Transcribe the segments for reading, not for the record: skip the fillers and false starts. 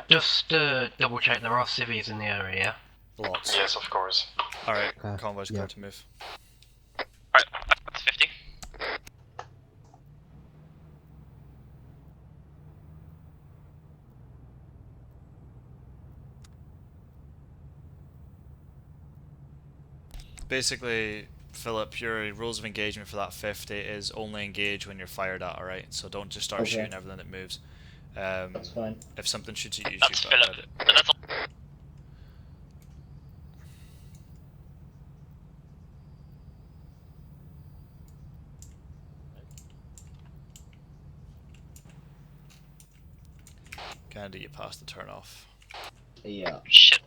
Just double check there are civvies in the area. Lots. Yes, of course. Alright, convoy's clear to move. Right, that's 50. Basically, Philip, your rules of engagement for that 50 is only engage when you're fired at, alright? So don't just start shooting everything that moves. That's fine. If something shoots at you, That's shoot back Philip. at it. And that's all. Kennedy, you passed the turn off. Yeah. Shit.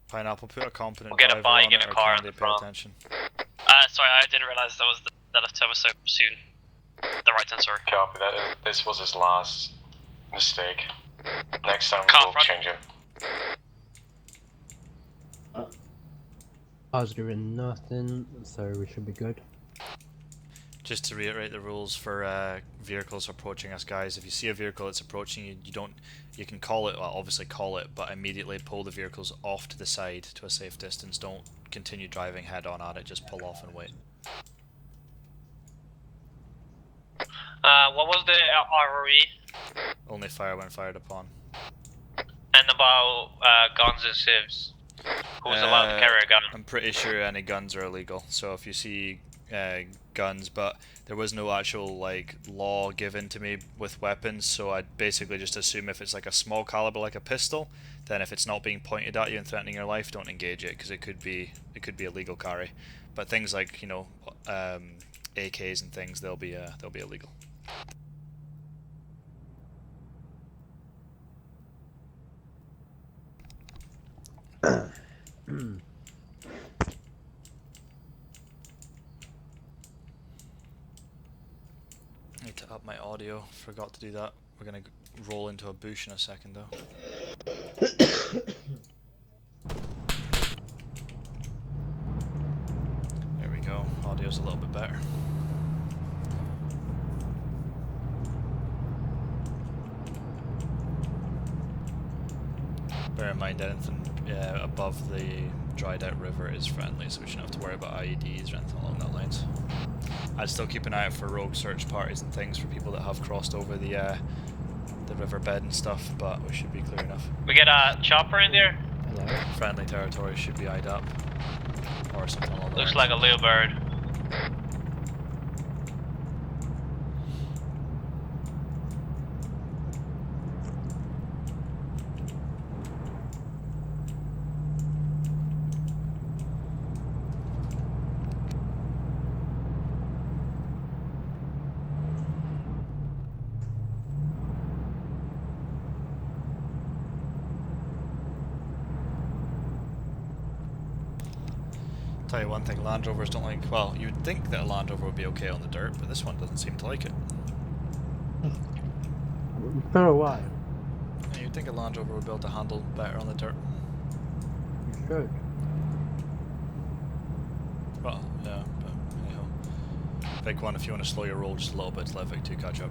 Pineapple, put a competent We'll get a driver bike on in it, a or car Kennedy, in the pay front. attention. Sorry, I didn't realize that left turn was so soon. The right turn, sorry. Copy that. This was his last mistake. Next time Car we'll front. change him. I was doing nothing, so we should be good. Just to reiterate the rules for vehicles approaching us, guys. If you see a vehicle that's approaching you, you can call it, well, obviously call it, but immediately pull the vehicles off to the side to a safe distance. Don't continue driving head on at it, just pull off and wait. What was the ROE? Only fire when fired upon. And about guns and civs? Who's allowed to carry a gun? I'm pretty sure any guns are illegal, so if you see guns, but there was no actual like law given to me with weapons, so I'd basically just assume if it's like a small caliber like a pistol, then if it's not being pointed at you and threatening your life, don't engage it, because it could be illegal carry. But things like, you know, AKs and things, they'll be illegal. Need to up my audio, forgot to do that. We're gonna roll into a bush in a second though. There we go, audio's a little bit better. Bear in mind anything above the dried out river is friendly, so we shouldn't have to worry about IEDs or anything along that lines. I'd still keep an eye out for rogue search parties and things for people that have crossed over the riverbed and stuff, but we should be clear enough. We get a chopper in there? Hello. Friendly territory should be eyed up, or something along those Looks lines. like a little bird. Tell you one thing, Land Rovers don't like, well, you'd think that a Land Rover would be okay on the dirt, but this one doesn't seem to like it. For a while. Yeah, you'd think a Land Rover would be able to handle better on the dirt. You should. Well, yeah, but anyhow. Big one, if you want to slow your roll just a little bit to let Vic 2 catch up.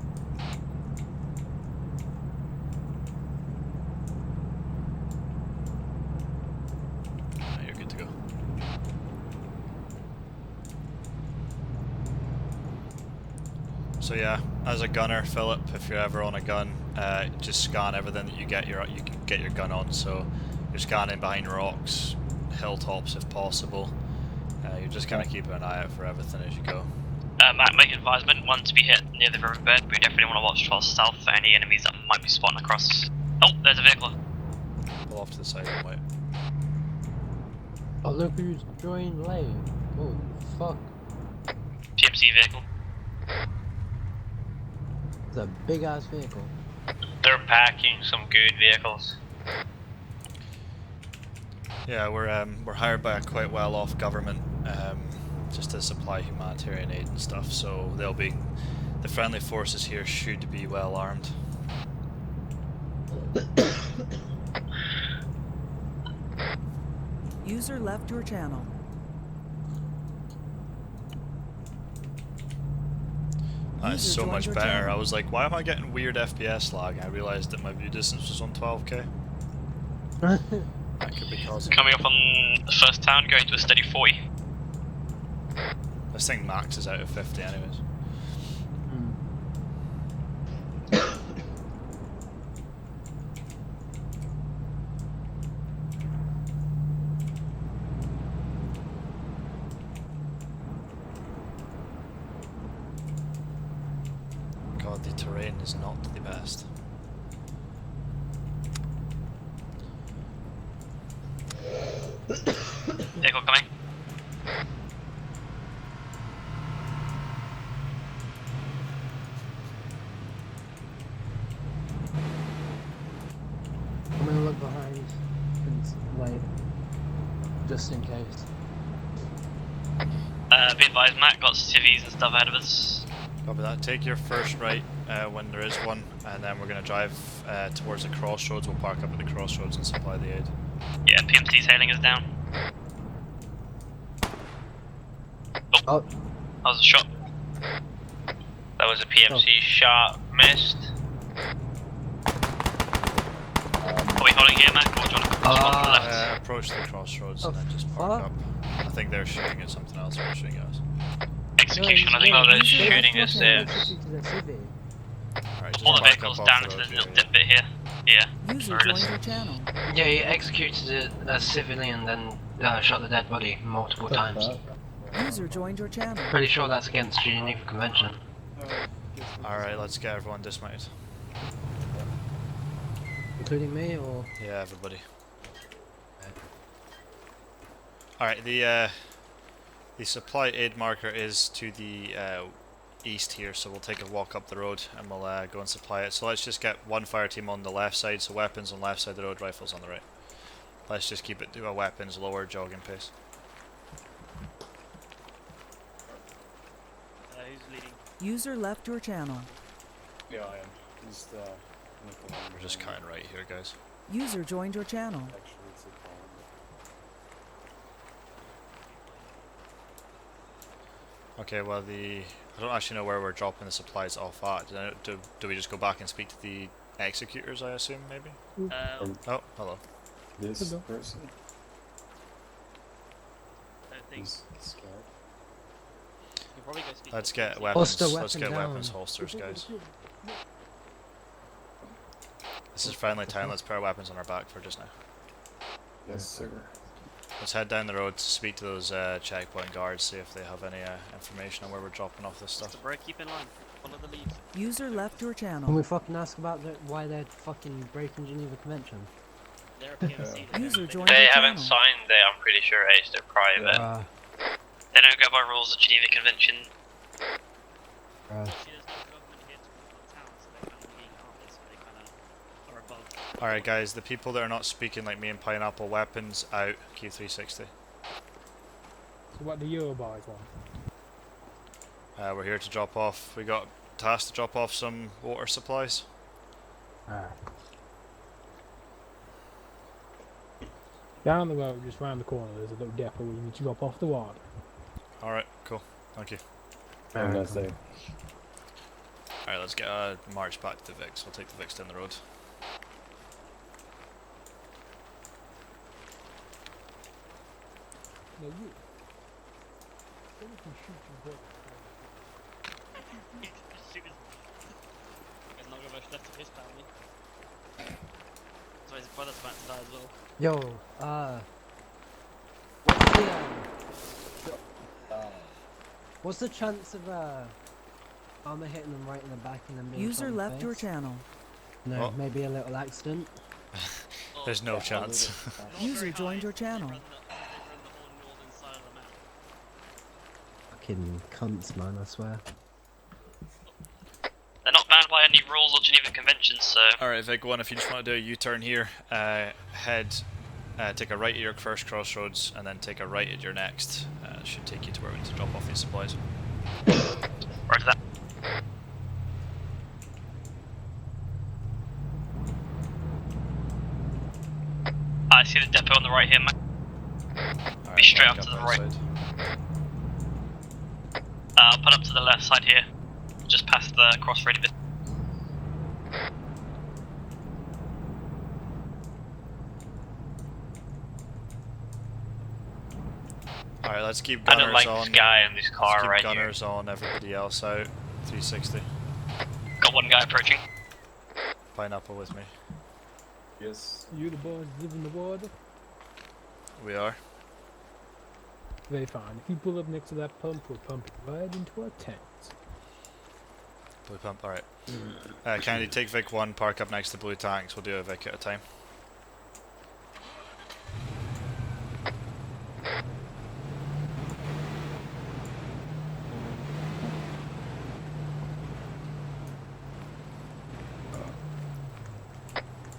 Yeah, you're good to go. So yeah, as a gunner, Philip, if you're ever on a gun, just scan everything that you can get your gun on. So you're scanning behind rocks, hilltops if possible. You're just kind of keeping an eye out for everything as you go. Make advisement, once we hit near the riverbed, we definitely want to watch towards south for any enemies that might be spawning across. Oh, there's a vehicle. Pull off to the side and wait. Oh, look who's joined late. Oh, fuck. PMC vehicle. It's a big ass vehicle. They're packing some good vehicles. Yeah, we're hired by a quite well off government just to supply humanitarian aid and stuff, so the friendly forces here should be well armed. User left your channel. That is User so much joined your better. channel. I was like, why am I getting weird FPS lag? I realised that my view distance was on 12k. That could be causing. Coming up on the first town, going to a steady 40. This thing maxes out at 50 anyways. God, the terrain is not the best. Vehicle coming. I'm gonna look behind and wait, just in case. Be advised, Matt got civvies and stuff ahead of us. Copy that. Take your first right when there is one, and then we're going to drive towards the crossroads. We'll park up at the crossroads and supply the aid. Yeah, PMC's hailing us down. Oh, That was a shot. That was a PMC shot, missed. Are we holding here, Matt? Or do you want to spot to the left? Approach the crossroads Oh, and then just park fuck. up. I think they're shooting at something else. They're shooting at us. Execution, I think. Oh, they're User left shooting your us channel. there. Alright, just All the park vehicles up down off into the this road little here. dip bit here. Yeah. User There it joined is. your channel. Yeah, he executed a civilian, then shot the dead body multiple times. User joined your channel. Pretty sure that's against Geneva Convention. Alright, let's get everyone dismounted. including me or? Yeah, everybody. Alright, the supply aid marker is to the east here, so we'll take a walk up the road and we'll go and supply it. So let's just get one fire team on the left side, so weapons on left side of the road, rifles on the right. Let's just keep it to a weapons lower jogging pace. Who's leading? User left your channel. Yeah, I am. He's We're just cutting right here, guys. User joined your channel. Actually, it's a column. Okay, well I don't actually know where we're dropping the supplies off at. Do we just go back and speak to the executors, I assume, maybe? Oh, hello. This person I think is scared. we'll probably go speak Let's to get PMC. weapons. Holster Let's weapon get weapons down. holsters, guys. This is friendly town. Let's put our weapons on our back for just now. Yes, sir. Let's head down the road to speak to those checkpoint guards, see if they have any information on where we're dropping off this stuff. Mr. Bro, keep in line. Follow the lead. User left your Can channel. we fucking ask about why they're fucking breaking Geneva Convention? They're a PMC. User joined They your haven't channel. signed there, I'm pretty sure, Ace. They're private. They don't go by rules of Geneva Convention. Uh, There's no government here to rule the town, so they're kind of legal, aren't they? So they kind of are above. Alright guys, the people that are not speaking like me and Pineapple, weapons out, Q360. So what do you boys want? We're here to drop off, we got tasked to drop off some water supplies. Down the road, just round the corner, there's a little depot where you need to drop off the water. Alright, cool, thank you. Have a nice day. Alright, let's get a march back to the Vix, we'll take the Vix down the road. No, you. Then you can shoot your brother. There's not much left of his family. So his brother's about to die as well. yo, what's the chance of armor hitting them right in the back and then being shot User in the left your face? channel. No, Oh. maybe a little accident. There's no chance. User joined your channel. Fucking cunts, man, I swear. They're not bound by any rules or Geneva Convention, so Alright, Vic 1, if you just want to do a U-turn here, take a right at your first crossroads, and then take a right at your next. Should take you to where we need to drop off these supplies. right to that. I see the depot on the right here, Mac. Alright, straight back up to the that right. side. I'll put up to the left side here. just past the crossroad bit. Alright, let's keep I gunners don't like on. this guy in this Let's car keep right gunners on, everybody else out. 360. Got one guy approaching. Pineapple with me. Yes. You the boys live in the water? We are. Very fine. If you pull up next to that pump, we'll pump it right into our tanks. Blue pump, alright. Kennedy, take Vic 1, park up next to blue tanks. We'll do a Vic at a time.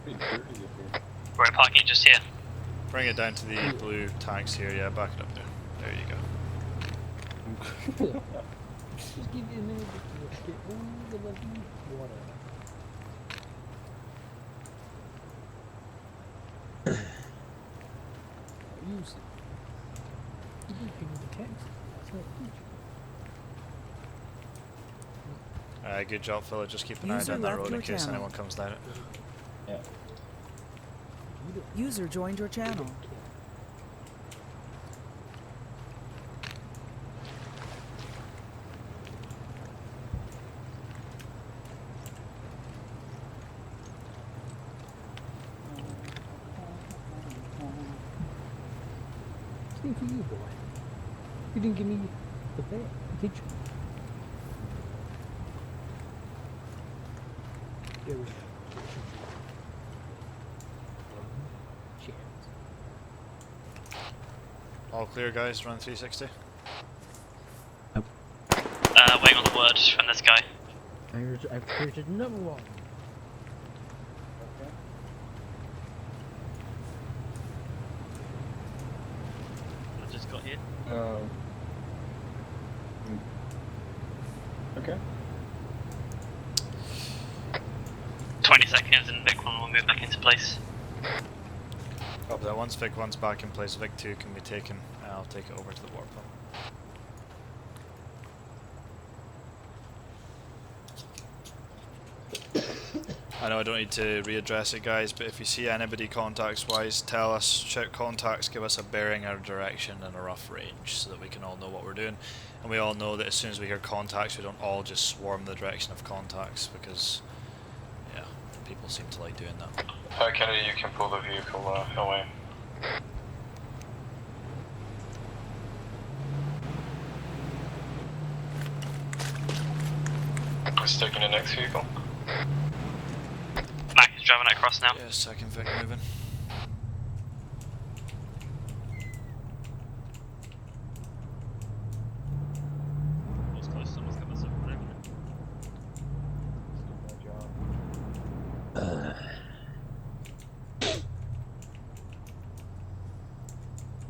Pretty dirty up here. We're parking just here. Bring it down to the blue tanks here, yeah, back it up there. There you go. Just give you a minute to get all the lovely water. Use it. You can ping the tanks. It's not huge. Good job, fella. Just keep an eye User down that left road in your case channel. anyone comes down it. Yeah. User joined your channel. Same for you, boy. You didn't give me the bed, did you? There we go. Chance. All clear, guys. Run 360. Waiting on the word from this guy. I've created another one. I just got here. Okay. 20 seconds and Vic 1 will move back into place. Copy that. Once Vic 1's back in place, Vic 2 can be taken. I'll take it over to the warp pump. I know I don't need to readdress it, guys, but if you see anybody contacts-wise, tell us, shout contacts, give us a bearing, a direction, and a rough range, so that we can all know what we're doing. And we all know that as soon as we hear contacts, we don't all just swarm the direction of contacts, because, yeah, people seem to like doing that. Kennedy, you can pull the vehicle away. Let's take in the next vehicle. Mac is driving it across now. Yeah, second Vic moving.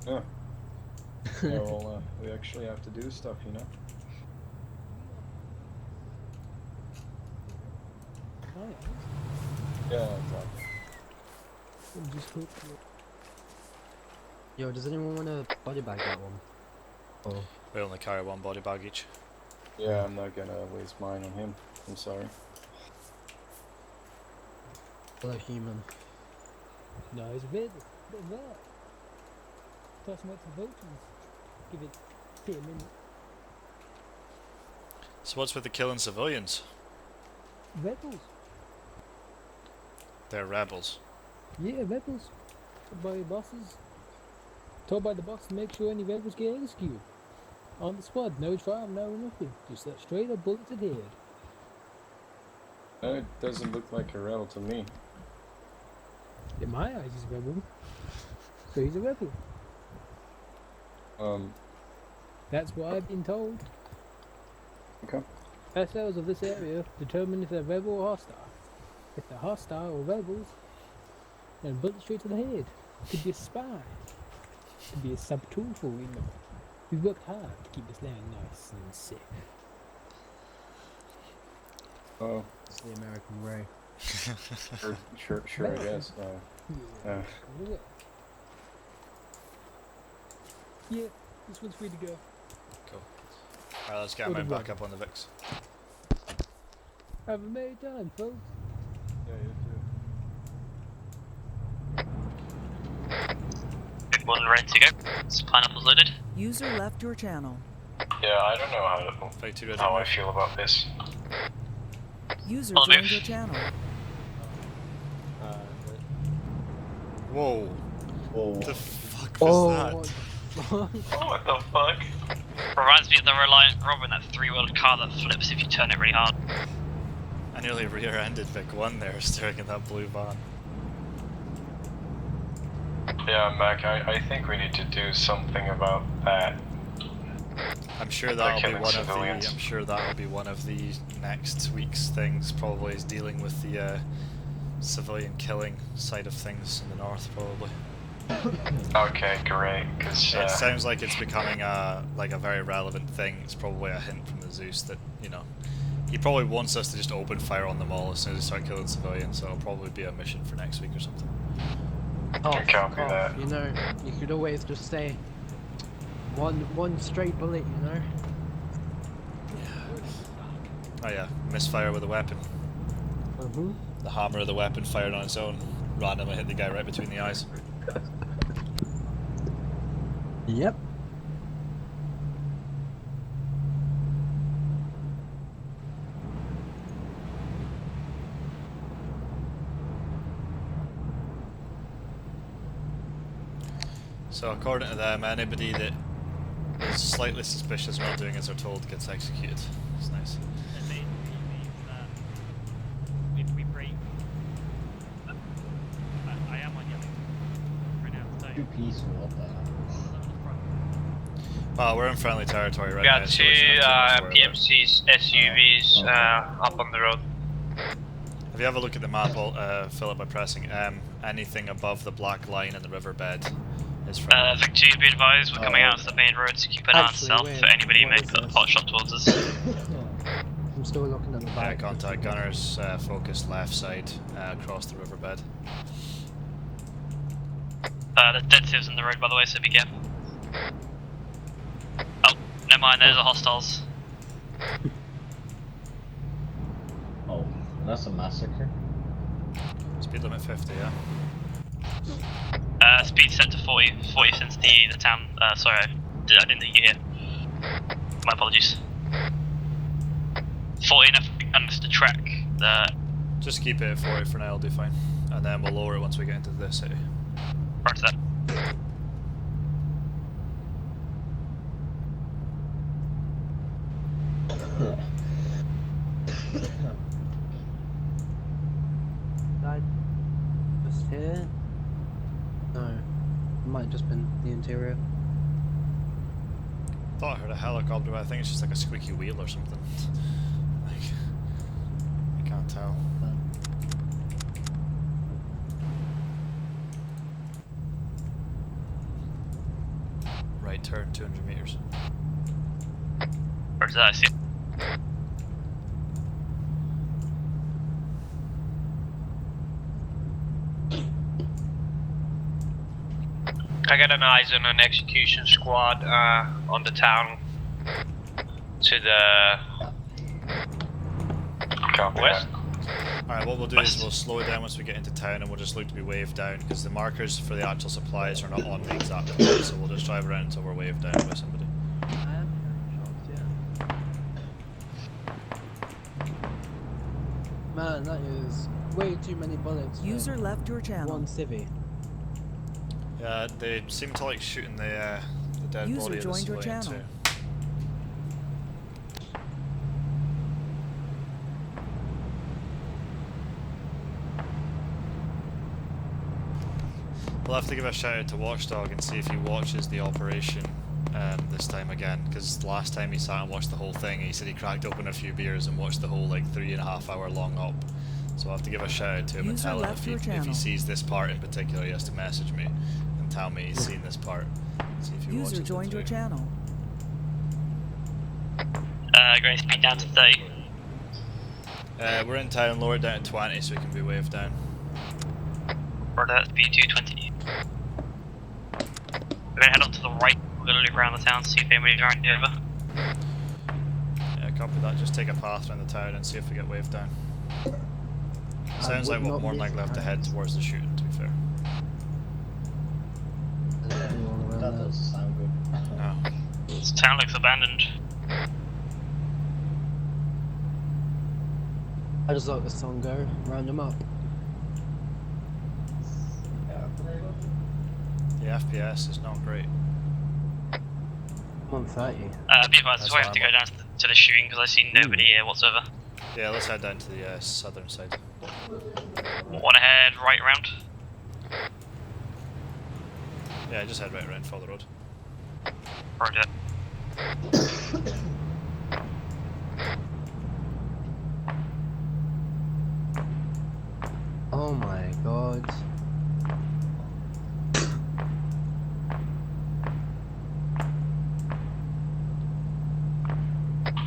Yeah. Yeah, well, we actually have to do stuff, you know? Yeah, exactly. Just hope that Yo, does anyone want to body bag that one? Oh. We only carry one body bag each. Yeah, I'm not gonna waste mine on him. I'm sorry. Hello, human. no, it's red. Look at that. Toss him out to the boat and give it 10 minutes. So what's with the killing civilians? Rebels. They're rebels. Yeah, rebels. Told by your bosses. Told by the boss to make sure any rebels get executed. On the spot, no trial, no nothing. Just that straight up bullet to the head. It doesn't look like a rebel to me. In my eyes, he's a rebel. So he's a rebel. That's what I've been told. Okay. SLs of this area determine if they're rebel or hostile. If they're hostile or rebels, then bullet straight to the head. Could be a spy. Could be a saboteur, you know. We worked hard to keep this land nice and safe. Oh, It's the American way. sure, I guess. Yeah. Yeah, this one's free to go. Cool. Alright, let's get a What mount about back up on the Vix. Have a merry time, folks. Yeah, you too. One ready to go. It's pineapples loaded. User left your channel. Yeah, I don't know Fight 2 ready. how I feel about this. User I'll joined move. your channel. Whoa. Whoa. The fuck was Oh, that? what the fuck? What the fuck? Reminds me of the Reliant Rover in that three-wheeled car that flips if you turn it really hard. I nearly rear-ended Vic 1 there staring at that blue van. Yeah, Mac, I think we need to do something about that. I'm sure that'll be killing one of the. civilians. I'm sure that'll be one of the next week's things. Probably is dealing with the civilian killing side of things in the north. Probably. Okay, great, because It sounds like it's becoming a very relevant thing. It's probably a hint from the Zeus that he probably wants us to just open fire on them all as soon as they start killing civilians. So it'll probably be a mission for next week or something. Oh, Copy fuck off. that. You know, you could always just say one straight bullet, you know? Oh yeah, misfire with a weapon. Mm-hmm. The hammer of the weapon fired on its own, randomly hit the guy right between the eyes. Yep. So according to them, anybody that is slightly suspicious of not doing as they're told gets executed. It's nice. It basically means that if we break... I am on yellow right now, so... Too peaceful, what the hell? Well, we're in friendly territory right We now. got so two we shouldn't have too much to worry about. PMCs, SUVs up on the road. If you have a look at the map, Philip, by pressing M, anything above the black line in the riverbed is friendly. Vic 2, be advised, we're coming out to the main road, so keep an eye on Actually, south wait, for anybody who what may is put a this? pot shot towards us. I'm still looking at the Yeah, back. contact gunners, focus left side, across the riverbed. The detective's in the road, by the way, so be careful. Oh, never mind, there's the hostiles. Oh, that's a massacre. Speed limit 50, yeah? Speed set to 40 since the town, sorry, I didn't think you hear. My apologies. 40 enough guns to track the... Just keep it at 40 for now, it'll do fine. And then we'll lower it once we get into the city. Roger that. Died just here? No. It might have just been the interior. Thought I heard a helicopter, but I think it's just like a squeaky wheel or something. Like, I can't tell. Right turn, 200 meters. Roger that, I see. I got an eyes on an execution squad on the town to the Copy west. that. Alright, what we'll do is we'll slow it down once we get into town and we'll just look to be waved down because the markers for the actual supplies are not on the exact point, so we'll just drive around until we're waved down by somebody. I am hearing shots, yeah. Man, that is way too many bullets. for User left your channel. one civvy. Yeah, they seem to like shooting the dead User body of the joined your civilian channel. too. We'll have to give a shout out to Watchdog and see if he watches the operation this time again, because last time he sat and watched the whole thing, he said he cracked open a few beers and watched the whole like 3.5 hour long op. So I'll have to give a shout out to him and User tell him left your if he channel. sees this part in particular, he has to message me and tell me he's seen this part. See if he User watches it joined your through. channel. Going to speed down to 30. We're in town, lower it down to 20 so we can be waved down. Roger that, speed 220. We're going to head on to the right, we're going to loop around the town, see if anybody's around here. Yeah, Copy that. Just take a path around the town and see if we get waved down. Sounds like would we're not more be likely to have to head surprised. towards the shooting, to be fair. Anyone around That there? does sound good. No. This town looks abandoned. I just let the song go, round them up. The FPS is not great. I'm on 30. Be advised, That's so I have what to I'm go down to the shooting because I see nobody here whatsoever. Yeah, let's head down to the southern side. Wanna head right around? Yeah, just head right around, follow the road. Roger. Oh my god.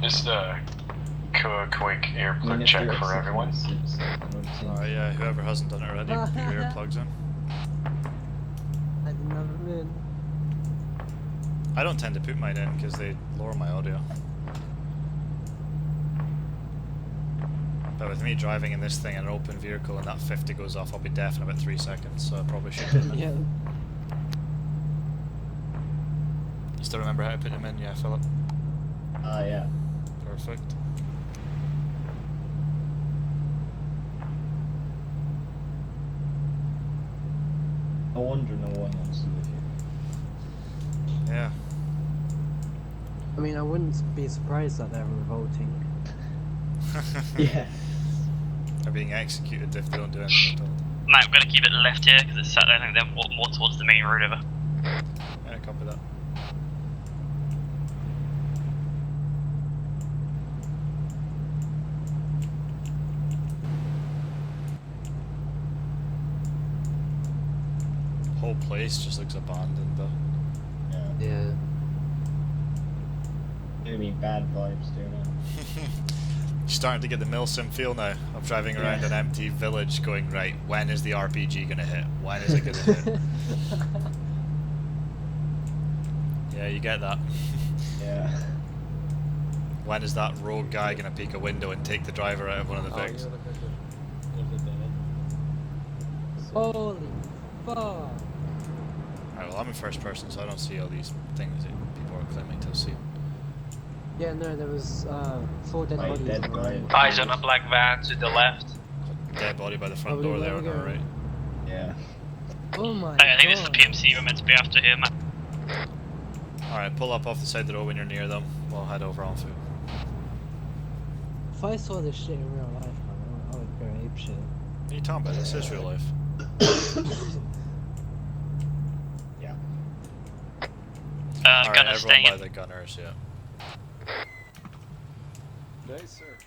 Just quick earplug check for everyone. Oh yeah, whoever hasn't done it already, put your earplugs in. I didn't have them in. I don't tend to put mine in because they lower my audio. But with me driving in this thing in an open vehicle and that 50 goes off, I'll be deaf in about 3 seconds, so I probably should put them in. Yeah. You still remember how to put them in? Yeah, Philip? Yeah. Perfect. No wonder no one wants to live here. Yeah. I mean, I wouldn't be surprised that they're revolting. Yeah. They're being executed if they don't do anything at all. Mate, I'm gonna keep it left here because it's sat there. I think they're more towards the main road over. Yeah, copy that. Whole place just looks abandoned though. Yeah. Yeah. Giving me bad vibes doing it. You're starting to get the Milsim feel now of driving around an empty village going, right, when is the RPG gonna hit? When is it gonna hit? Yeah, you get that. Yeah. When is that rogue guy gonna peek a window and take the driver out of one of the Vics? Holy fuck. Alright, well I'm in first person so I don't see all these things that people are claiming to see. Yeah, no, there was 4 dead My bodies. dead on the body. road. Eyes on a black van to the left. Dead body by the front Oh, door there there we on our go. right. Yeah. Oh my I think this is the god. PMC we're meant to be after here, mate. Alright, pull up off the side of the road when you're near them. We'll head over on foot. If I saw this shit in real life, man, I would go ape shit. What are you talking about? This is real life. Yeah. Alright, Gunner everyone staying by in. the gunners, yeah. Day, sir.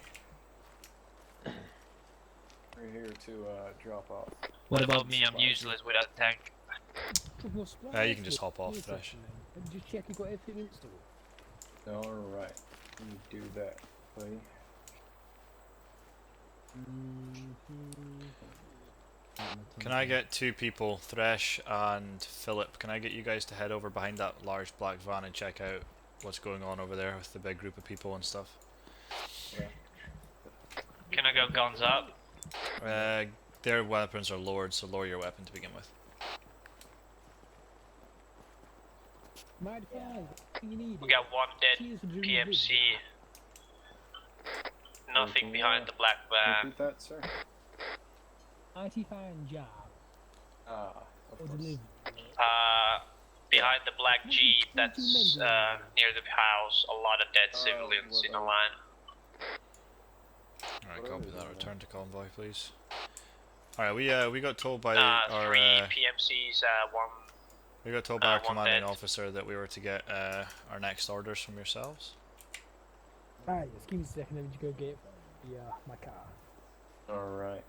We're here to drop off. What about me? I'm useless without a tank. You can just hop off, Thresh. Just check you got everything installed. Alright. You do that, buddy. Can I get 2 people, Thresh and Philip, can I get you guys to head over behind that large black van and check out what's going on over there with the big group of people and stuff? Can I go guns up? Their weapons are lowered, so lower your weapon to begin with. Mighty fine. You need We it. got one dead Cheers for doing PMC. good. Nothing behind the black van. Repeat that, sir? Mighty fine job. Ah, of Or course. delivery. Behind the black Jeep that's near the house, a lot of dead civilians in a line. Alright, copy that. Return to convoy, please. Alright, we got told by 3 our PMCs, one. we got told by our one commanding dead. officer that we were to get our next orders from yourselves. Right, just give me a second, let me just go get my car. Alright.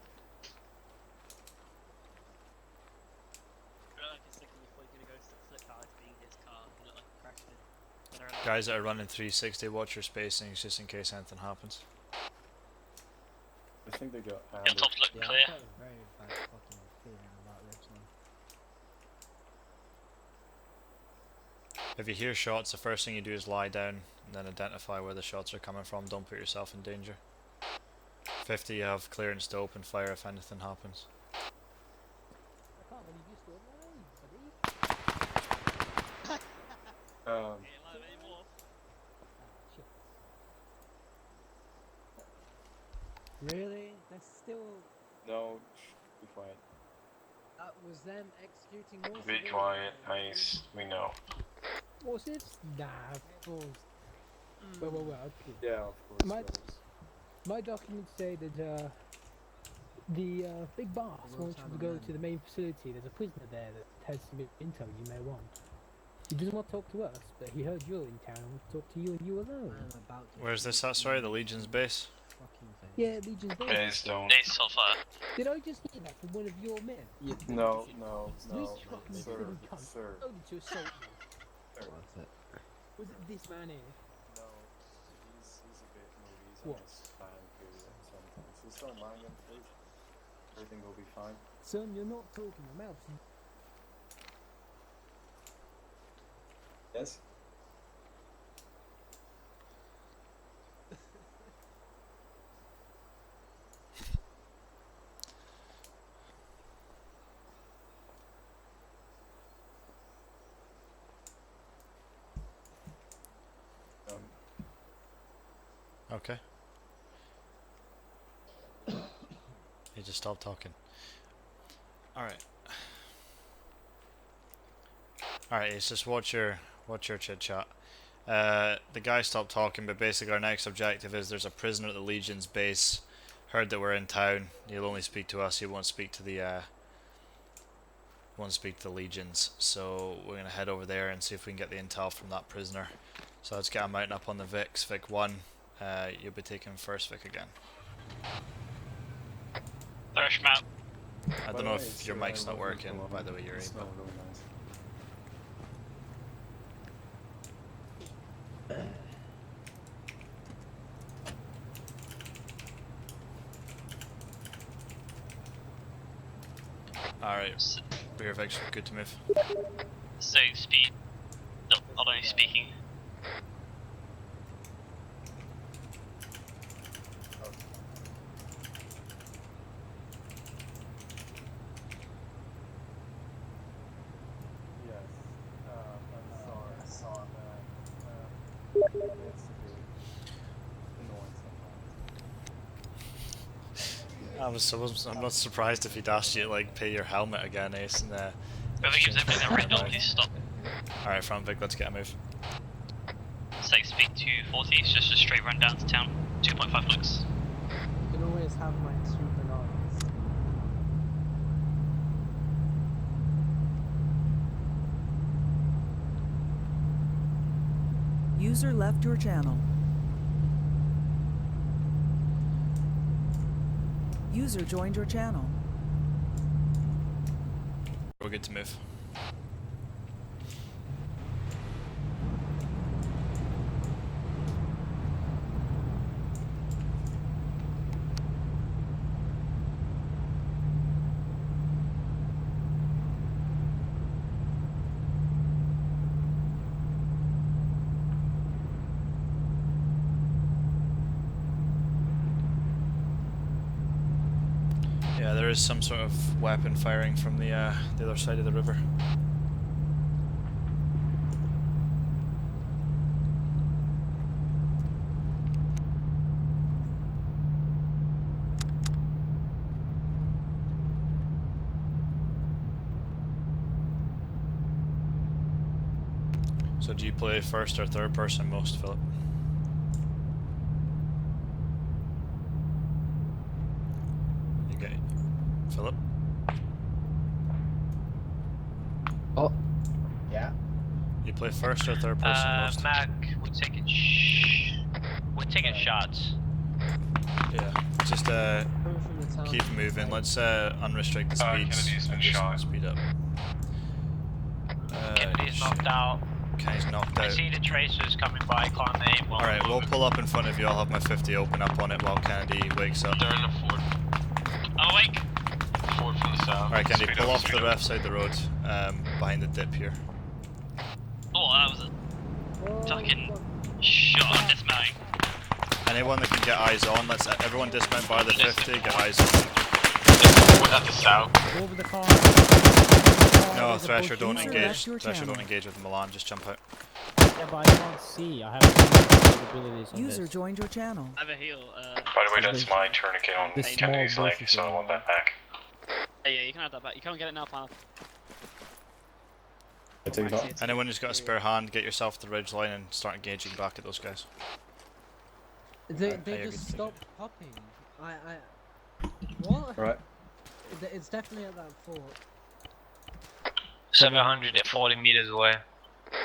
Guys that are running 360, watch your spacings just in case anything happens. I think they got Hilltops look Yeah, clear. I've got a very bad fucking feeling about Richmond. If you hear shots, the first thing you do is lie down then identify where the shots are coming from. Don't put yourself in danger. 50, you have clearance to open fire if anything happens. I can't believe you still alive, buddy. Um, Really? That's still. no, be quiet. That was them executing more. Be civilians. quiet, Ice. We know. What's it? Nah, balls. Well, okay. Yeah, of course. My- that is- My documents say that the big boss We'll wants you have to a go man. to the main facility. There's a prisoner there that has some intel you may want. He doesn't want to talk to us, but he heard you're in town and wants to talk to you and you alone. I'm about to. Where's this at? Sorry, the Legion's base? Fucking face. Yeah, Legion's base. Please don't. They still fire. Did I just hear that from one of your men? No, no, no, This fucking sir, silly cunt sir. only to assault me. What's it? Was it this man here? No, he's a bit moody. He's What? on his fan period sometimes. Just don't mind him, please. Everything will be fine. Son, you're not talking. My mouth's Yes? Okay. He just stopped talking. Alright. Alright, it's just watch your chit chat. The guy stopped talking, but basically our next objective is there's a prisoner at the Legion's base. Heard that we're in town. He'll only speak to us. He won't speak to the Legions. So we're gonna head over there and see if we can get the intel from that prisoner. So let's get him mounting up on the Vics. Vic 1. You'll be taking first Vic again. Thrash map. I don't know if your mic's not working. By the way, you're It's able. not really nice. Alright, we're Vic's good to move. So speed. No, not only speaking. Yes. I'm sorry. I saw that. It's annoying sometimes. I'm not surprised if he'd asked you to like pay your helmet again, Ace. And Whoever gives everything a rental, please stop. Alright, front Vic, let's get a move. Say speed 240, it's just a straight run down to town. 2.5 looks. You can always have my super bananas. User left your channel. User joined your channel. We're good to move. Yeah, there is some sort of weapon firing from the other side of the river. So do you play first or third person most, Philip? You get Philip? Oh, Yeah. You play first or third person most? Mac, we're taking shots. Yeah. Just coming from the town. keep moving. Let's unrestrict the speeds. Kennedy's been and just shot. Speed up. Kennedy's knocked out. Kennedy's knocked I out. see the tracers coming by, climb the aim. Alright, we'll pull up in front of you. I'll have my 50 open up on it while Kennedy wakes up. They're in the fort. I'm awake. Fort from the south. Alright, Kennedy, Speed pull up, off to speed the up. left side of the road, behind the dip here. Oh, that was a Oh, fucking fuck. Shot on dismounting. Anyone that can get eyes on, let's everyone dismount by the 50, get eyes on. At the south. Over the car. No, Thresher, don't User engage. left your Thresher, channel. don't engage with Milan, just jump out. Yeah, but I can't see. I have capabilities on User this. joined your channel. I have a heal. By the way, that's my tourniquet on This Kennedy's small leg, bush so I is want that back. Yeah, you can have that back. You can't get it now, pal. I take that. Anyone who's got a spare hand, get yourself to the ridge line and start engaging back at those guys. They yeah, just good stopped popping. What? Right. It's definitely at that fort. 740 meters away.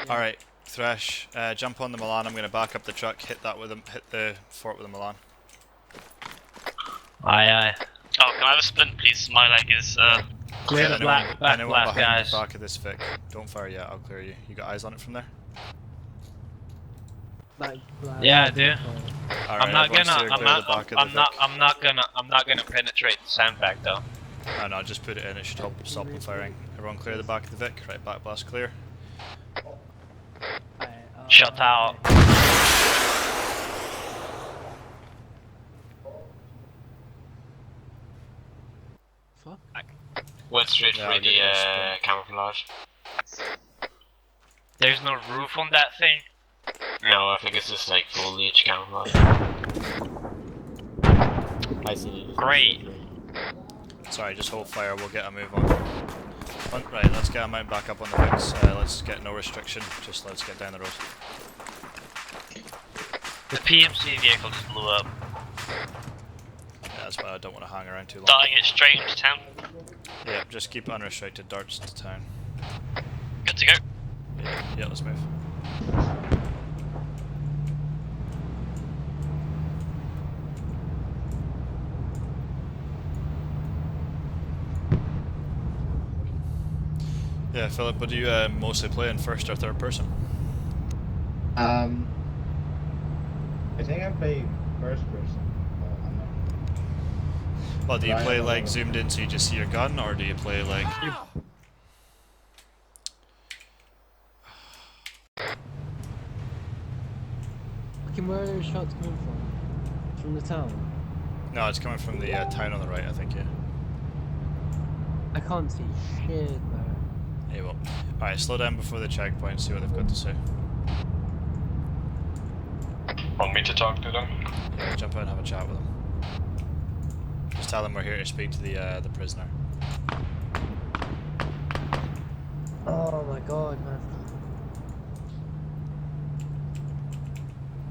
Alright, Thresh, jump on the Milan, I'm going to back up the truck, hit the fort with the Milan. Aye. Oh, can I have a splint, please? My leg is. Clear the Anyone, back anyone blast, behind guys. the back of this Vic, don't fire yet, I'll clear you. You got eyes on it from there? Yeah, I do. Alright, I'm not everyone gonna. steer clear of the back of the Vic. I'm not gonna penetrate the sandbag though. No, just put it in, it should help stop them firing. Everyone clear the back of the Vic, right, back blast clear. Shut out. Fuck. Went straight Yeah, for I'll get you a sprint. the camouflage. There's no roof on that thing. No, I think it's just like foliage camouflage. I see. Great. Sorry, just hold fire, we'll get a move on. Right, let's get a mount back up on the Vics, let's get no restriction, just let's get down the road. The PMC vehicle just blew up. Yeah, that's why I don't want to hang around too long. Darting it straight into town. Yeah, just keep unrestricted darts to town. Good to go. Yeah, let's move. Yeah, Philip, what do you mostly play in first or third person? I think I play first person. I'm not. Well, do you Right, play I don't like know. zoomed in so you just see your gun, or do you play like... Fucking where are those shots coming from? From the town? No, it's coming from the town on the right, I think, yeah. I can't see shit though. Yeah, you will. Alright, slow down before the checkpoint, see what they've got to say. Want me to talk to them? Yeah, jump out and have a chat with them. Just tell them we're here to speak to the prisoner. Oh my god, man.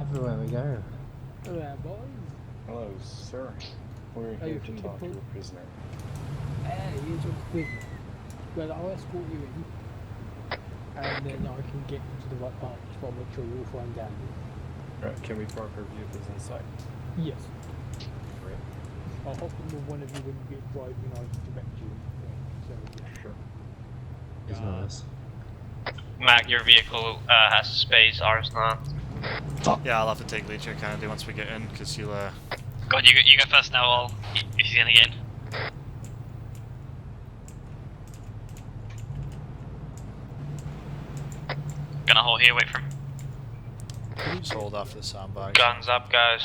Everywhere we go. Hello, boys. Hello, sir. We're Are here you to free to talk to pull? a prisoner. Here's your business. Well, I'll escort you in, and then I can get you to the right part. Just want to make sure you're all fine down. Right, can we park our vehicles inside? Yes. Great. I'll hop in with one of you when you get driving, and I'll direct you. So, yeah. Sure. It's nice. Mac, your vehicle has space, ours not. Yeah, I'll have to take lead here, Kennedy, once we get in, because you'll... God, you go first now, I'll. If you're gonna get in. Gonna hold here, wait for him. just hold off the sandbag. Guns up, guys.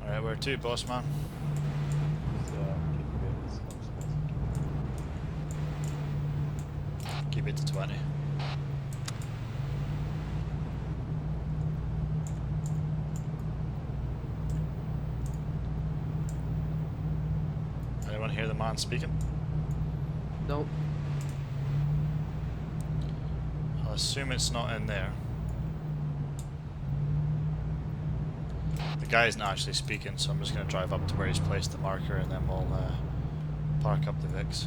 Alright, where to, boss man? Just, keep it as close as possible. Keep it to 20. Anyone hear the man speaking? Nope. I'll assume it's not in there. The guy isn't actually speaking, so I'm just going to drive up to where he's placed the marker and then we'll park up the Vics.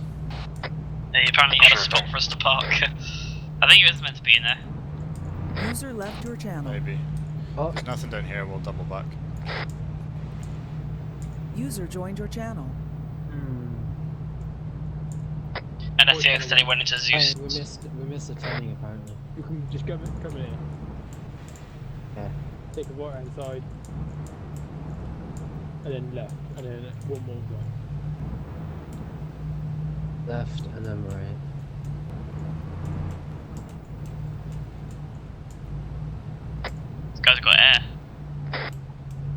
Yeah, you apparently got a Sure spot thing. for us to park. I think it was meant to be in there. User left your channel. Maybe. Oh, If there's nothing down here, we'll double back. User joined your channel. And I accidentally went into Zeus. Hey, we missed a turning apparently. You can just come in here. Yeah. Take a right hand side. and then left, and then one more right. Left and then right. These guys have got air.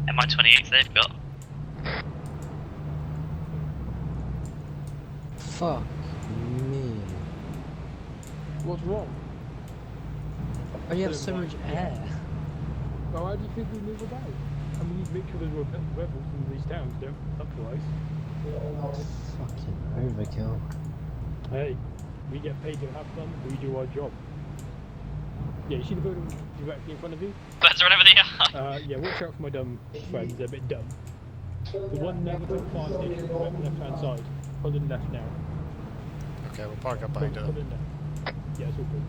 MI-28s they've got. Fuck me. What's wrong? Why do you have so much air? Well, how do you think we move about? I mean, you make sure there's no rebels in these towns, don't otherwise. Fucking overkill. Hey, we get paid to have fun, we do our job. Yeah, you see the building directly in front of you? Let's run over the Yeah, watch out for my dumb friends, they're a bit dumb. The one never to the fire station, right left hand side. Pull in left now. Okay, we'll park up behind Pull it. in left. Yeah, it's all good.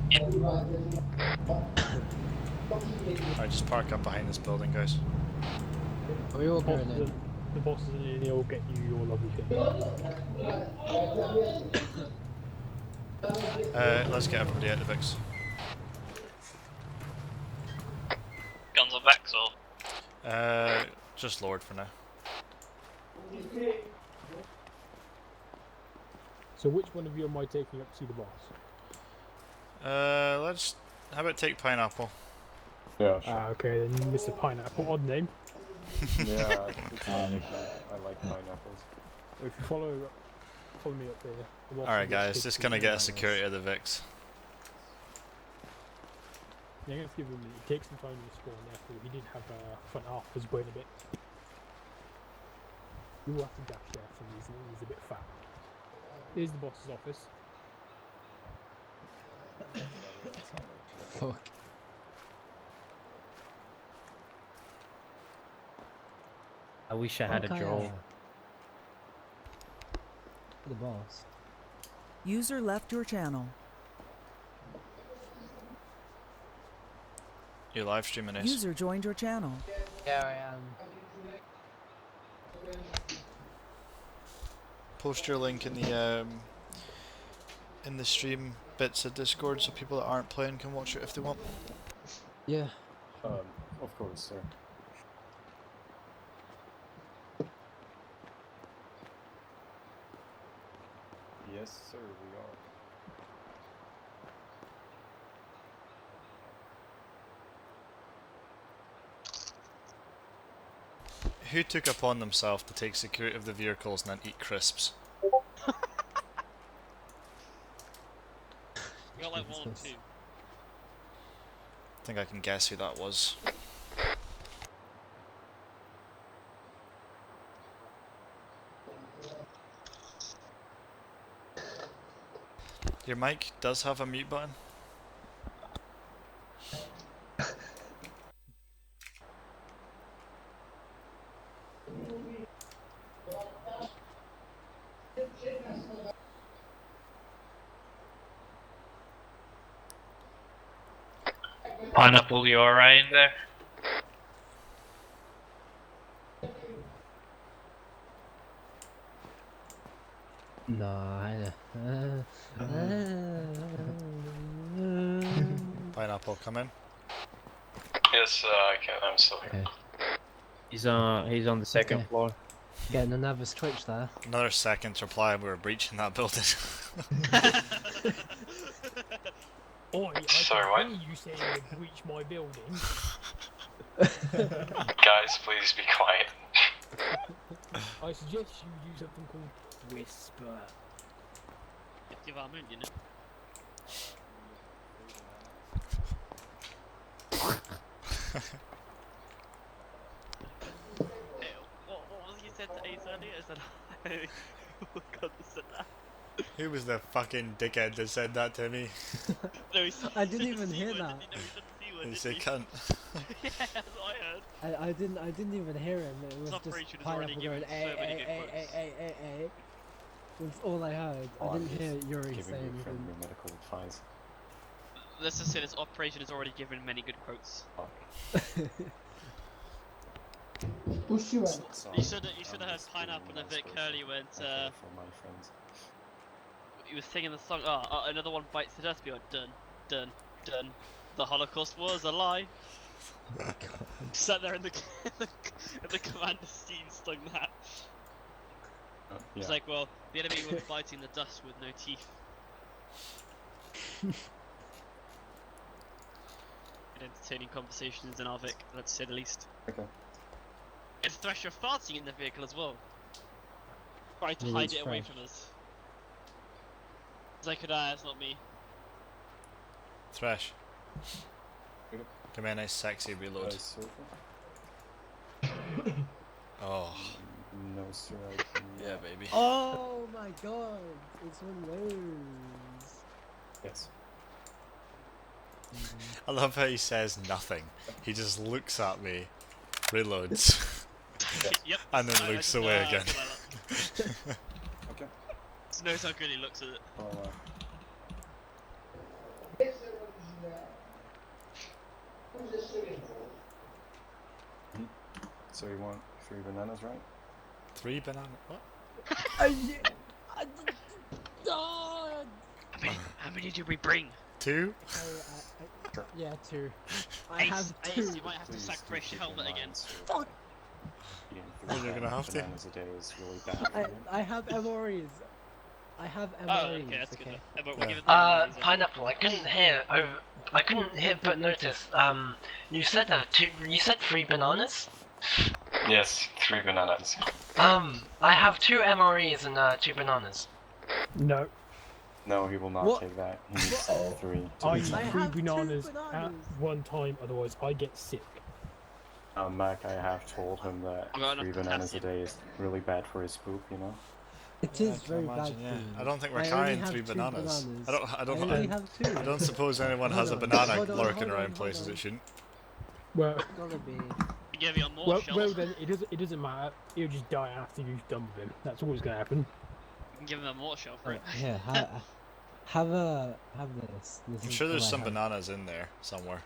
Alright, just park up behind this building, guys. Are we all The going bosses, in? the bosses in they'll get you your lovely thing. Let's get everybody out of the Vix. guns on backs or. Just Lord for now. So which one of you am I taking up to see the boss? Let's. How about take Pineapple? Yeah, sure. Okay, then Mr. Pineapple, odd name. Yeah, it's I like pineapples. If you follow me up there. Alright, guys, just gonna get a security of the Vix. Yeah, I'm going to give him. It takes some time to spawn. Therefore, he did have front half was burning a bit. You will have to dash there for reason. He's a bit fat. Here's the boss's office. Fuck. I wish I had a draw. The boss. User left your channel. You're live streaming this. User joined your channel. Yeah, I am. Post your link in the stream bits of Discord so people that aren't playing can watch it if they want. Yeah. Of course, sir. Yes, sir, we are. Who took upon themselves to take security of the vehicles and then eat crisps? We got like 1 or 2. I think I can guess who that was. Your mic does have a mute button. Pineapple, you alright in there? No, I Pineapple, come in. Yes, I can. I'm still here. Okay. He's on the second Okay. floor. Getting a nervous twitch there. Another second to reply and we were breaching that building. Oi, I Sorry, can what? hear you saying you breach my building. Guys, please be quiet. I suggest you use something called Whisper. Give our moon, you know. What was you said to Ace earlier? Is that God said that? Who was the fucking dickhead that said that to me? No, I didn't even hear that. He said cunt. Yeah, that's what I heard. I didn't even hear him. It was just Operation has already Pineapple going given so many good quotes. That's all I heard. I didn't hear Yuri say anything. medical advice. Let's just say this operation has already given many good quotes. You should have heard Pineapple and Vic earlier when he was singing the song. Another one bites the dust. Be like, dun dun dun. The Holocaust was a lie. Sat there in the in the commander seat, slung that. It's like, well, the enemy were fighting the dust with no teeth. Entertaining conversations in Arvik, let's say the least. Okay. It's Thresher farting in the vehicle as well. Trying to hide it away from us. It's like, it's not me. Thresh. Give me a nice sexy reload. Oh. No, sir. I can, Yeah, baby. Oh my god, it's one of those. Yes. I love how he says nothing. He just looks at me, reloads, Yep. and then looks away again. Okay. Just knows how good he looks at it. So you want 3 bananas, right? 3 bananas? What? How many did we bring? 2? Yeah, 2. I have 2. Ace, you might have to sacrifice your helmet again. Fuck! Well, you're gonna have to. Bananas a day is really bad. I have MREs. I have MREs. Oh, okay, that's good. We'll give it Pineapple, I couldn't hear but notice. You said you said 3 bananas? Yes, 3 bananas. I have 2 MREs and 2 bananas. No. No, he will not What? take that. He needs all 3. I I eat 3 have 2 bananas at bananas. one time, otherwise I get sick. Mac, I have told him that I've got 3 enough bananas a potassium. day is really bad for his poop, you know? It Yeah, is I can very imagine, bad yeah. for you. I don't think we're I only carrying have 3 2 bananas. bananas. I don't only have 2. I don't suppose anyone has a Hold on, banana hold on, lurking hold on, around hold places on. it shouldn't. Well, It's gotta be. Give you a more well, shot. well then it doesn't matter. He'll just die after you've done with him. That's always gonna happen. Give him a more shot for it. Here, have this. I'm sure there's some bananas in there somewhere.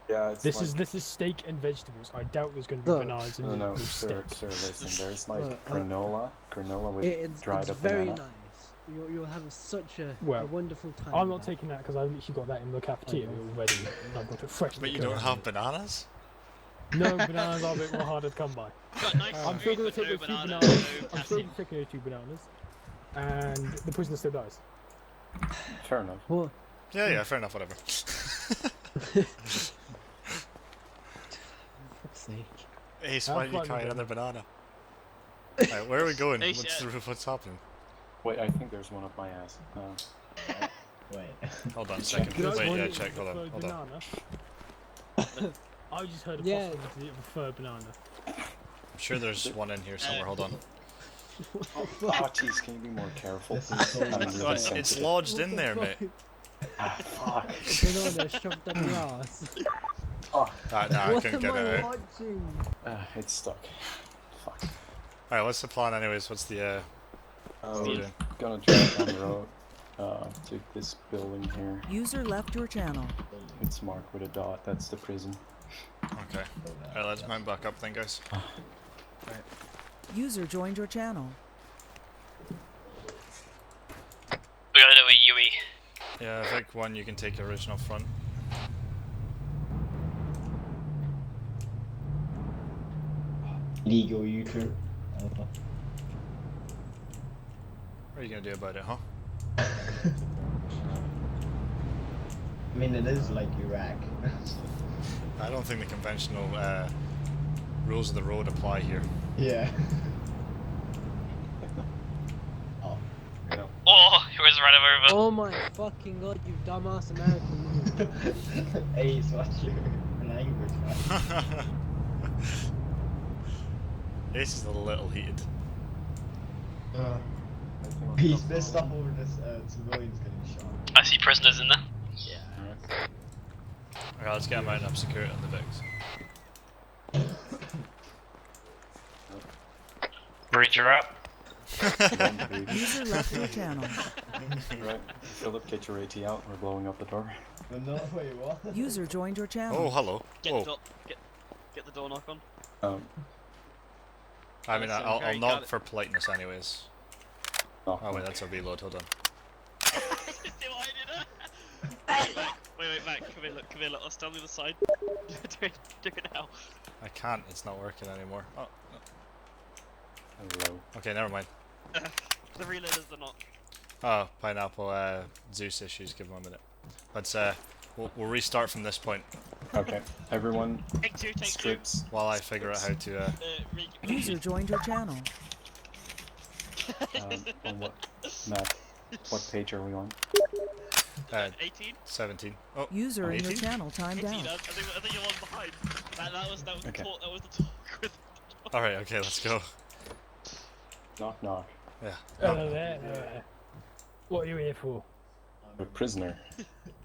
Yeah, it's This is steak and vegetables. I doubt there's gonna be Look. bananas in No, the sir, steak. listen, there's like Look, granola with It's dried up very banana. nice. You'll have such a Well, wonderful time. I'm with not that. taking that because I literally got that in the cafeteria already. And I've got it fresh. in But the you don't cupboard. have bananas? No, bananas are a bit more harder to come by. Got nice I'm still food, gonna but take no the 2 banana, bananas. no I'm still potassium. taking those 2 bananas, and the prisoner still dies. Fair enough. Well, Yeah, fair enough, whatever. fuck's sake. Ace, I'm why did you fine carry with another banana? Right, where are we going? Ace, What's happening? Wait, I think there's one up my ass. Wait. Hold on a second. You know Wait, one yeah, that check. Hold on, preferred hold on. banana? I just heard a Yeah. possibility of a preferred banana. I'm sure there's one in here somewhere. Hold on. Oh, jeez, can you be more careful? This is so I'm really Oh, it's sensitive. lodged What in the there, fuck? mate. Ah, fuck. Banana shoved up your ass. Oh, Alright, nah, I What couldn't am get I it out. watching? it's stuck. Fuck. Alright, what's the plan anyways? What's the, Oh, what are you we're doing? gonna drive down the road to this building here. User left your channel. It's marked with a dot. That's the prison. Okay. Alright, let's mount back up then, guys. User joined your channel. We gotta do a UE. Yeah, Vic 1, you can take the original front. Legal U-turn. What are you gonna do about it, huh? I mean, it is like Iraq. I don't think the conventional rules of the road apply here. Yeah. Oh, he was run him over. Oh my fucking god, you dumbass American. Ace, what's your language, man? Ace is a little heated. He's pissed off over this civilians getting shot. I see prisoners in there. Alright, let's get him out and up secure it on the Vicks. Breach, you're up. User left your channel. Right, Philip, get your AT out. We're blowing up the door. No, wait, what? User joined your channel. Oh, hello. Get Whoa. the door, get the door knock on. I mean, Listen, I'll Gary, knock got it. for politeness anyways. Oh wait, that's a reload, hold on. Wait, Mac. come here, look, I'll stand on the other side. do it now. I can't, it's not working anymore. Oh, no. Hello. Okay, never mind. The reloaders are not. Oh, Pineapple, Zeus issues, give him a minute. Let's, we'll restart from this point. Okay, everyone, Take two. strips. While I figure out how to, User joined your channel. On what, Matt, what page are we on? 18? 17. Oh, User in your 18? channel timed 18, out. I think you're one behind. That was Okay. that was the talk with. Alright, okay, let's go. Knock knock. Yeah. Hello there. What are you here for? I'm a prisoner.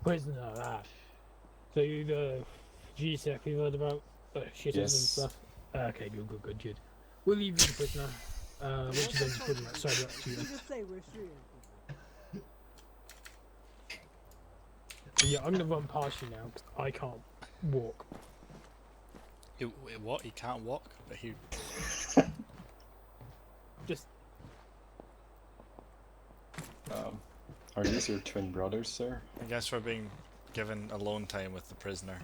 Prisoner, So you the GSEC we heard about shitters and Yes. stuff? Okay, good. We'll leave you the prisoner. What you going to put him outside up to you? Yeah, I'm gonna run past you now because I can't walk. What? He can't walk? But he... Just... Are these your twin brothers, sir? I guess we're being given alone time with the prisoner.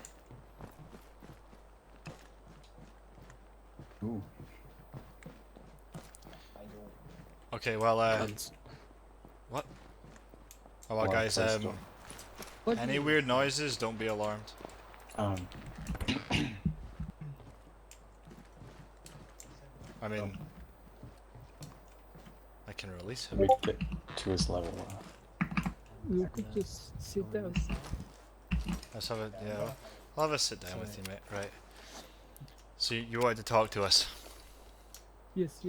Ooh. Okay, well, what? Oh, well, Well, guys, first off- any weird noises, don't be alarmed. I mean, I can release him. We get to his level. You could just sit down. Let's have a, yeah, I'll have a sit down with you, mate, right. So you wanted to talk to us? Yes.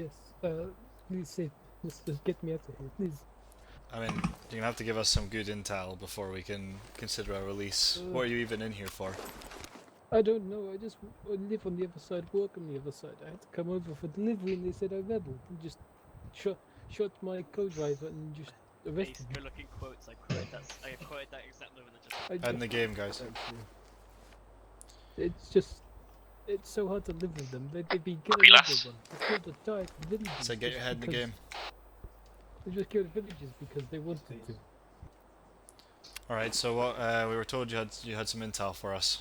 Please say, just get me out of here, please. I mean, you're gonna have to give us some good intel before we can consider a release. What are you even in here for? I don't know, I just live on the other side, work on the other side. I had to come over for delivery and they said I rebelled. And just shot my co-driver and just arrested me. Good looking quotes. I quoted that exact moment. End the game, guys. It's just, it's so hard to live with them. They'd be killing Relax. everyone. They killed the entire villages. So get your head in the because- game. They just killed villages because they wanted to. Alright, so what, we were told you had some intel for us.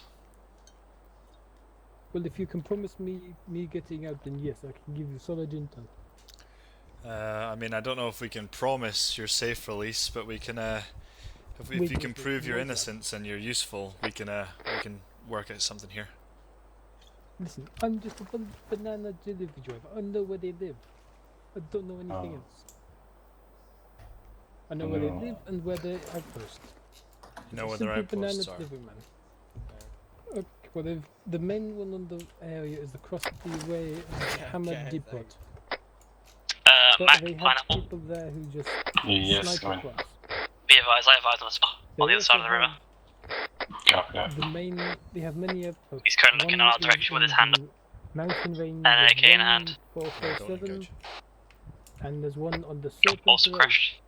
Well, if you can promise me getting out, then yes, I can give you solid intel. I mean, I don't know if we can promise your safe release, but we can, if you can prove your innocence and you're useful, we can work out something here. Listen, I'm just a banana delivery driver. I know where they live. I don't know anything else. I know where they live and where their outposts. You know where their outposts are. Delivery man. Okay, well, the main one on the area is across the way of Hammer Depot. But Mac, they have Pineapple. people there who just Yes, snipe go on. across. Be advised, I advise on a spot on the other side of the river. The main, they have many outposts. He's currently looking in our direction with his hand up. Mountain range. And AK in hand. 447, and there's one on the Also Serpent Road. crashed.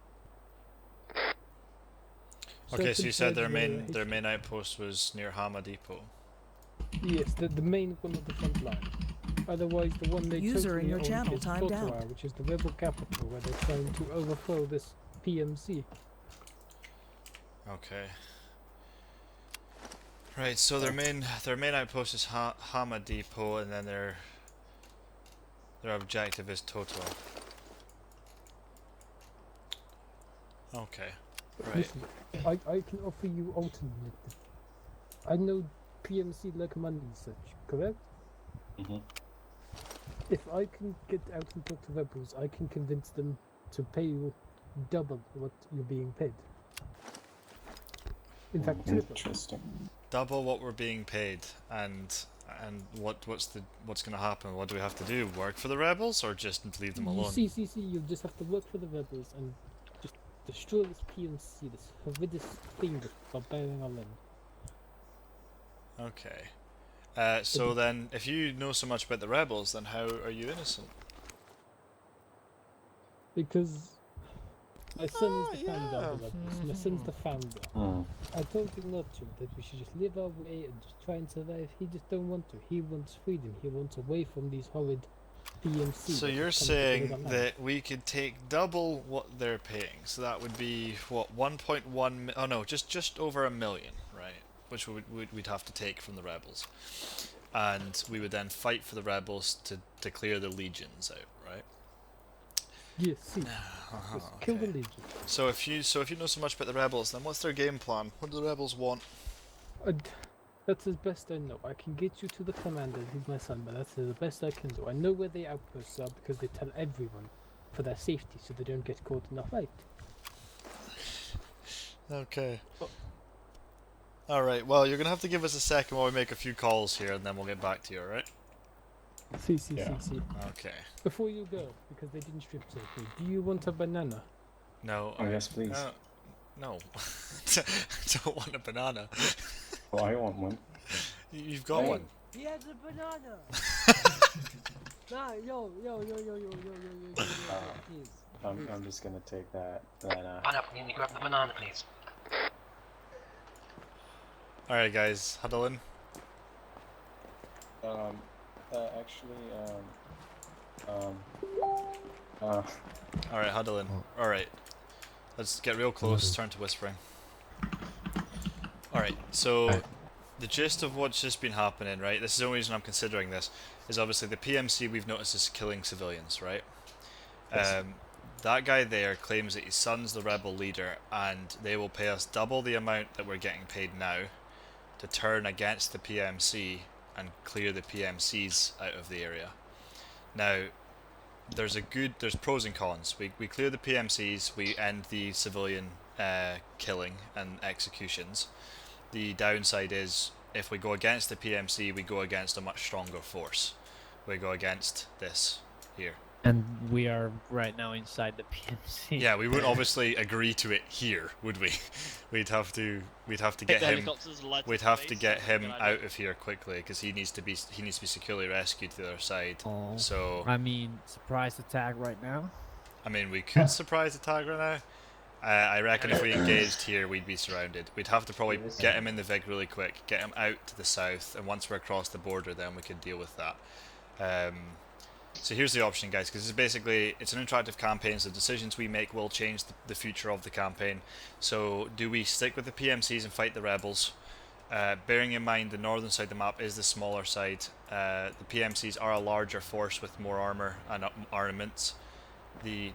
Okay, so you said Serpent Road, their main outpost was near Hama Depot. Yes, the main one of the front line. Otherwise, the one they User in totally your own channel is timed out. Kotoa, which is the rebel capital where they're trying to overthrow this PMC. Okay. Right, so their main outpost is Hama Depot, and then their objective is Totoa. Okay. Right. Listen, I can offer you alternative. I know PMC like money and such, correct? If I can get out and talk to rebels, I can convince them to pay you double what you're being paid. In fact, triple. Interesting. Double what we're being paid, and what's gonna happen? What do we have to do? Work for the rebels, or just leave them alone? See, you'll just have to work for the rebels and just destroy this PMC, this horrendous thing that's barbarian our land. Okay. So then, if you know so much about the rebels, then how are you innocent? Because my son is the founder of the rebels. My son's the founder. I told him not to, that we should just live our way and just try and survive. He just don't want to. He wants freedom. He wants away from these horrid PMC. So you're saying that we could take double what they're paying, so that would be what, 1.1 oh no, just over $1 million, right? which we'd have to take from the rebels, and we would then fight for the rebels to clear the legions out, right? Yes, see. Just kill the legion. So if you know so much about the rebels, then what's their game plan? What do the rebels want? That's as best I know. I can get you to the commander, he's my son, but that's the best I can do. I know where the outposts are because they tell everyone for their safety so they don't get caught in a fight. Okay. Alright, well, you're going to have to give us a second while we make a few calls here, and then we'll get back to you, alright? See. Okay. Before you go, because they didn't strip search me, do you want a banana? No. Oh, yes, please. No. I don't want a banana. Well, I want one. You've got one. He has a banana! Nah, yo, please. I'm just gonna take that banana. Pineapple, can you grab the banana, please? Alright, guys, huddle in. Alright, huddle in. Alright. Let's get real close, turn to whispering. Alright, so the gist of what's just been happening, right? This is the only reason I'm considering this, is obviously the PMC we've noticed is killing civilians, right? Yes. That guy there claims that his son's the rebel leader, and they will pay us double the amount that we're getting paid now to turn against the PMC and clear the PMCs out of the area. Now, there's pros and cons. We clear the PMCs, we end the civilian killing and executions. The downside is, if we go against the PMC, we go against a much stronger force. We go against this here. And we are right now inside the PMC. Yeah, we wouldn't obviously agree to it here, would we? We'd have to get him. We'd have to get him out of here quickly because he needs to be securely rescued to the other side. Oh, so I mean, surprise attack right now. I mean, we could surprise attack right now. I reckon if we engaged here, we'd be surrounded. We'd have to probably get him in the Vig really quick, get him out to the south, and once we're across the border, then we could deal with that. So here's the option, guys, because it's an interactive campaign, so decisions we make will change the future of the campaign. So do we stick with the PMCs and fight the rebels? Bearing in mind the northern side of the map is the smaller side. The PMCs are a larger force with more armor and armaments. The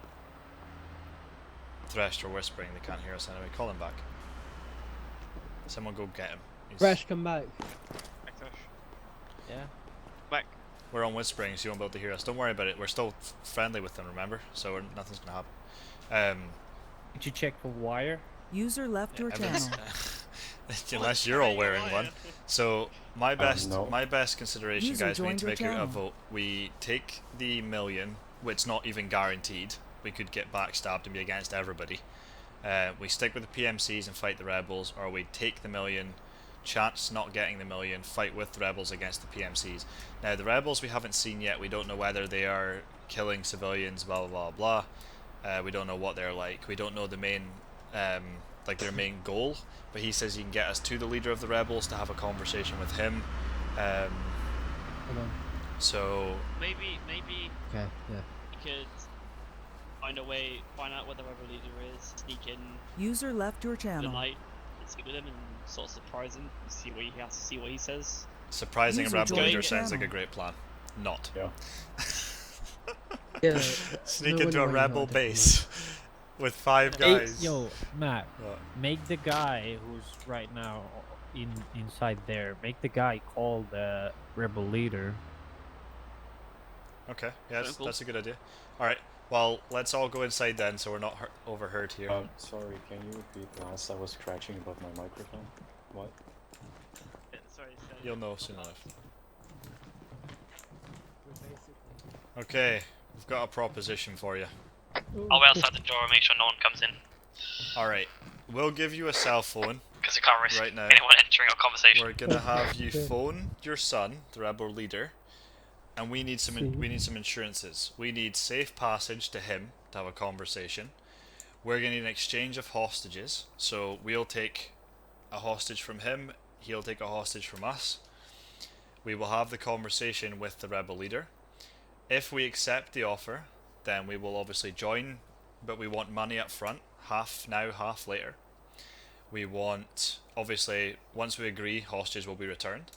Thresh are whispering, they can't hear us anyway. Call him back. Someone go get him. Thresh, come back. Back, Thresh. Yeah. Back. We're on whispering, so you won't be able to hear us. Don't worry about it. We're still friendly with them, remember? So nothing's gonna happen. Did you check for wire? User left your channel. Unless you're all wearing one. So my best consideration, User guys, we need to joined make your a channel. vote. We take the million, which is not even guaranteed. We could get backstabbed and be against everybody. We stick with the PMCs and fight the rebels, or we take the million, chance not getting the million, fight with the rebels against the PMCs. Now the rebels we haven't seen yet. We don't know whether they are killing civilians, blah blah blah blah. We don't know what they're like. We don't know the main like their main goal, but he says he can get us to the leader of the rebels to have a conversation with him. Hold on. So Maybe Okay, yeah. you could find out where the rebel leader is, sneak in User left your in the channel. night, and speak with him, and sort of surprise him, and see what he says. surprising a User rebel joined leader your sounds like a channel. great plan. Not. Yeah. Yeah. Sneak no, into a anyway, rebel no, definitely. base with 5 Hey, guys. yo, Matt, What? make the guy who's right now inside there, make the guy call the rebel leader. Okay, yeah, Cool. that's a good idea. Alright, well, let's all go inside then so we're not overheard here. Sorry, can you repeat last? I was scratching above my microphone. What? Sorry, You'll know soon enough. Okay, we've got a proposition for you. I'll be outside the door and make sure no one comes in. Alright, we'll give you a cell phone Because we can't risk right now. anyone entering our conversation. We're gonna have you phone your son, the rebel leader, and we need some insurances. We need safe passage to him to have a conversation. We're gonna need an exchange of hostages, so we'll take a hostage from him, he'll take a hostage from us. We will have the conversation with the rebel leader. If we accept the offer, then we will obviously join, but we want money up front, half now, half later. we want, obviously, once we agree, hostages will be returned.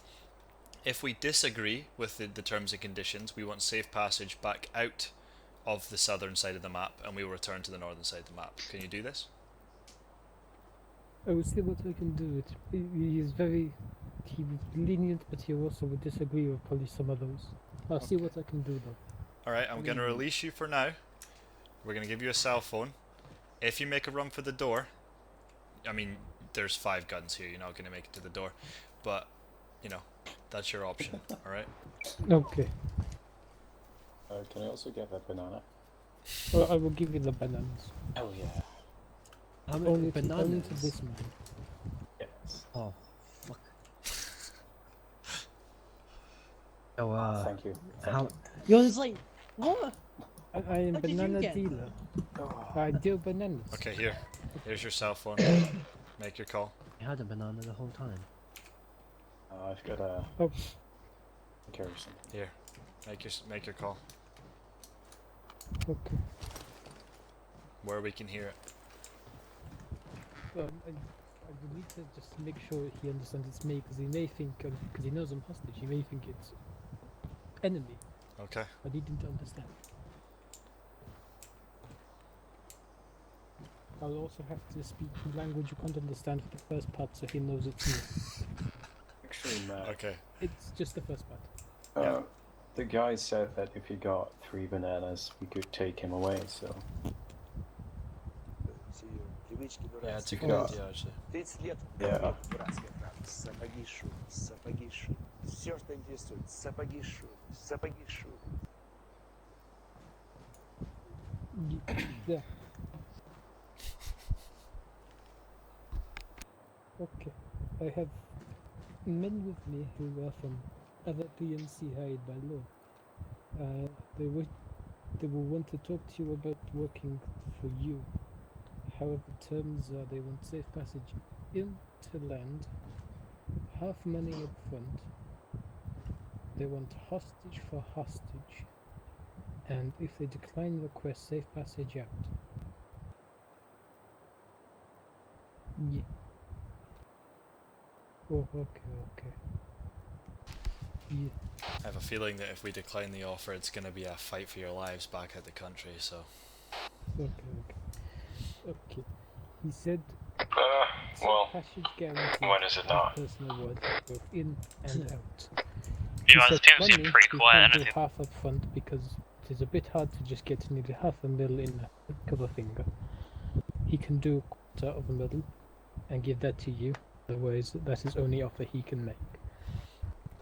If we disagree with the terms and conditions, we want safe passage back out of the southern side of the map, and we will return to the northern side of the map. Can you do this? I will see what I can do. He is very lenient, but he also would disagree with probably some of those. I'll see what I can do though. Alright, I'm going to release you for now. We're going to give you a cell phone. If you make a run for the door, I mean, there's 5 guns here, you're not going to make it to the door, but, you know, that's your option, alright? Okay. Can I also get that banana? Well, I will give you the bananas. Oh yeah. How many Only bananas? to this man. Yes. Oh, fuck. Oh, Thank you. how? Yo, it's like, what? I am How did you banana get dealer. Oh. I deal bananas. Okay, here. Here's your cell phone. Make your call. You had a banana the whole time. I've got a. Oh. Carry something. Here. Make your call. Okay. Where we can hear it. I would need to just make sure he understands it's me, because he may think, because he knows I'm hostage, he may think it's enemy. Okay. I need him to understand. I'll also have to speak in language you can't understand for the first part, so he knows it's me. Actually, Matt. Okay. It's just the first part. Yeah. The guy said that if he got 3 bananas, we could take him away. So. Yeah, it's a good good idea, actually. 30 лет. Yeah. Дурацкая правда. Сапоги шут, сапоги шут. Все, что интересует. Сапоги шут, сапоги шут. Yeah. Okay. I have men with me who are from other PNC hired by law. They will want to talk to you about working for you. However, terms are they want safe passage into land, half money up front, they want hostage for hostage, and if they decline request, safe passage out. Yeah. Oh, okay. Yeah. I have a feeling that if we decline the offer, it's going to be a fight for your lives back at the country, so... Okay. He said... well, passage guaranteed when is it not? personal words, both in and out. You He guys said seem to be money pretty we quiet, can't do anything. half up front because it is a bit hard to just get nearly half a mil in a cover finger. He can do a quarter of a mil and give that to you. Otherwise, that is only offer he can make.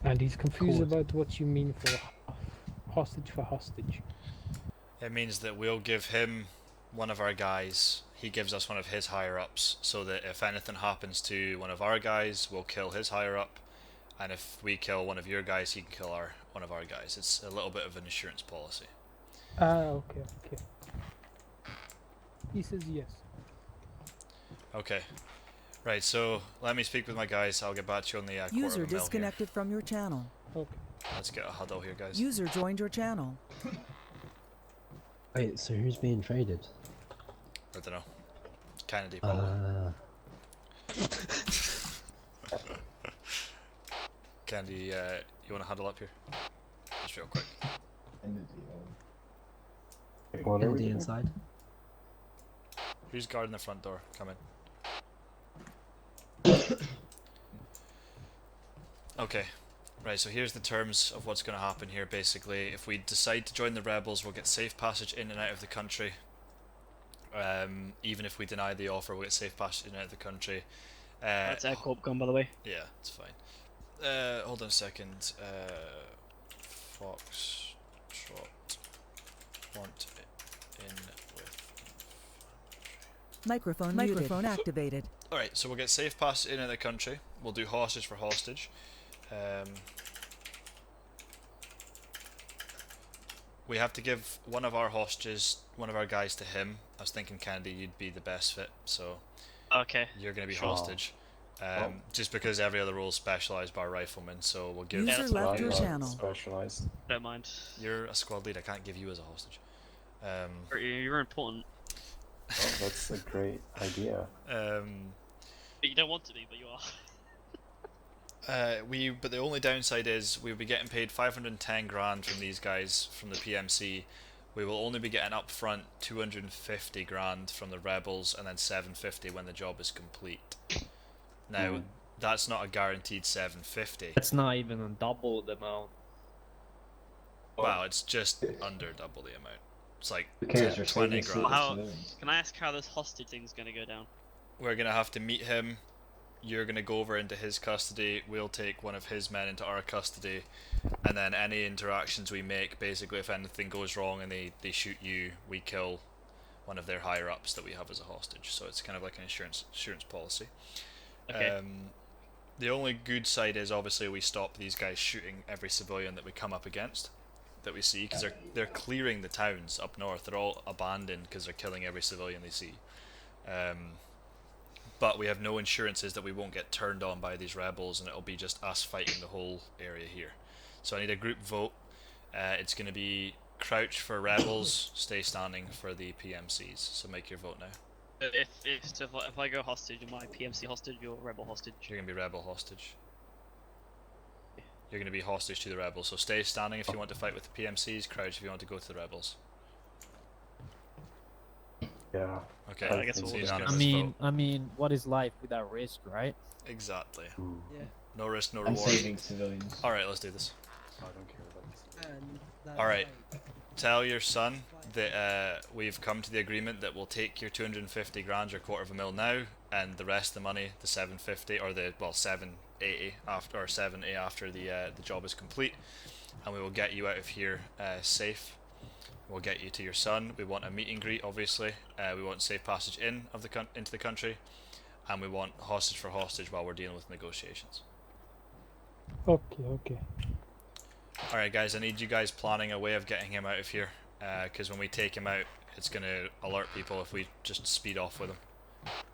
And he's confused about what you mean for hostage for hostage. It means that we'll give him one of our guys, he gives us one of his higher-ups, so that if anything happens to one of our guys, we'll kill his higher-up, and if we kill one of your guys, he can kill one of our guys. It's a little bit of an insurance policy. Okay. He says yes. Okay. Right, so let me speak with my guys. I'll get back to you on the quarter User of a mil disconnected from your channel. Okay. here. Let's get a huddle here, guys. User joined your channel. Wait, so who's being traded? I don't know. Kennedy, probably. Candy, you want to huddle up here? Just real quick. Kennedy inside. Who's guarding the front door? Come in. Okay, right, so here's the terms of what's going to happen here, basically. If we decide to join the rebels, we'll get safe passage in and out of the country. Even if we deny the offer, we'll get safe passage in and out of the country. That's Air Corp gun, by the way. Yeah, it's fine. Hold on a second. Fox Trot want in with Microphone activated. Alright, so we'll get safe pass in and out of the country. We'll do hostage for hostage. We have to give one of our hostages, one of our guys to him. I was thinking, Candy, you'd be the best fit, so Okay. you're going to be Sure. hostage. Just because every other role is specialised by riflemen, so we'll give... User left your channel. Specialized. Don't mind. You're a squad lead, I can't give you as a hostage. You're important. Oh, that's a great idea. But But you don't want to be, but you are. But the only downside is we'll be getting paid 510 grand from these guys from the PMC. We will only be getting upfront 250 grand from the rebels, and then 750 when the job is complete. Now, that's not a guaranteed 750. It's not even on double the amount. Wow, it's just under double the amount. It's like Because you're 20 saving grand. How, can I ask how this hostage thing's gonna go down? We're gonna have to meet him. You're gonna go over into his custody. We'll take one of his men into our custody, and then any interactions we make, basically, if anything goes wrong and they shoot you, we kill one of their higher ups that we have as a hostage. So it's kind of like an insurance policy. Okay. The only good side is obviously we stop these guys shooting every civilian that we come up against, that we see, because they're clearing the towns up north. They're all abandoned because they're killing every civilian they see. But we have no insurances that we won't get turned on by these rebels, and it'll be just us fighting the whole area here. So I need a group vote. It's going to be crouch for rebels, stay standing for the PMCs. So make your vote now. If I go hostage, am I PMC hostage or rebel hostage? You're going to be rebel hostage. You're going to be hostage to the rebels. So stay standing if you want to fight with the PMCs, crouch if you want to go to the rebels. Yeah. Okay. I guess we'll just go. I mean, what is life without risk, right? Exactly. Yeah. No risk, no I'm reward. saving civilians. Alright, let's do this. I don't care about this. Alright. Tell your son that we've come to the agreement that we'll take your 250 grand, your $250,000 now, and the rest of the money, the 750 or the 780 after, or 70 after the job is complete, and we will get you out of here safe. We'll get you to your son. We want a meet and greet, obviously. We want safe passage into the country, and we want hostage for hostage while we're dealing with negotiations. Okay. Alright guys, I need you guys planning a way of getting him out of here, because when we take him out, it's going to alert people if we just speed off with him.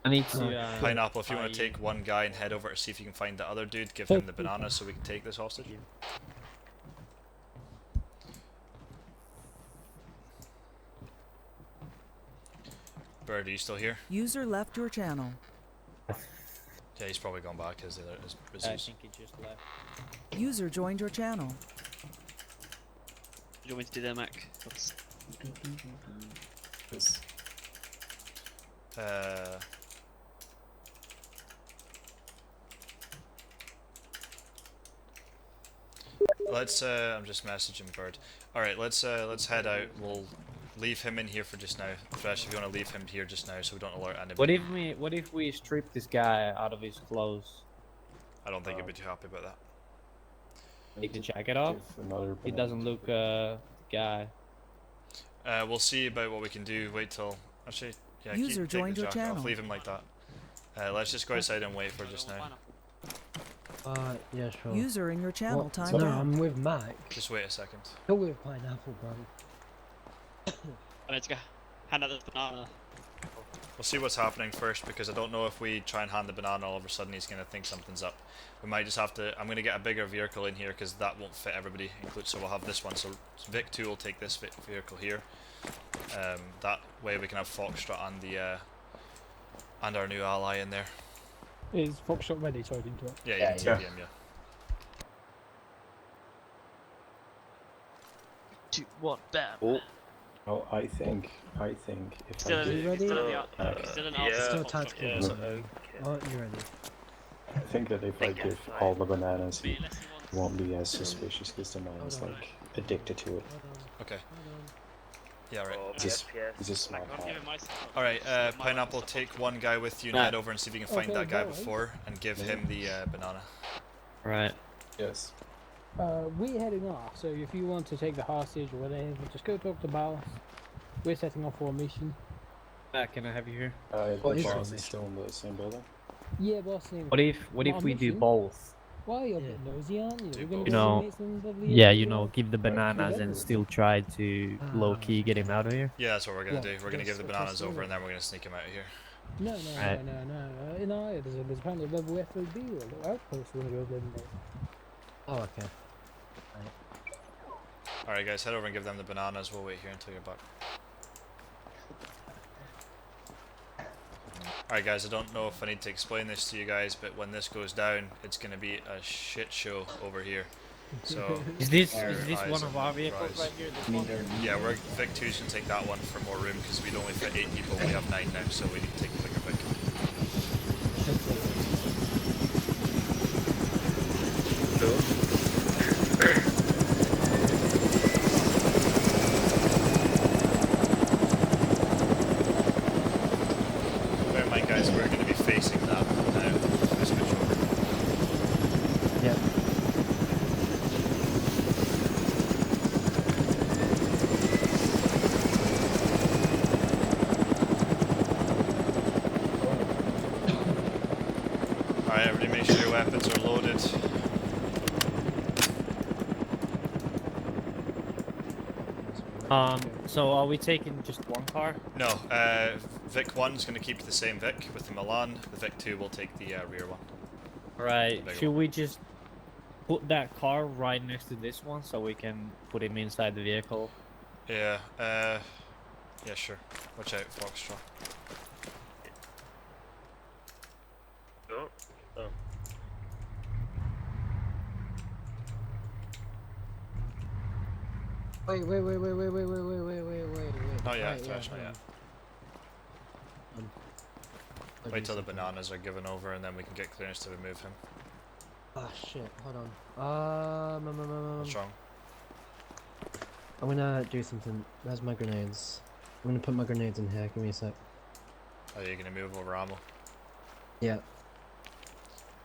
I need to. Pineapple, if you want to take one guy and head over to see if you can find the other dude, give him the banana so we can take this hostage. Bird, are you still here? User left your channel. Yeah, he's probably gone back as I think he just left. User joined your channel. Do you want me to do that, Mac? Let's I'm just messaging Bird. Alright, let's head out. We'll leave him in here for just now. Thresh, if you want to leave him here just now so we don't alert anybody. What if we strip this guy out of his clothes? I don't think he'd be too happy about that. Take the jacket off? He doesn't look guy. We'll see about what we can do. Wait till actually yeah, User take joined the your jacket off. channel. Leave him like that. Let's just go outside and wait for just now. Yeah, sure. User in your channel What? timed No, out. I'm with Mac. Just wait a second. You're with Pineapple, bro. I need to go hand out this banana. We'll see what's happening first, because I don't know if we try and hand the banana all of a sudden he's going to think something's up. We might just have to, I'm going to get a bigger vehicle in here because that won't fit everybody, so we'll have this one. So Vic 2 will take this vehicle here. That way we can have Foxtrot and our new ally in there. Is Foxtrot ready? Sorry to interrupt. Yeah, you can TP him, yeah. 2, 1, bam. Oh, I think if Still I in, give, still in the, still in It's still Foxtrot. tactical. Yeah. Oh, you ready? I think that if I give all the bananas, he won't be as suspicious because the man is like addicted to it. Okay. Yeah, right. He's a smart guy. Alright, Pineapple, take one guy with you and head over and see if you can find that guy before and give him the banana. Right. Yes. We're heading off, so if you want to take the hostage or whatever, just go talk to boss. We're setting off for a mission. Can I have you here? The What is boss it? is still in the same building. Yeah, boss. What if we do both? Why you're a bit nosy, aren't you? We're gonna You go know, meet some lovely yeah, young you know, girls. give the bananas and still try to low key get him out of here. Yeah, that's what we're gonna What? do. We're gonna give the Just bananas across the over road? and then we're gonna sneak him out of here. No. Right. No. In Aya, there's apparently a level FOB or a little outpost we're gonna go live in there. Oh, okay. Alright guys, head over and give them the bananas. We'll wait here until you're back. Alright guys, I don't know if I need to explain this to you guys, but when this goes down, it's going to be a shit show over here. So is this eyes one of on our the vehicles prize. right here? This one? Yeah, we're Vic 2's gonna take that one for more room because we'd only fit 8 people. We have 9 now, so we need to take the bigger Vic. Bear in mind, guys, we're going to be facing that now. Let's switch over. Yep. Alright, everybody make sure your weapons are loaded. So are we taking just one car? No, Vic 1's going to keep the same Vic with the Milan. The Vic 2 will take the rear one. Right. Bigger Should we just put that car right next to this one so we can put him inside the vehicle? Yeah, yeah, sure. Watch out, Foxtrot. Oh. Oh. Wait. Not yet, Right, Thresh, not yet. Wait till the bananas are given over and then we can get clearance to remove him. Ah shit, hold on. What's wrong? I'm gonna do something. Where's my grenades? I'm gonna put my grenades in here, give me a sec. Oh, you're gonna move over ammo? Yeah.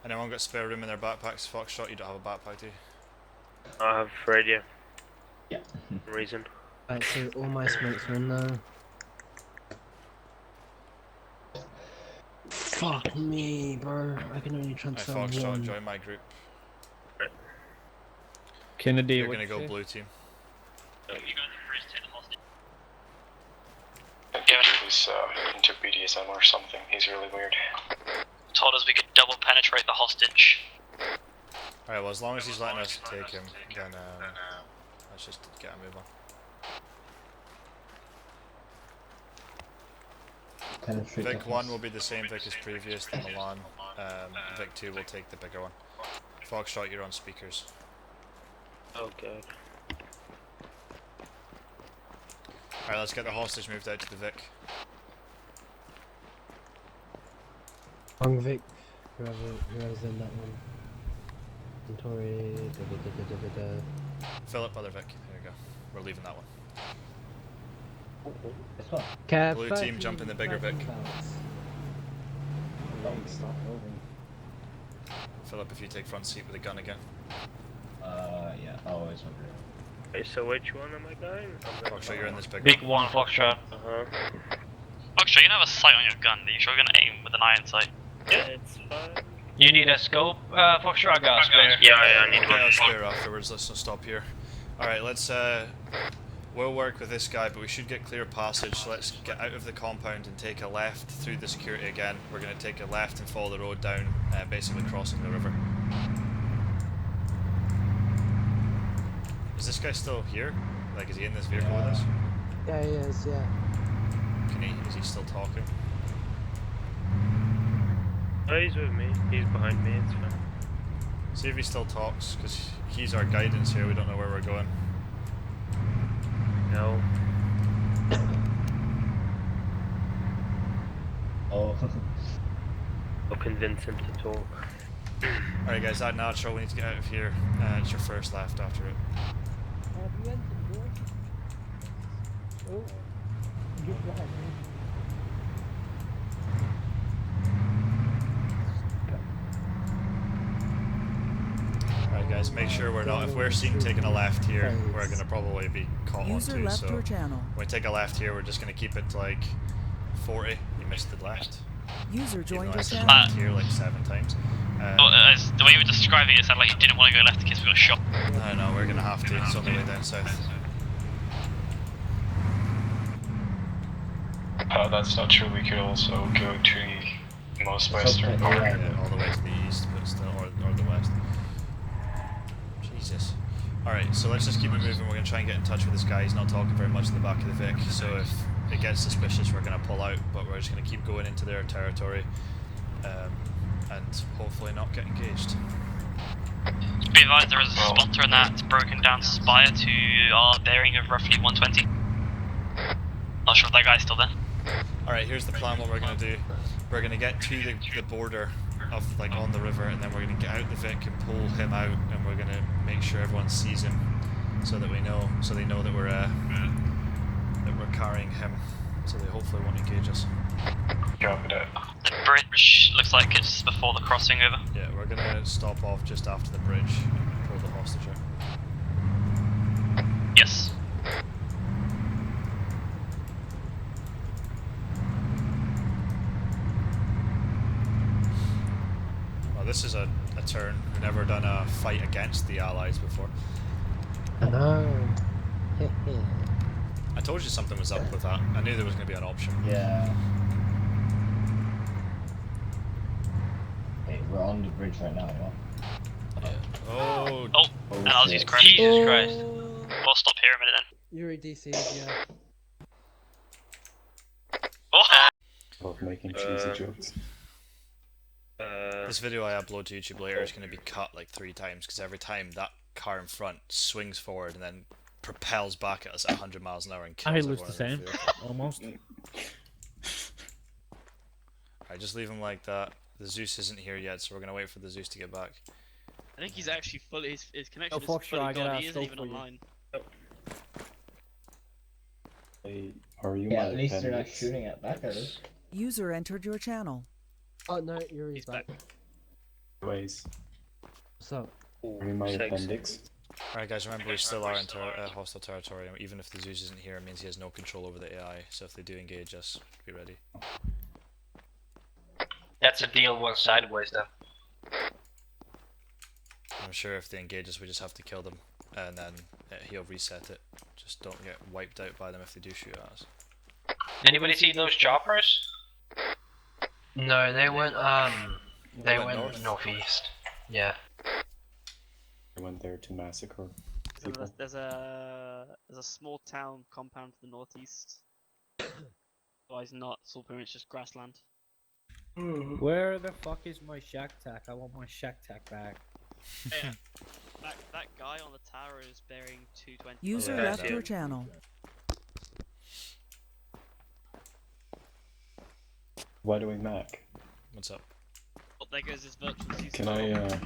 Anyone got spare room in their backpacks? Foxtrot, you don't have a backpack, do you? I have radio. Yeah. Reason. Right, so all my smokes are in there. Fuck me, bro. I can only Hey, transfer Foxtrot, one. join my group. Kennedy, You're what gonna you go say? blue team. You guys are free to take the hostage. I think he's into BDSM or something. He's really weird. Told us we could double penetrate the hostage. Alright, well, as long as he's letting us take him, then let's just get a move on. Penetrate Vic the 1 will be the same Vic as previous, the Milan. Vic 2 will take the bigger one. Foxtrot, you're on speakers. Oh god. Alright, let's get the hostage moved out to the Vic. Wrong Vic. Whoever's in that one. Centauri. Philip, other Vic. There you go. We're leaving that one. Kev, Blue team, jump in the bigger Vic. Stop moving. Philip, if you take front seat with a gun again. Yeah, always wondering. Okay, so which one am I going? Foxtrot, you're in this big Big one. one, Foxtrot. Uh-huh. Foxtrot, you don't have a sight on your gun. Are you sure you're gonna aim with an iron sight? Yeah, it's fine. You need a scope, Foxtrot? I got a spare. Yeah, I need Okay, one. I'll spare afterwards. Let's not stop here. Alright, let's we'll work with this guy, but we should get clear passage, so let's get out of the compound and take a left through the security again. We're going to take a left and follow the road down, basically crossing the river. Is this guy still here? Like, is he in this vehicle with us? Yeah, he is, yeah. Is he still talking? Oh, he's with me. He's behind me, it's fine. See if he still talks, because he's our guidance here, we don't know where we're going. No. Oh. I'll convince him to talk. Alright guys, that natural, we need to get out of here. It's your first left after it. Have you entered, boy? Oh, get right, man. Alright guys, make sure we're not, if we're seen taking a left here, we're going to probably be caught on User too, left so your channel. when we take a left here, we're just going to keep it to like 40. You missed the left. User Even joined though I your said channel. left here like 7 times. As the way you were describing it, it sounded like you didn't want to go left in case we got shot. I know, we're going to have to. It's on the way down south. That's not true. We could also go to the most western part. Yeah, all the way to the east, but still, or the west. Jesus. Alright, so let's just keep it moving. We're going to try and get in touch with this guy. He's not talking very much in the back of the Vic, so if it gets suspicious, we're going to pull out, but we're just going to keep going into their territory and hopefully not get engaged. Be advised, there is a spotter in that broken down spire to our bearing of roughly 120. Not sure if that guy's still there. Alright, here's the plan. What we're going to do. We're going to get to the border of, like, on the river, and then we're going to get out the Vic and pull him out, and we're going to make sure everyone sees him, so that we know, so they know that we're carrying him, so they hopefully won't engage us. Copy that. The bridge looks like it's before the crossing over. Yeah, we're going to stop off just after the bridge and pull the hostage out. Yes. Well, this is a turn. We've never done a fight against the Allies before. I know. I told you something was up with that. I knew there was going to be an option. Yeah. Hey, we're on the bridge right now, yeah? Oh. And I'll use crash. Jesus Christ. We'll stop here a minute then. Yuri DC, yeah. Oh. Of making cheesy jokes. This video I upload to YouTube later is going to be cut like 3 times, because every time that car in front swings forward and then propels back at us at 100 miles an hour and kills I everyone lose the in same, vehicle. almost. Alright, just leave him like that. The Zeus isn't here yet, so we're going to wait for the Zeus to get back. I think he's actually fully. His connection Oh, fuck, is sure, fully I got gone. a He isn't scope even for you. online. Hey, are you Yeah, my at least they're not appendix? shooting at back at us. User entered your channel. Oh no, Yuri's back. Ways. So. Are you my appendix? Alright guys, remember we still are in hostile territory, and even if the Zeus isn't here, it means he has no control over the AI, so if they do engage us, be ready. That's a deal one sideways though. I'm sure if they engage us, we just have to kill them, and then he'll reset it. Just don't get wiped out by them if they do shoot at us. Anybody see those choppers? No, they went they went northeast. Yeah. I went there to massacre people. There's a small town compound to the northeast. Otherwise not. It's all pretty much just grassland. Where the fuck is my shack tack? I want my shack tack back. Yeah. That guy on the tower is bearing 220. User Yeah, left yeah. your channel. Why do we Mac? What's up? Oh, there goes his virtual season. Can I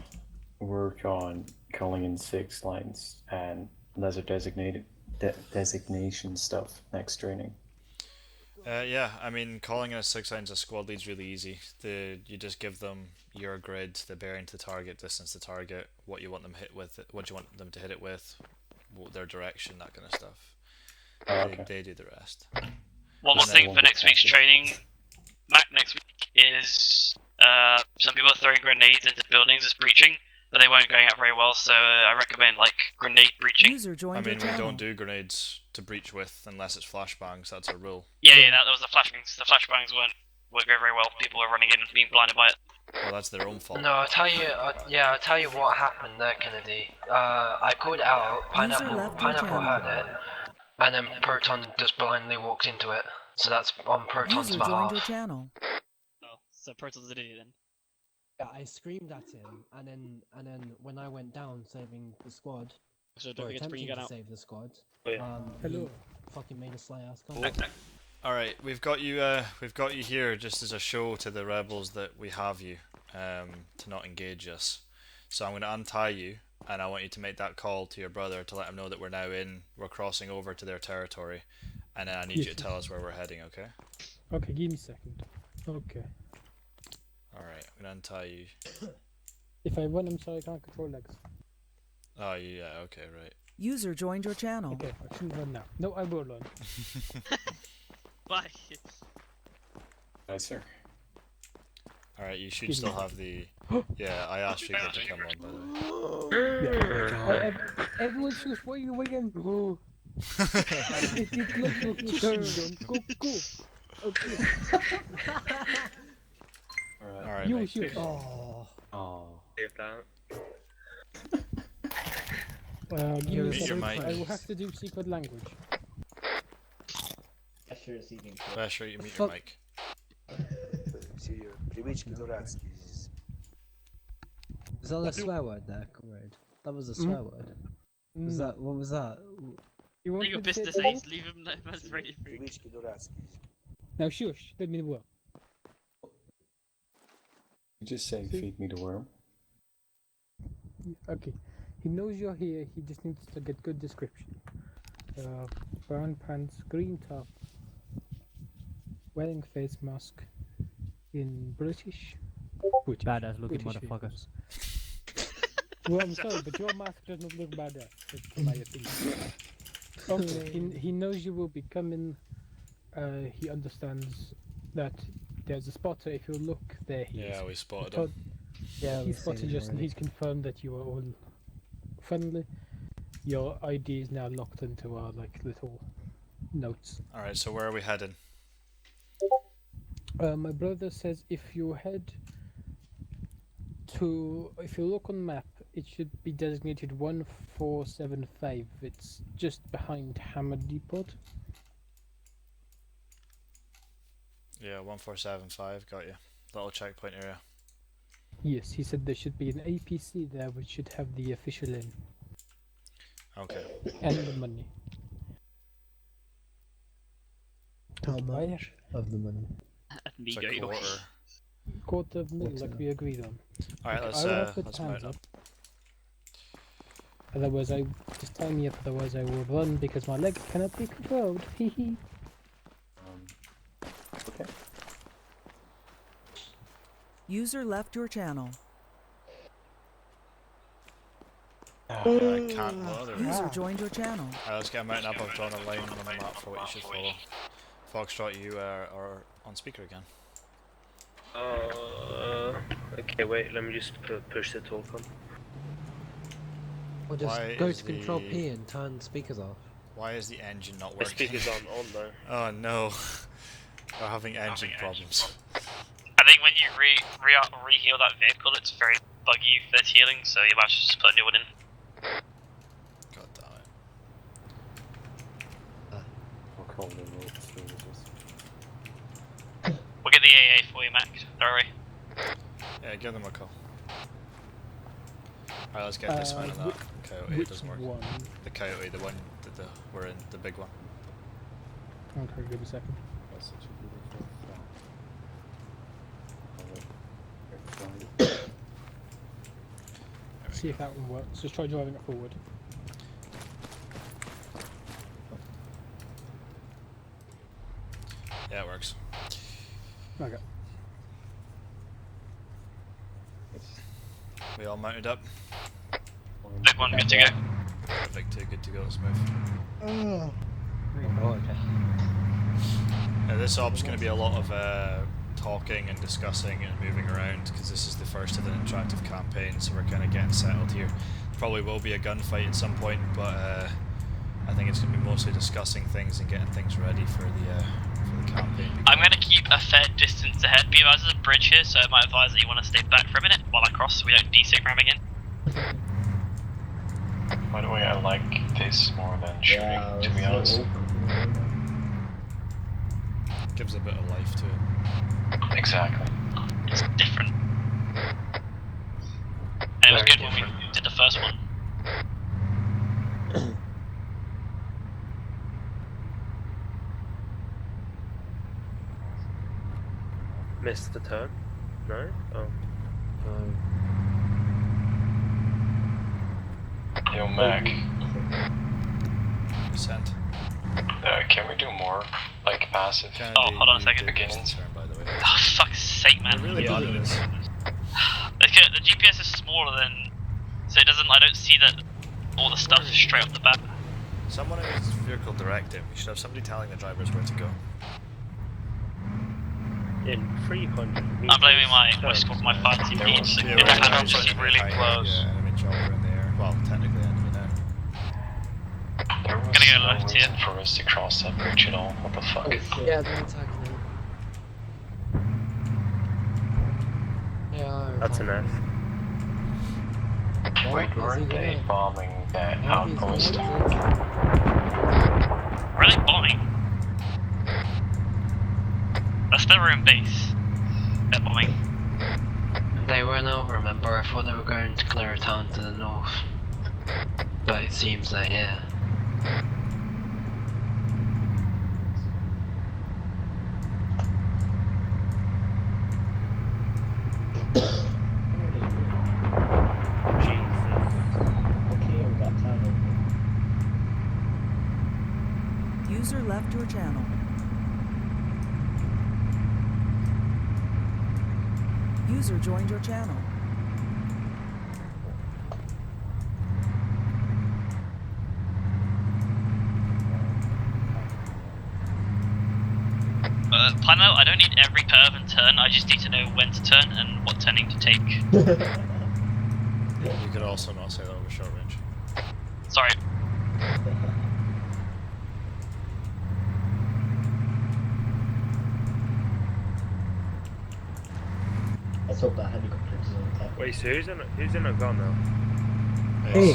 work on calling in 6 lines and lesser designated designation stuff next training? Yeah, I mean, calling in a 6 lines of squad lead's really easy. You just give them your grid, the bearing to target, distance to target, what you want them hit with, what you want them to hit it with, their direction, that kind of stuff. Oh, okay. They do the rest. One more thing for next week's training, Mac, next week is some people are throwing grenades into buildings as breaching, but they weren't going out very well, so I recommend like grenade breaching. User joined I mean, your we channel. don't do grenades to breach with unless it's flashbangs, that's a rule. Yeah, that was the flashbangs. The flashbangs weren't going very well. People were running in and being blinded by it. Well, that's their own fault. No, I'll tell you. I'll tell you what happened there, Kennedy. I called it out. Pineapple heard it, and then Proton just blindly walked into it. So that's on Proton's User joined your behalf. channel. Oh, so Proton's an idiot then. Yeah, I screamed at him, and then when I went down saving the squad, So don't or forget to bring attempting your gun to out. save the squad, Oh, he Hello. fucking made a sly ass comment. Alright, we've got you here just as a show to the rebels that we have you, to not engage us. So I'm going to untie you, and I want you to make that call to your brother to let him know that we're crossing over to their territory, and then I need you to tell us where we're heading, okay? Okay, give me a second. Okay. Alright, I'm going to untie you. If I run, I'm sorry, I can't control legs. Oh, yeah, okay, right. User joined your channel. Okay, I shouldn't run now. No, I will run. Bye. Aye, sir. Alright, you should Give still me- have the... Yeah, I asked Chico to come on, by the way. Yeah. Everyone just wait again. Oh. It looks like a turn. Go, go. Okay. Alright, You mate. shoot. Oh. Oh. Save that. Give me a Mute your second. mic. I will have to do secret language. Pleasure seeking. Flasher, you mute your mic. Серьезно, привычки дурацкие. Is that a swear word there, comrade? That was a swear word. Was that? What was that? You want Leave your me to say business, it again? Ace. Leave him as ready for Привычки дурацкие. Now shush, let me work. You just say, feed me the worm. Okay. He knows you're here, he just needs to get good description. Brown pants, green top, wearing face mask, in British. Badass looking British motherfucker. vehicles. Well, I'm sorry, but your mask does not look badass, in my opinion. Okay, he knows you will be coming. He understands that there's a spotter. If you look there, he is. Yeah, we spotted him. Yeah, He's spotted just, and he's confirmed that you are all friendly. Your ID is now locked into our little notes. Alright, so where are we heading? My brother says if you look on map, it should be designated 1475. It's just behind Hammer Depot. Yeah, 1475, got you. Little checkpoint area. Yes, he said there should be an APC there which should have the official in. Okay. And the money. How much of the money? It's a quarter. Quarter of mil, like we agreed on. Alright, Okay, I will put let's hands mount up. Otherwise, just tie me up. Otherwise, I will run because my legs cannot be controlled. Hehe. Okay. User left your channel. I can't bother. User joined your channel. Alright, let's get mounted up. I've drawn a line on the map for what you should follow. Foxtrot, you are on speaker again. Okay, wait, let me just push the talk on. Or just Why go is to Control the- P and turn speakers off. Why is the engine not The working? speaker's on though. Oh no. We're having engine problems. I think when you re-heal that vehicle, it's very buggy for its healing, so you might just put a new one in. God damn it. I'll call the road through this. We'll get the AA for you, Mac. Don't worry. Yeah, give them a call. Alright, let's get this one and that. Coyote, it doesn't work. One? The Coyote, the one that we're in, the big one. Okay, give me a second. That's such a beautiful See if that one works. Just try driving it forward. Yeah, it works. Okay. We all mounted up. Big one, good to go. Big two, good to go, smooth. Now, this op's going to be a lot of talking and discussing and moving around because this is the first of an interactive campaign, so we're kind of getting settled here. Probably will be a gunfight at some point, but I think it's going to be mostly discussing things and getting things ready for the campaign. I'm going to keep a fair distance ahead. There's a bridge here, so I might advise that you want to stay back for a minute while I cross so we don't desync ram again. By the way, I like this more than shooting, to be honest. Gives a bit of life to it. Exactly. It's different. And it was good when we did the first one. Missed the turn? No? Oh. Yo, Mac. Percent. Can we do more, like, passive? Oh, hold on a second. Beginnings? By the way. Oh, fuck's sake, man. We're really good at this. The GPS is smaller than... So it doesn't... I don't see all the stuff straight off the bat. Someone in his vehicle directing. We should have somebody telling the drivers where to go. In 300 meters. I'm blaming my fire team leads. Yeah, The right, handles right, was really right, close. Yeah, enemy chopper in the air. Well, technically enemy now. There was Gonna go no left reason here. for us to cross that bridge at all. What the fuck? Yeah, they're attacking him. Yeah, That's an F. Wait, weren't they bombing that outpost? Are they bombing? That's their own base. They're bombing. They were not, remember? I thought they were going to clear a town to the north. But it seems they're here. User left your channel. User joined your channel. Plan out, I don't need every curve and turn, I just need to know when to turn and what turning to take. You could also not say that over short range. Sorry. Let's hope that helicopter doesn't attack. Wait, so who's in a gun now? Hey.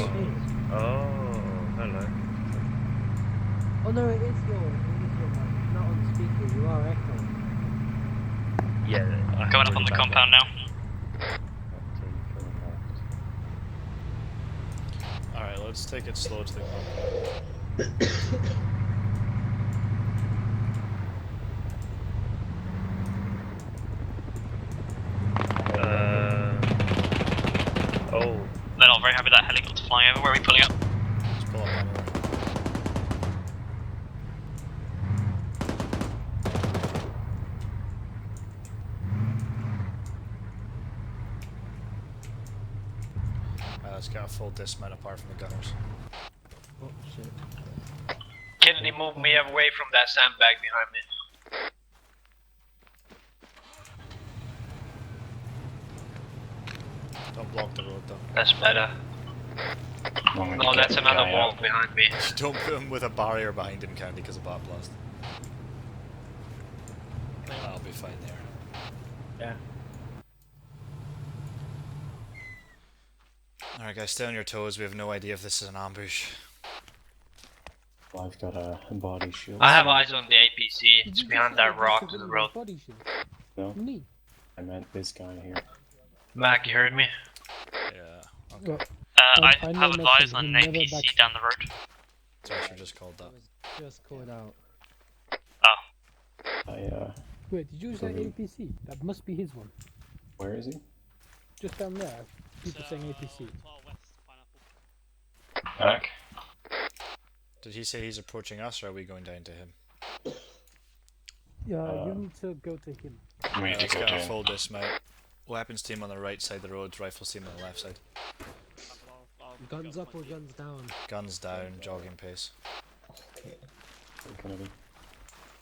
Oh, hello. Oh no, it is your mic. Not on the speaker, you are echoing. Yeah. Going up on the compound now. Alright, let's take it slow to the compound. Oh. They're not very happy with that helicopter flying over. Where are we pulling up? Just pull up on the right. Let's get a full dismount apart from the gunners. Oh shit. Kennedy, move me away from that sandbag behind me. Don't block the road though. That's better. No, that's another wall behind me. Don't put him with a barrier behind him, Candy, because of bat blast. I'll be fine there. Yeah. Alright guys, stay on your toes, we have no idea if this is an ambush. Well, I've got a body shield. I have eyes on the APC. It's behind that rock to the road. No? Me? I meant this guy here. Mac, you heard me? Yeah. Well, I I know have advised message, on an he never APC back- down the road. Joshua just called that. Just called out. Wait, did you say Sorry. APC? That must be his one. Where is he? Just down there. People saying APC. Mac? Did he say he's approaching us, or are we going down to him? Yeah, you need to go to him. We need to Let's go get to a him. full dismount. Weapons team on the right side of the road, rifles team on the left side. Guns up or guns down? Guns down, jogging pace.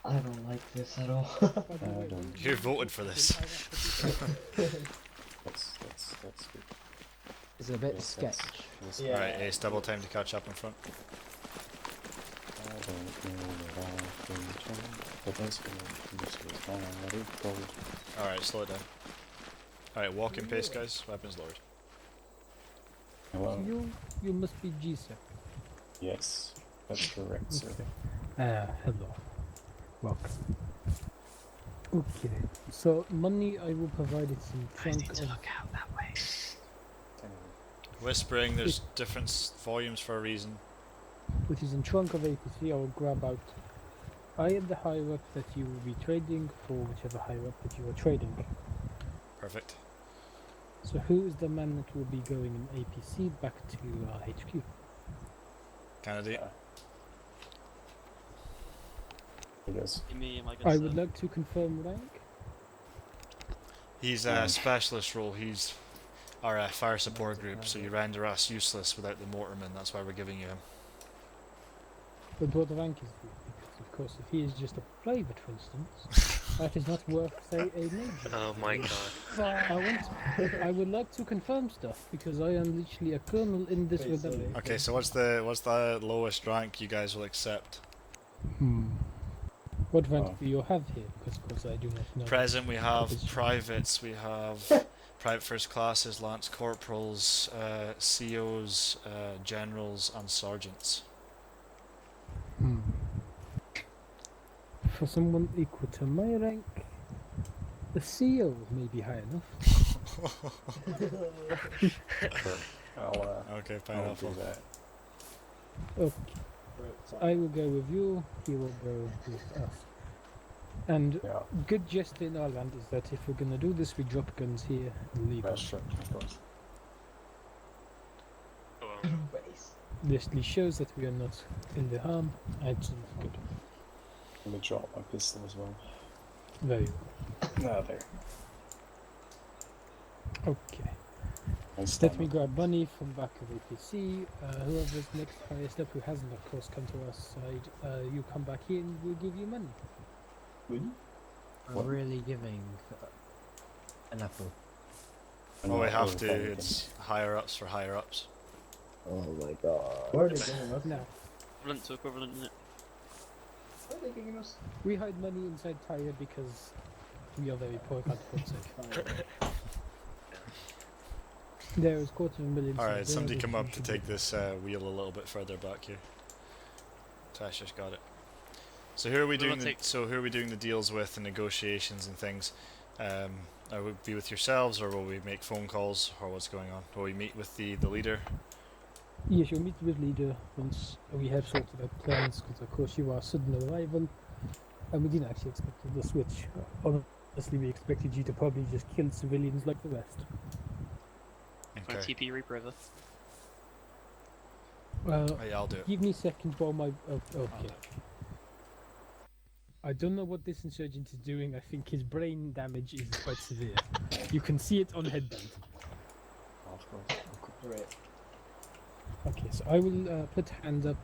I don't like this at all. You voted for this. That's good. It's a bit Yes, sketch. that's- Alright, Ace, double time to catch up in front. I don't know what I've been trying, but that's gonna use this already. Alright, slow it down. Alright, walking pace, guys. Weapons lowered. Hello. You must be GSEC. Yes, that's correct, sir. Hello. Welcome. Okay, so money I will provide it in trunk of... out that way. Whispering, there's different volumes for a reason. Which is in trunk of APC, I will grab out. I am the higher up that you will be trading for whichever higher up that you are trading. Perfect. So who is the man that will be going in APC back to HQ? Kennedy. Yes. I would like to confirm rank. He's a specialist role. He's our fire support group, so you render us useless without the mortarman. That's why we're giving you him. But what rank is he? Because of course if he is just a private, for instance, that is not worth, say, a major. Oh my god. I would like to confirm stuff, because I am literally a colonel in this rebellion. Okay, so what's the lowest rank you guys will accept? What rank do you have here? Because of course I do not know. Present, we have privates, we have private first classes, lance corporals, COs, generals, and sergeants. For someone equal to my rank, The seal may be high enough. Sure. I'll Okay, I'll do pineapple. that. Okay. So I will go with you, he will go with us. And Yeah. good gesture in Ireland is that if we're gonna do this, we drop guns here and leave That's them. true, of course. This at least shows that we are not in the harm, and it's good. Let me drop my pistol as well. Very well. Ah, there. Okay. Nice Let time. me grab money from back of APC. Whoever's next highest up who hasn't, of course, come to our side, you come back here and we'll give you money. I'm really giving an apple. Oh, we have to. It's higher ups for higher ups. Oh my god. Where are they giving us? No. Equivalent to equivalent, isn't it? Where are they giving us? We hide money inside Tyre because we are very poor, can't afford it. There is $250,000. Alright, somebody there, come which up we to should take do. this wheel a little bit further back here. Tash just got it. So who are we doing? So who are we doing the deals with and negotiations and things? Are we be with yourselves, or will we make phone calls, or what's going on? Will we meet with the leader? Yes, you'll meet with leader once we have sorted out plans, because of course you are sudden arrival, and we didn't actually expect you to switch. Honestly, we expected you to probably just kill civilians like the rest. Okay. TP Reaper over. Well, Yeah, I'll do it. give me a second while my... Oh, okay. I don't know what this insurgent is doing. I think his brain damage is quite severe. You can see it on headband. Of course. Right. Okay, so I will put hand up.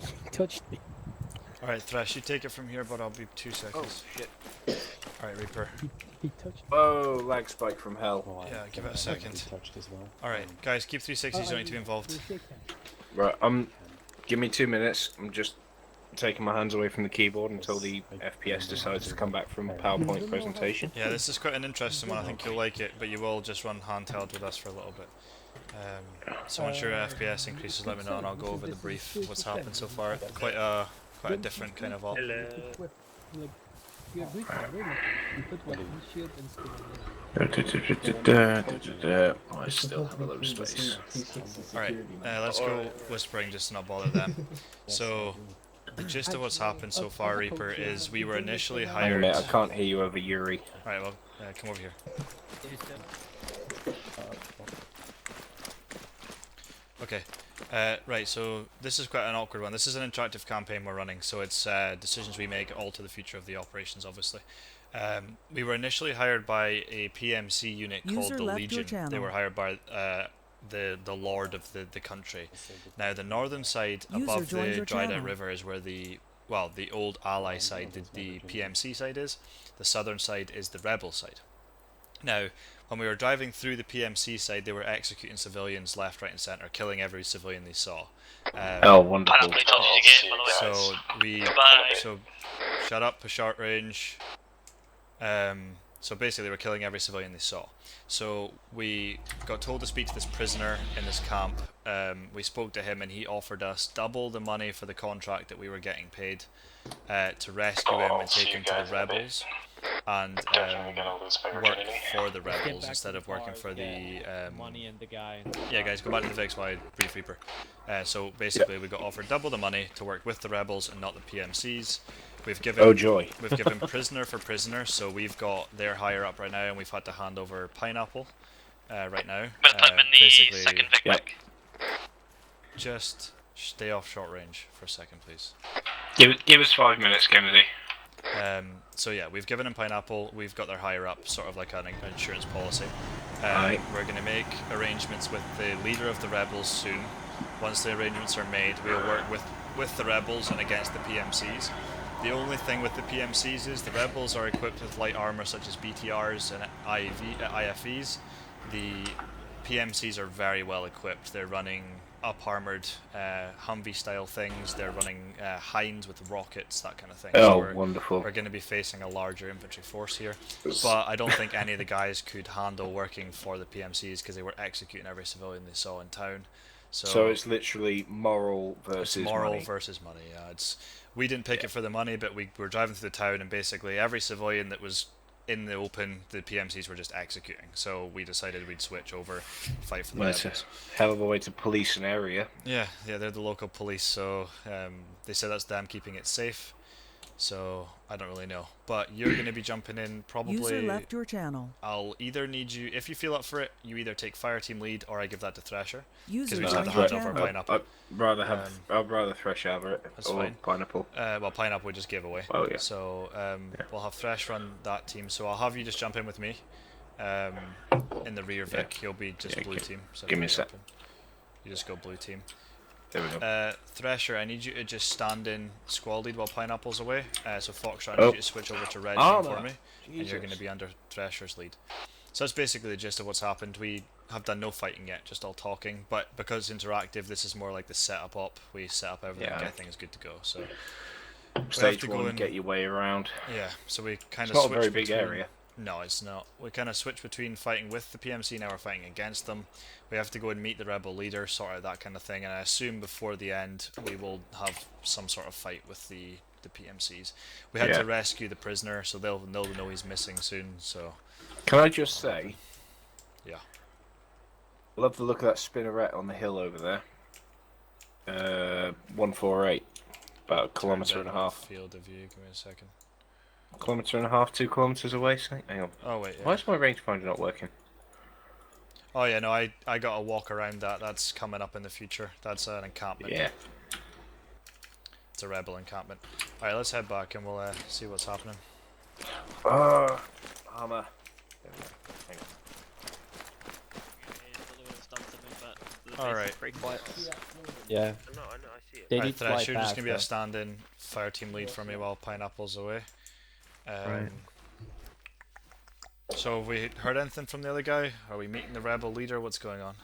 He touched me. Alright, Thresh, you take it from here, but I'll be 2 seconds. Oh shit. Alright, Reaper. He touched me. Whoa, lag spike from hell. Oh, Yeah, give it a I might second. be touched as well. Alright, guys, keep 360s, you don't need to be involved. Right, give me 2 minutes. I'm just taking my hands away from the keyboard until the FPS decides to come back from a PowerPoint presentation. Yeah, this is quite an interesting one. I think you'll like it, but you will just run handheld with us for a little bit. So once your FPS increases, let me know, and I'll go over the brief of what's happened so far. Quite a different kind of op. You have brief cover, like, you put weapons, shield, and skill. I still have a little space. Alright, let's go whispering just to not bother them. So, the gist of what's happened so far, Reaper, is we were initially Hang on a hired... minute, I can't hear you over Yuri. Alright, well, come over here. Okay, right, so this is quite an awkward one. This is an interactive campaign we're running, so it's decisions we make alter the future of the operations, obviously. We were initially hired by a PMC unit called User the left your Legion. They channel. were hired by the lord of the country. Now, the northern side User above joined the your Dried Out channel. River is where the old ally side, the PMC side is. The southern side is the rebel side. Now, when we were driving through the PMC side, they were executing civilians left, right, and centre, killing every civilian they saw. Oh, wonderful. Pineapple told you again, by the way. So we, Goodbye. so shut up, a short range. So basically, they were killing every civilian they saw. So we got told to speak to this prisoner in this camp. We spoke to him, and he offered us double the money for the contract that we were getting paid to rescue him and take him to the rebels. And work for the rebels instead of working for the money and the guy. yeah, guys, go back to the Vix while I brief Reaper. So basically, we got offered double the money to work with the rebels and not the PMCs. We've given Oh, joy. we've given prisoner for prisoner, so we've got their higher up right now, and we've had to hand over Pineapple right now. Let's put them in the Basically, second Vic Mech. just stay off short range for a second, please. Give us 5 minutes, Kennedy. So yeah, we've given him Pineapple, we've got their higher up, sort of like an insurance policy. Aye. We're going to make arrangements with the leader of the rebels soon. Once the arrangements are made, we'll work with the rebels and against the PMCs. The only thing with the PMCs is the rebels are equipped with light armor such as BTRs and IFVs. The PMCs are very well equipped. They're running up-armored Humvee-style things. They're running Hinds with rockets, that kind of thing. Oh, so we're, wonderful. We're going to be facing a larger infantry force here. But I don't think any of the guys could handle working for the PMCs because they were executing every civilian they saw in town. So it's literally moral versus it's moral money. versus money. Yeah, we didn't pick it for the money, but we were driving through the town, and basically every civilian that was in the open, the PMCs were just executing. So we decided we'd switch over, fight for the Well, it's a rebels. hell of a way to police an area. Yeah, they're the local police, so they said that's them keeping it safe. So I don't really know, but you're going to be jumping in probably. User left your channel. I'll either need you, if you feel up for it, you either take fire team lead or I give that to Thresher. User Because we just have to hand over channel. Pineapple. I'd rather Thresh have it. That's or fine. Pineapple. Well, Pineapple we just gave away. Oh yeah. So we'll have Thresh run that team. So I'll have you just jump in with me. In the rear, Vic. You'll be just blue team. So give me a sec. You just go blue team. There we go. Thresher, I need you to just stand in squad lead while Pineapple's away. So Foxtrot, I need you to switch over to red team for me, and you're going to be under Thresher's lead. So that's basically the gist of what's happened. We have done no fighting yet, just all talking. But because it's interactive, this is more like the setup op. We set up everything, get things good to go. So Stage one, get your way around. Yeah, so we kind of It's switch not a very big between- area. No, it's not. We kind of switch between fighting with the PMC, now we're fighting against them. We have to go and meet the rebel leader, sort out that kind of thing, and I assume before the end we will have some sort of fight with the PMCs. We had to rescue the prisoner, so they'll know he's missing soon. So. Can I just say? Yeah. Love the look of that spinneret on the hill over there. 148, about a kilometre and a half. Field of view. Give me a second. Kilometre and a half, 2 kilometres away. So, hang on. Oh wait. Yeah. Why is my rangefinder not working? Oh yeah, no, I got to walk around that. That's coming up in the future. That's an encampment. Yeah. It's a rebel encampment. Alright, let's head back and we'll see what's happening. Armour. Alright. Yeah. I know, I see it. They Right, need to Thresh, fly you're just past, going to be a though. stand-in fire team lead for me while Pineapple's away. Right. So have we heard anything from the other guy? Are we meeting the rebel leader? What's going on?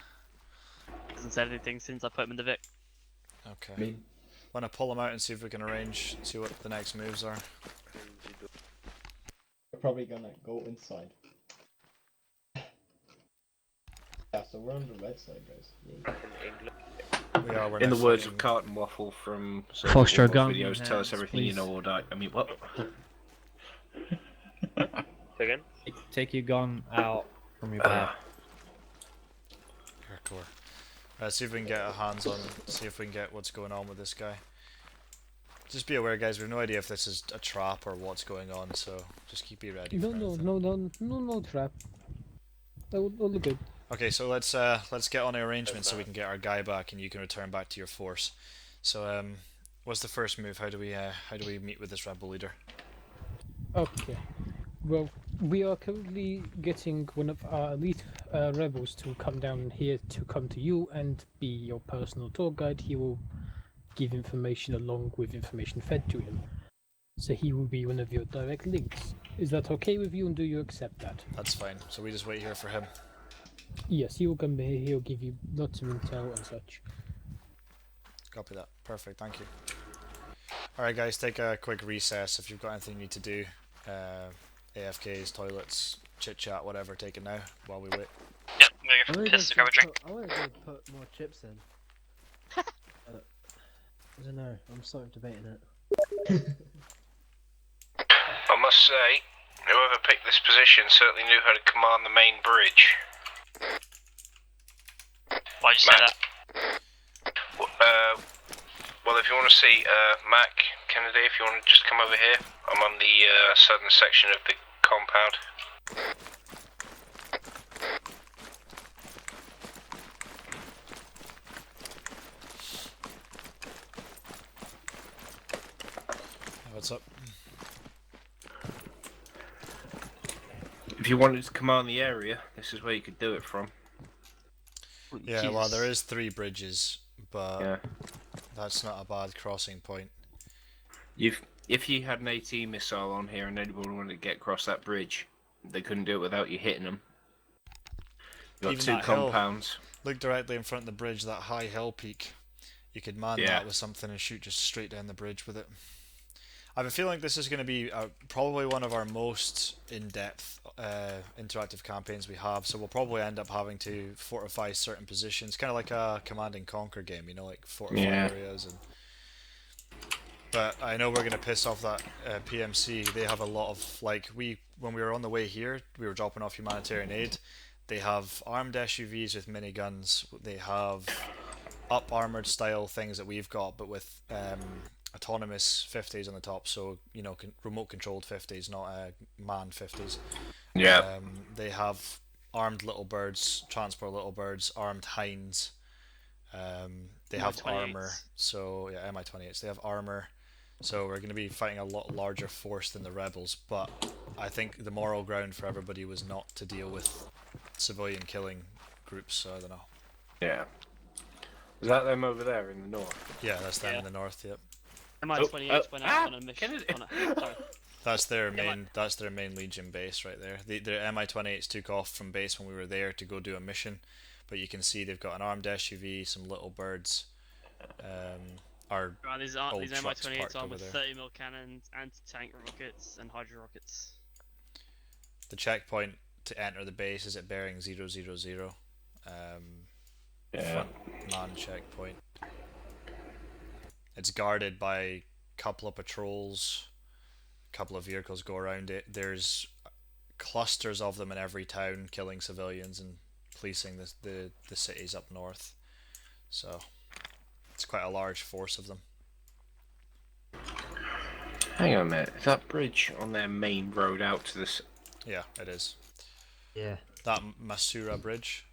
Hasn't said anything since I put him in the Vic. Okay. Want to pull him out and see if we can arrange, see what the next moves are. We're probably gonna go inside. Yeah, so we're on the red side, guys. We are, we're In now the words fighting- of Carton Waffle from Foxtrot gun videos, tell us hands, everything you please. know or die. I mean, what? Again? Take your gun out from your back. Hardcore. Let's see if we can get our hands on, see if we can get what's going on with this guy. Just be aware, guys, we have no idea if this is a trap or what's going on, so just keep you ready. No trap. All good. Okay, so let's get on the arrangement so we can get our guy back and you can return back to your force. So what's the first move? How do we meet with this rebel leader? Okay. Well, we are currently getting one of our elite rebels to come down here to come to you and be your personal tour guide. He will give information along with information fed to him. So he will be one of your direct links. Is that okay with you and do you accept that? That's fine. So we just wait here for him. Yes, he will come here, he'll give you lots of intel and such. Copy that. Perfect, thank you. Alright guys, take a quick recess if you've got anything you need to do. AFKs, toilets, chit chat, whatever, take it now while we wait. Yep, I'm gonna go for piss to grab a drink. I want to go put more chips in. I don't know. I'm sort of debating it. I must say, whoever picked this position certainly knew how to command the main bridge. Why'd you say that? Well, if you want to see Mac Kennedy, if you want to just come over here, I'm on the southern section of the compound. What's up? If you wanted to command the area, this is where you could do it from. Yeah, well, there is 3 bridges, but that's not a bad crossing point. If you had an AT missile on here and anyone wanted to get across that bridge, they couldn't do it without you hitting them. You got Even 2 that hill, compounds. look directly in front of the bridge, that high hill peak. You could man that with something and shoot just straight down the bridge with it. I have a feeling this is going to be probably one of our most in-depth interactive campaigns we have, so we'll probably end up having to fortify certain positions, kind of like a Command and Conquer game, you know, like fortify areas and But I know we're gonna piss off that PMC. They have a lot of like when we were on the way here, we were dropping off humanitarian aid. They have armed SUVs with miniguns. They have up armored style things that we've got, but with autonomous 50s on the top. So remote controlled 50s, not manned 50s. Yeah. They have armed little birds, transport little birds, armed hinds. They have armor. So yeah, Mi-28s. They have armor. So we're going to be fighting a lot larger force than the rebels, but I think the moral ground for everybody was not to deal with civilian killing groups, so I don't know. Yeah. Is that them over there in the north? Yeah, that's them in the north, yep. Mi-28 went out on a mission. Sorry. That's their main Legion base right there. Their Mi-28s took off from base when we were there to go do a mission, but you can see they've got an armed SUV, some little birds, these Mi-28s are with 30mm cannons, anti-tank rockets, and hydro rockets. The checkpoint to enter the base is at bearing 000. Front man checkpoint. It's guarded by a couple of patrols, a couple of vehicles go around it. There's clusters of them in every town, killing civilians and policing the cities up north. So it's quite a large force of them. Hang on a minute, is that bridge on their main road out to this? Yeah, it is. Yeah. That Masara Bridge,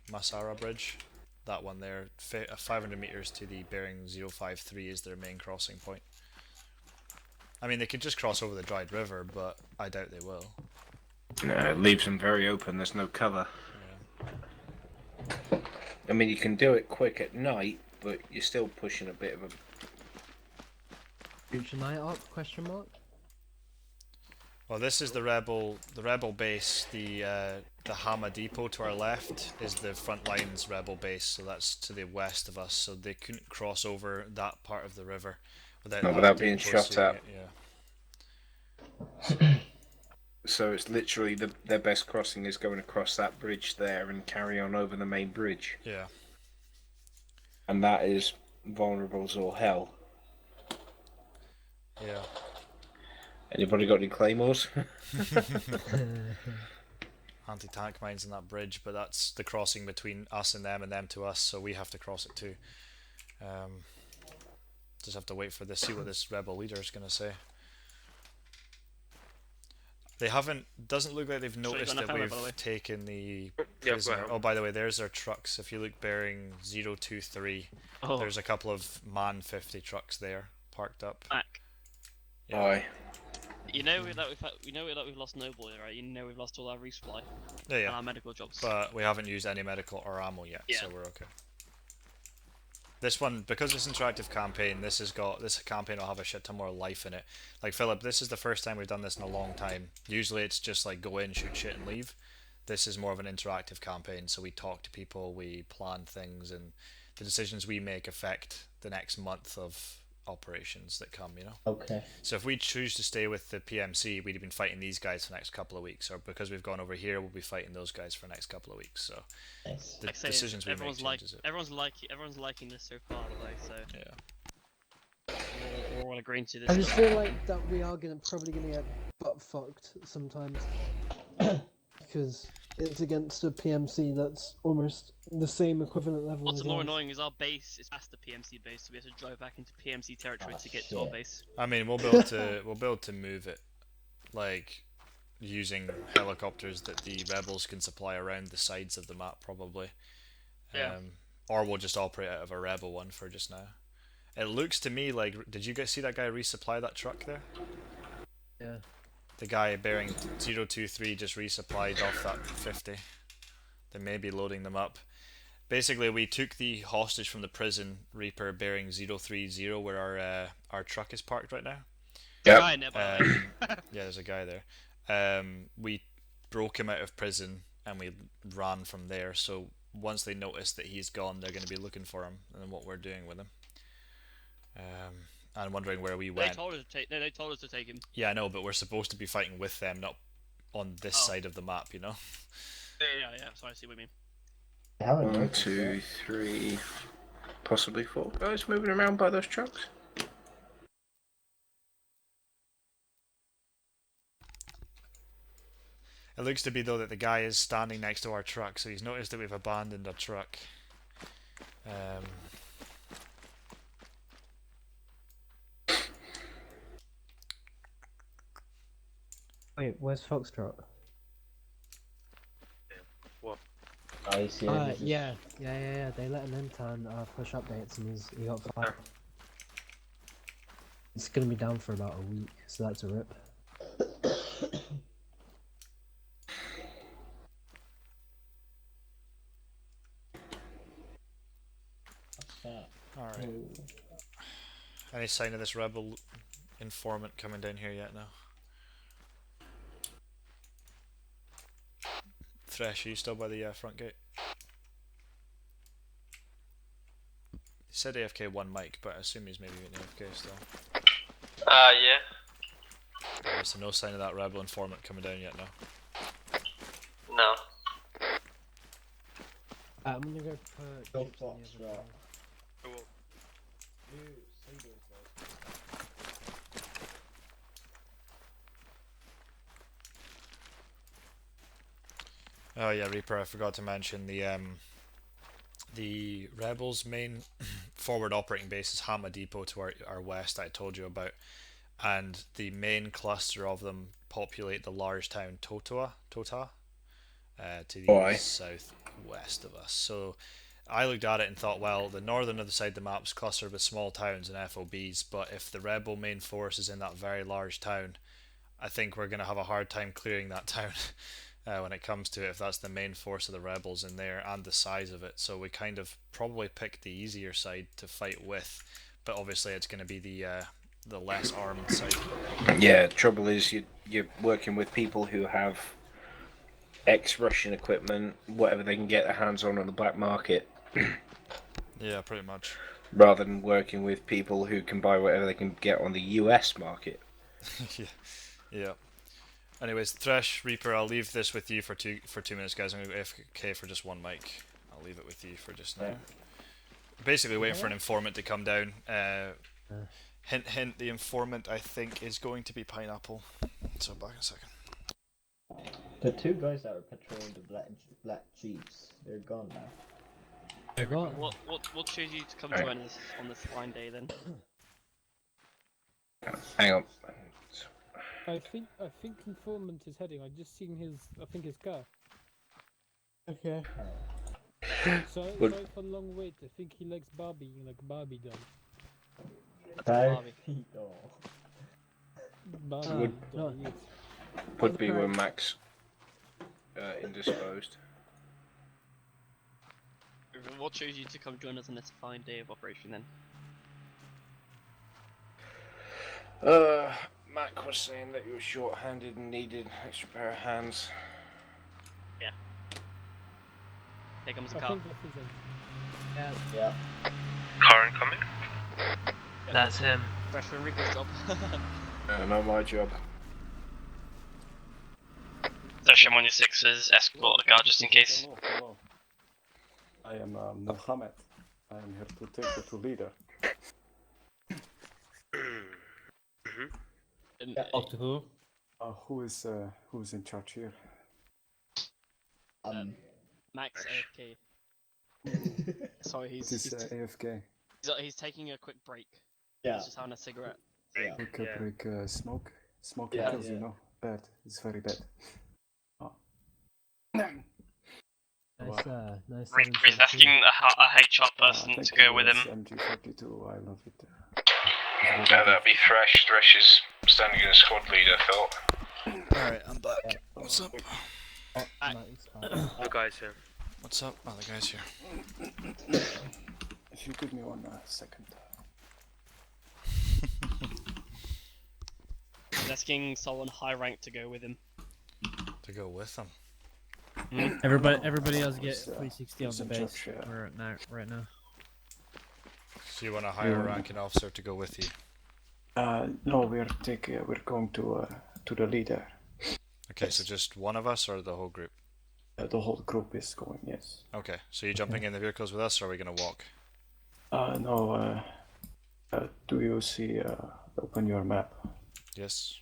that one there, 500 meters to the bearing 053 is their main crossing point. I mean, they could just cross over the Dried River, but I doubt they will. No, it leaves them very open, there's no cover. Yeah. I mean, you can do it quick at night, but you're still pushing a bit of a... Future night up, question mark? Well, this is the rebel base. The Hama Depot to our left is the front lines rebel base, so that's to the west of us. So they couldn't cross over that part of the river without being shot at. Yeah. So it's literally their best crossing is going across that bridge there and carry on over the main bridge. Yeah. And that is vulnerable as all hell. Yeah. Anybody got any claymores? Anti-tank mines in that bridge, but that's the crossing between us and them to us, so we have to cross it too. Just have to wait for this, see what this rebel leader is going to say. They haven't, doesn't look like they've noticed that we've taken the prisoner. Oh, by the way, there's our trucks. If you look bearing 023, there's a couple of MAN 50 trucks there, parked up. Yeah. Aye. You know that we've lost no boy, right? You know we've lost all our resupply and our medical jobs. But we haven't used any medical or ammo yet, so we're okay. This one, because it's an interactive campaign, this campaign will have a shit ton more life in it. Like Philip, this is the first time we've done this in a long time. Usually it's just like go in, shoot shit and leave. This is more of an interactive campaign, so we talk to people, we plan things, and the decisions we make affect the next month of operations that come, you know? Okay. So if we choose to stay with the PMC, we'd have been fighting these guys for the next couple of weeks, or because we've gone over here, we'll be fighting those guys for the next couple of weeks. So nice. the decisions we make changes it. Everyone's liking this so far, so yeah. We're all agreeing to this. I just feel like that we are probably gonna get butt fucked sometimes because it's against a PMC that's almost the same equivalent level. What's as more ours. annoying is our base is past the PMC base, so we have to drive back into PMC territory to get to our base. I mean, we'll be able to move it, like using helicopters that the rebels can supply around the sides of the map, probably. Yeah. Or we'll just operate out of a rebel one for just now. It looks to me like, did you guys see that guy resupply that truck there? Yeah. The guy bearing 023 just resupplied off that 50. They may be loading them up. Basically, we took the hostage from the prison, Reaper bearing 030, where our truck is parked right now. Yeah. Yeah, there's a guy there. We broke him out of prison and we ran from there. So once they notice that he's gone, they're going to be looking for him and what we're doing with him. And wondering where we went. They told us to take him. Yeah, I know, but we're supposed to be fighting with them, not on this side of the map, you know? Yeah, so I see what you mean. 1, 2, 3, possibly 4 guys moving around by those trucks. It looks to be though that the guy is standing next to our truck, so he's noticed that we've abandoned a truck. Wait, where's Foxtrot? What? I see. Yeah. They let him into and push updates, and he got fired. It's gonna be down for about a week, so that's a rip. Alright. Any sign of this rebel informant coming down here yet now? Thresh, are you still by the front gate? He said AFK 1 mic, but I assume he's maybe in AFK still. Yeah. Alright, so no sign of that rebel informant coming down yet now? No. I'm gonna go put... Oh yeah, Reaper, I forgot to mention the Rebels' main forward operating base is Hama Depot to our west that I told you about, and the main cluster of them populate the large town Tota to the southwest of us. So I looked at it and thought, well, the northern other side of the map's clustered with small towns and FOBs, but if the rebel main force is in that very large town, I think we're going to have a hard time clearing that town when it comes to it, if that's the main force of the rebels in there and the size of it. So we kind of probably picked the easier side to fight with, but obviously it's going to be the less armed side. Yeah, trouble is you're working with people who have ex-Russian equipment, whatever they can get their hands on the black market. Yeah, pretty much. Rather than working with people who can buy whatever they can get on the US market. Yeah. Anyways, Thresh, Reaper, I'll leave this with you for two minutes, guys. I'm going to go AFK for just 1 mic. I'll leave it with you for just now. Basically waiting for an informant to come down. Hint, hint, the informant I think is going to be Pineapple. So back in a second. The 2 guys that were patrolling the black jeeps, they're gone now. They're gone. What chose you to come join us on this fine day then? Hang on. I think informant is heading. I just seen his car. Okay. Sorry for the long wait. I think he likes Barbie, like Barbie doll. Barbie. Barbie doll, yes. Would be when Max indisposed. What chose you to come join us on this fine day of operation then? Mac was saying that he was short-handed and needed an extra pair of hands. Yeah. Here comes the I car. think that's his Yeah. Car incoming. That's him. Freshman Reaper's job. Not my job. Session 106's escort the guard just in case. Hello. I am Mohammed. I am here to take you to leader. Up to who? Who's in charge here? Max AFK. Sorry, he's AFK. he's taking a quick break. Yeah. He's just having a cigarette. Yeah. Quick break. Smoke. Smoke Yeah, kills, yeah. you know. Bad. It's very bad. Nice. Reaper is asking a HR person to go with him. MG42. I love it. Yeah, that'd be Thresh. Thresh is standing as squad leader, Phil. Alright, I'm back. What's up? The guys here. What's up? Oh, the guy's here. If you give me 1 second. He's asking someone high rank to go with him. To go with him. Everybody else get Who's, 360 on who's the in base charge, right now. So you want a higher ranking officer to go with you? No, we're going to the leader. Okay, so just one of us or the whole group? The whole group is going. Yes. Okay, so you jumping in the vehicles with us, or are we gonna walk? No. Do you see? Open your map. Yes.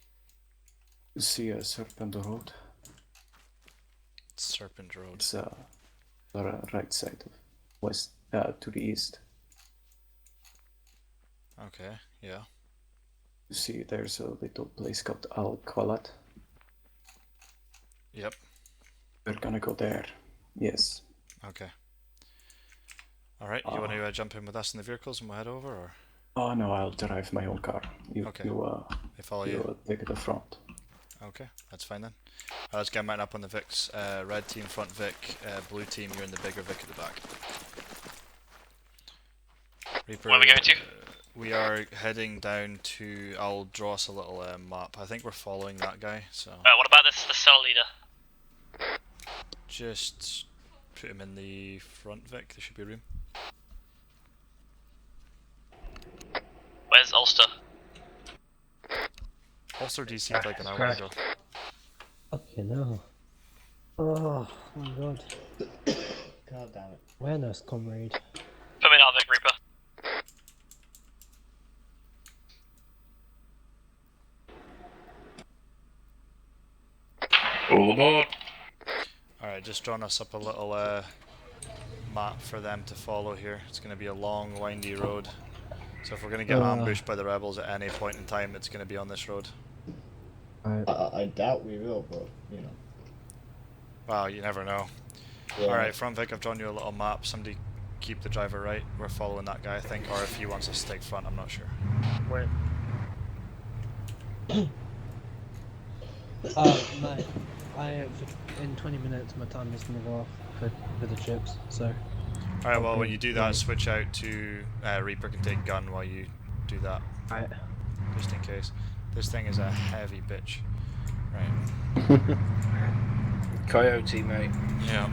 You see a Serpent Road? Serpent Road. It's the right side of west, to the east. Okay, yeah. You see, there's a little place called Al Qalat. Yep. We're gonna go there. Yes. Okay. Alright, you want to jump in with us in the vehicles and we'll head over, or? Oh no, I'll drive my own car. Okay. I follow you you. take the front. Okay, that's fine then. Let's get mounted up on the Vics. Red team front Vic, blue team you're in the bigger Vic at the back. Reaper, Where are we going to? We are heading down to, I'll draw us a little map. I think we're following that guy, so... What about the cell leader? Just put him in the front Vic, there should be room. Where's Ulster? Ulster DC'd like an hour ago. Okay, no. Oh my god. God damn it. Awareness, comrade. Put me in our Vic, Reaper. All aboard. Alright, just drawing us up a little map for them to follow here. It's going to be a long, windy road. So if we're going to get ambushed by the rebels at any point in time, it's going to be on this road. I doubt we will, but, you know. Wow, you never know. Yeah. Alright, front Vic, I've drawn you a little map. Somebody keep the driver right. We're following that guy, I think. Or if he wants us to take front, I'm not sure. Wait. Mate, in 20 minutes my time is gonna go off for the chips, so... Alright, well when you do that, switch out to Reaper can take gun while you do that. Alright. Just in case. This thing is a heavy bitch. Right. Coyote, mate. Yeah.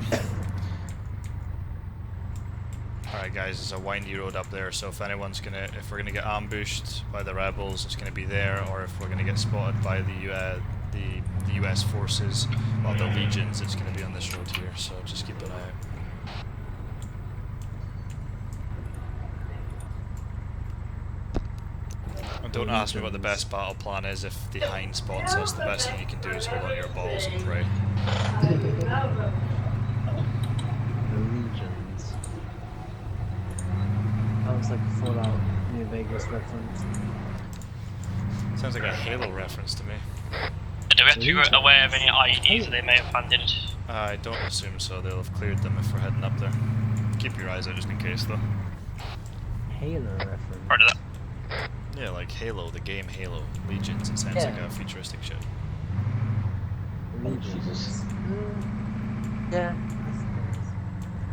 Alright guys, there's a windy road up there, so if we're gonna get ambushed by the rebels, it's gonna be there, or if we're gonna get spotted by the US forces, well the legions, it's gonna be on this road here, so just keep an eye out. And don't ask me what the best battle plan is if the Hind spots us. The best thing you can do is hold on to your balls and pray. The legions. Sounds like a Fallout New Vegas reference. Sounds like a Halo reference to me. Do we have to be aware of any IEDs that they may have planted? I don't assume so. They'll have cleared them if we're heading up there. Keep your eyes out just in case, though. Halo reference. Part of that. Yeah, like Halo, the game Halo. Legions, it sounds like a futuristic shit. Legions. Yeah.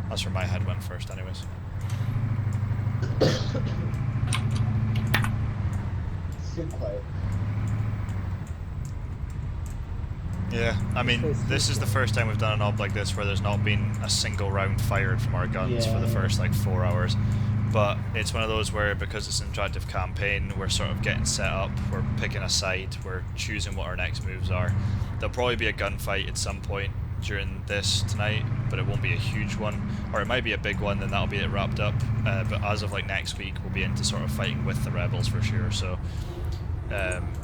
That's where my head went first, anyways. Sit quiet. Yeah, I mean, this is the first time we've done an ob like this where there's not been a single round fired from our guns for the first like 4 hours. But it's one of those where, because it's an interactive campaign, we're sort of getting set up, we're picking a side, we're choosing what our next moves are. There'll probably be a gunfight at some point during this tonight, but it won't be a huge one. Or it might be a big one, then that'll be it wrapped up. But as of like next week, we'll be into sort of fighting with the rebels for sure. So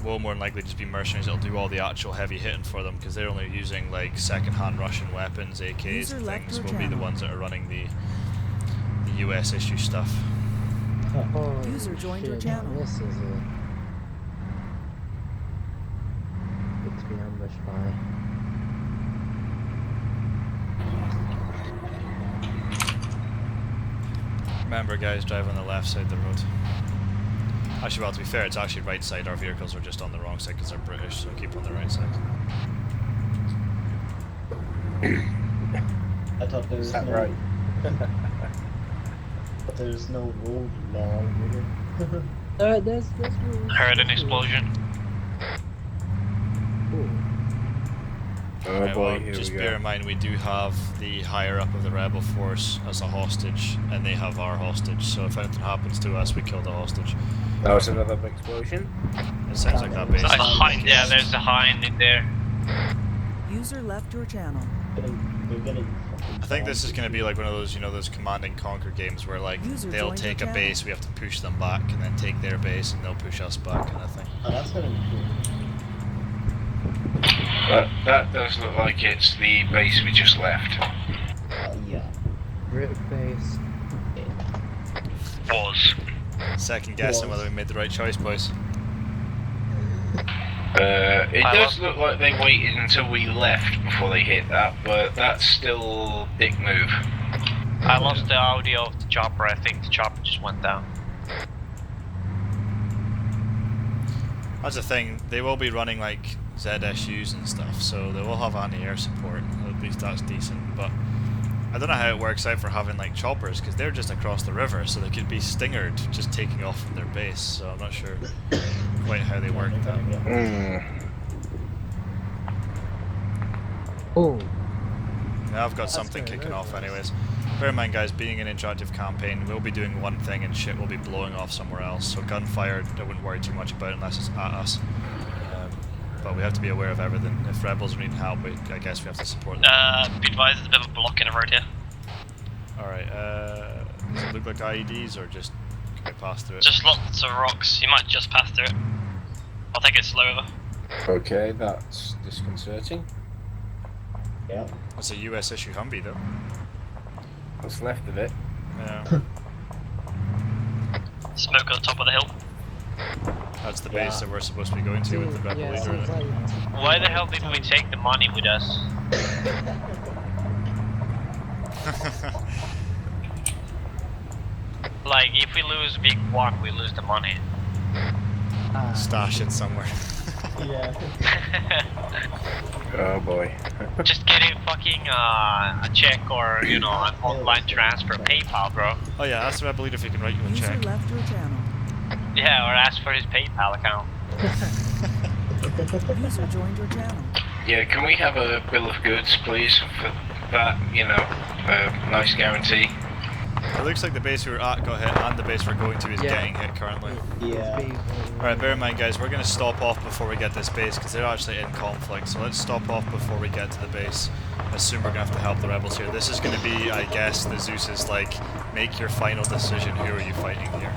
we'll more than likely just be mercenaries that'll do all the actual heavy hitting for them, because they're only using like second-hand Russian weapons, AKs and things. Will be the ones that are running the US issue stuff. Oh, User joined your channel. This is a... It's been ambushed by... Remember guys, drive on the left side of the road. Actually, well, to be fair, it's actually right side. Our vehicles are just on the wrong side because they're British, so keep on the right side. I thought there was no... right? But there's no road law. There's rules. Heard an explosion. Oh Right, boy, well, here just we bear go. in mind we do have the higher up of the rebel force as a hostage, and they have our hostage, so if anything happens to us, we kill the hostage. That was another big explosion. It sounds like that base. Yeah, there's a Hind in there. User left your channel. They're getting I think this is going to be like one of those, you know, those Command and Conquer games where like they'll joined take a your base, we have to push them back, and then take their base, and they'll push us back, kind of thing. Oh, that's gonna be cool. That does look like it's the base we just left. Yeah. Brick base. Was. Second guessing whether we made the right choice, boys. It does look like they waited until we left before they hit that, but that's still dick move. I lost the audio of the chopper. I think the chopper just went down. That's the thing, they will be running like ZSUs and stuff, so they will have anti-air support, at least that's decent, but I don't know how it works out for having like choppers, because they're just across the river, so they could be stingered just taking off from their base, so I'm not sure quite how they work that. Oh. Now I've got something kicking off anyways. Bear in mind guys, being an interactive campaign, we'll be doing one thing and shit will be blowing off somewhere else, so gunfire, I wouldn't worry too much about unless it's at us. But we have to be aware of everything. If rebels need help, I guess we have to support them. Be advised, there's a bit of a block in the road here. Alright, does it look like IEDs or just can we pass through it? Just lots of rocks, you might just pass through it. I'll take it slow over. Okay, that's disconcerting. Yeah. It's a US issue Humvee though. What's left of it? Yeah. Smoke at the top of the hill. That's the base that we're supposed to be going to with the rebel leader in it. Why the hell did we take the money with us? Like, if we lose big one, we lose the money. Stash it somewhere. Yeah. Oh boy. Just getting fucking a check or, you know, an online transfer, PayPal, bro. Oh yeah, ask the rebel leader if he can write you a check. User left your channel. Yeah, or ask for his PayPal account. User joined your channel. Yeah, can we have a bill of goods, please, for that, you know, nice guarantee? It looks like the base we were at got hit and the base we're going to is getting hit currently. Yeah. Alright, bear in mind guys, we're going to stop off before we get this base because they're actually in conflict, so let's stop off before we get to the base. I assume we're going to have to help the rebels here. This is going to be, I guess, the Zeus's like, make your final decision, who are you fighting here?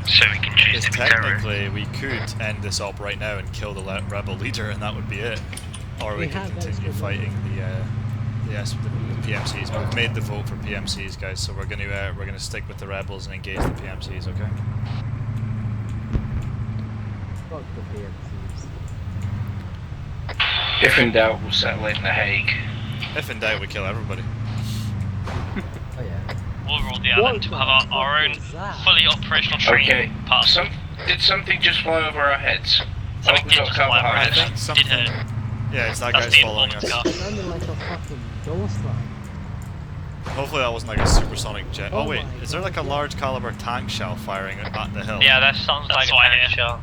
So we can choose to be technically, we could end this op right now and kill the rebel leader and that would be it. Or we could continue fighting the PMCs. But we've made the vote for PMCs, guys, so we're gonna stick with the rebels and engage the PMCs, okay? Fuck the PMCs. If in doubt, we'll settle it in The Hague. If in doubt, we kill everybody. Oh yeah. We'll roll the island to have our own fully operational training pass. Did something just fly over our heads? Something did just fly over our I heads. think something. Yeah, it's that guy's following us. It sounded like a fucking ghost line. Hopefully that wasn't like a supersonic jet. Oh wait, is there like a large caliber tank shell firing at the hill? Yeah, that sounds like a tank shell.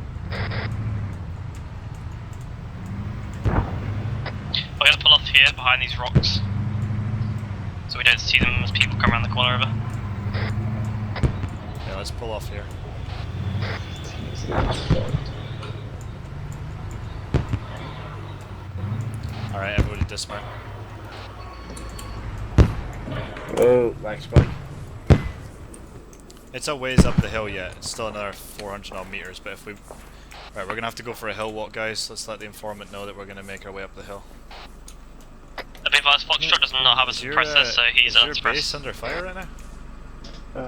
We're gonna pull off here behind these rocks, so we don't see them as people come around the corner over. Yeah, let's pull off here. Alright, everybody dismount. Oh, lag spike. It's a ways up the hill yet. It's still another 400 odd meters, but if we... Right, we're gonna have to go for a hill walk, guys. Let's let the informant know that we're gonna make our way up the hill. The big last Foxtrot does not have a suppressor, so he's Is your base under fire right now? Okay,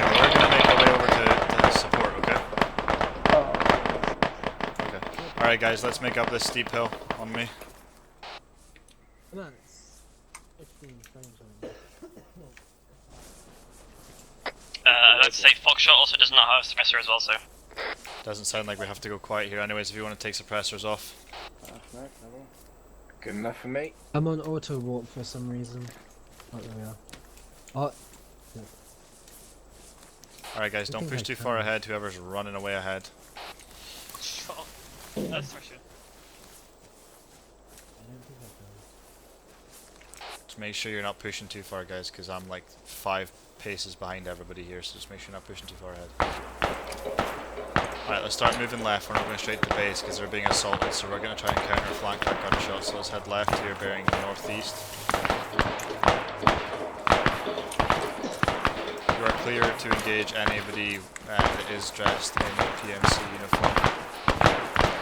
well, we're gonna make our way over to support, okay? Okay. Alright guys, let's make up this steep hill on me. Come on, it's 15 frames on it. Let's say Foxtrot also does not have a suppressor as well, so. Doesn't sound like we have to go quiet here anyways if you want to take suppressors off. Good enough for me. I'm on auto walk for some reason. Oh, there we are. Oh. Yeah. Alright guys, don't push too far ahead, whoever's running away ahead. That's for sure. Just make sure you're not pushing too far guys, because I'm like 5 paces behind everybody here, so just make sure you're not pushing too far ahead. Alright, let's start moving left. We're not going straight to the base because they're being assaulted, so we're going to try and counter-flank that gunshot. So let's head left here, bearing northeast. You are clear to engage anybody that is dressed in a PMC uniform.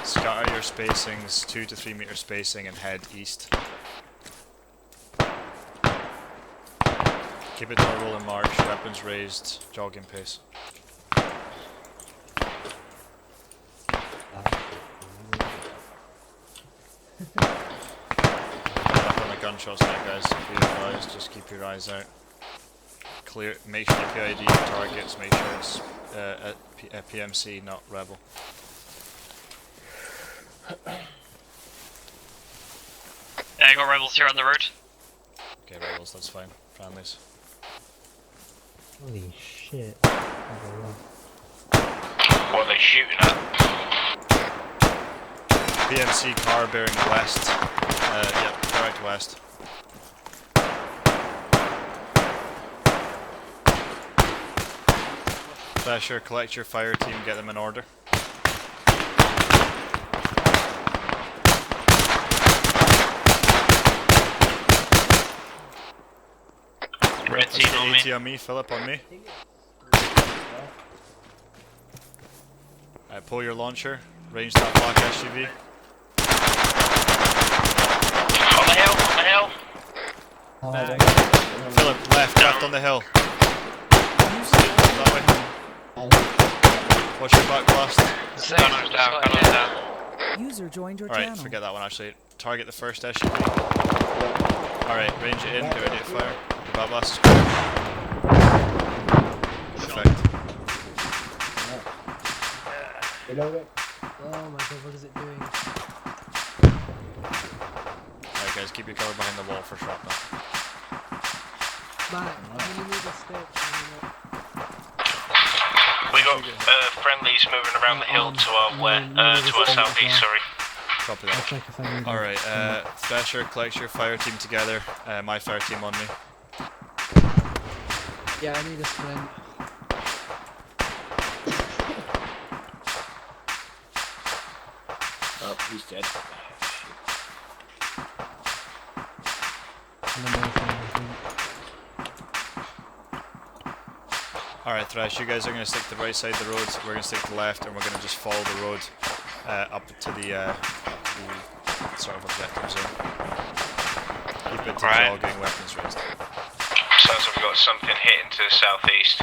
Scatter your spacings, 2 to 3 meter spacing, and head east. Keep it to a rolling march, weapons raised, jogging pace. Up on the gunshots now, guys. Be advised, just keep your eyes out. Clear. Make sure you PID your targets. Make sure it's a PMC, not rebel. Yeah, I got rebels here on the road. Okay, rebels. That's fine. Families. Holy shit. What are they shooting at? PMC car bearing west. Yep, direct west. Thrasher, collect your fire team, get them in order. Red team on me. AT on me, Philip on me. Alright, pull your launcher, range that black SUV. On the hill, on the hill. Philip, left on the hill. That way. Watch your back blast. Gunners down, gunners down. User joined your Alright, channel. forget that one actually. Target the first SUV. Alright, range it in, get ready to fire. Your back blast is clear. Perfect. Oh my god, what is it doing? Alright guys, keep your cover behind the wall for shrapnel. Matt, you need a stick. We got friendlies moving around the hill to our southeast, sorry. Copy that. Alright, Thrasher, collect your fire team together. My fire team on me. Yeah, I need a sprint. Oh, he's dead. Alright, Thrash, you guys are going to stick to the right side of the road, we're going to stick to the left, and we're going to just follow the road up to the sort of objective zone. Keep it to jogging, weapons raised. Sounds like we've got something hitting to the southeast.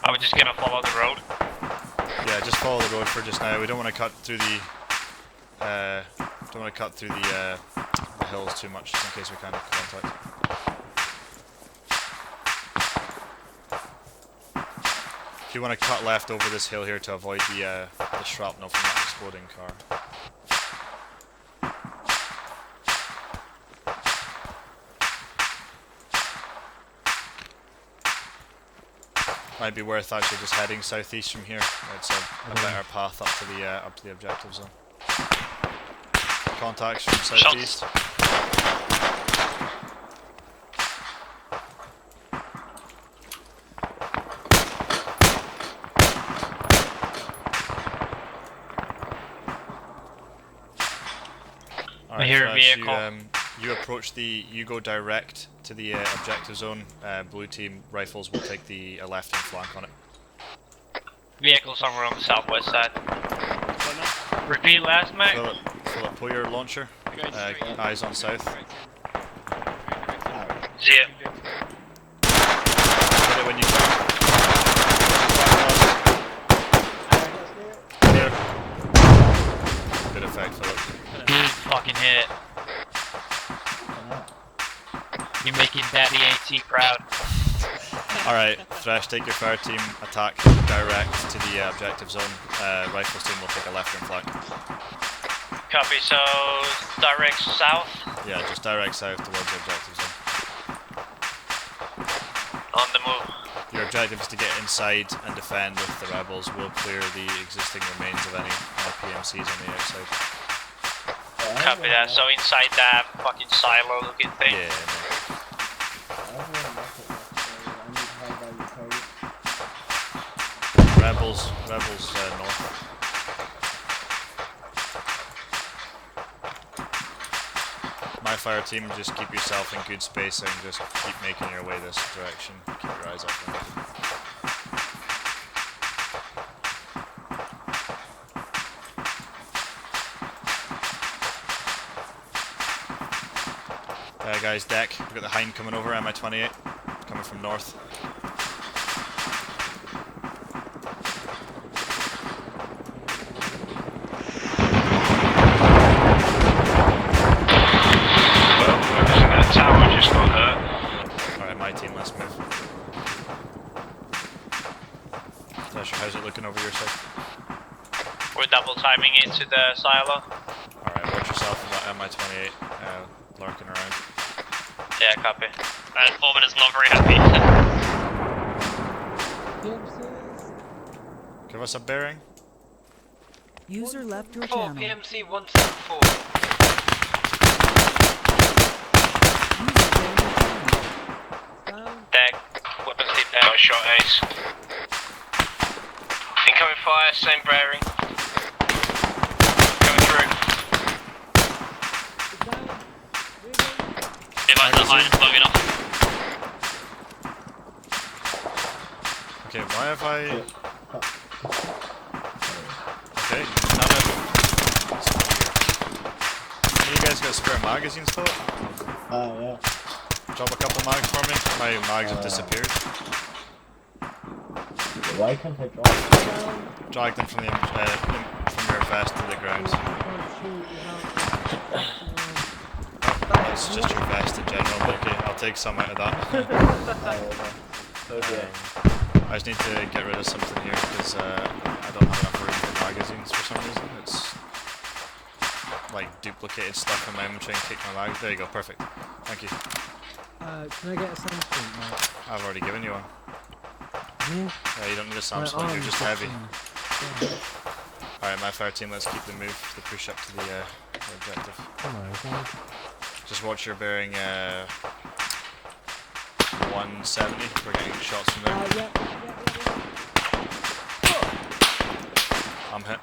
Are we just gonna follow the road? Yeah, just follow the road for just now. We don't want to cut through the hills too much, just in case we can't have contact. If you want to cut left over this hill here to avoid the shrapnel from that exploding car. Might be worth actually just heading southeast from here. It's a better path up to the objective zone. Contacts from southeast. I hear a vehicle. You go direct to the objective zone. Blue team rifles will take the left-hand flank on it. Vehicle somewhere on the southwest side. Repeat last, mate. Philip, pull your launcher. Eyes on south. See it. Hit it when you can. There. Good effect, Philip. Good fucking hit. You're making Daddy AT proud. Alright, Thrash, take your fire team, attack direct to the objective zone. Rifles team will take a left-hand flank. Copy, so direct south? Yeah, just direct south towards the objective zone. On the move. Your objective is to get inside and defend with the rebels. We'll clear the existing remains of any PMCs on the outside. Copy that, so inside that fucking silo looking thing. Yeah, Rebels north. fire team, just keep yourself in good spacing, just keep making your way this direction, keep your eyes up. Guys, deck, we've got the Hind coming over, Mi-28, coming from north. Tower just got hurt. Alright, my team, let's move. Tasha, how's it looking over your side? We're double timing into the silo. Alright, watch yourself for that Mi-28 lurking around. Yeah, copy. And Foreman is not very happy. Give us a bearing. User left your 4 channel. PMC 174. Deck, weapons deep down. Got shot ace. Incoming fire, same bearing. Coming through. If I the Hind is bugging off. Okay, why have I... Okay, none of... You guys got spare magazines, Philip? Yeah. Drop a couple mags for me. My mags have disappeared. Why can't I drop them? Drag them from the from your vest to the ground. That's just your vest in general, but okay, I'll take some out of that. I just need to get rid of something here because I don't have enough room for magazines for some reason. It's like duplicated stuff in my inventory and kick my mags. There you go, perfect. Thank you. Can I get a sunscreen, mate? I've already given you one. Yeah. You don't need a Samsung, you're just heavy. Alright, my fire team, let's keep the move, the push up to the objective. Come on, okay. Just watch your bearing 170, we're getting shots from there. I'm hit.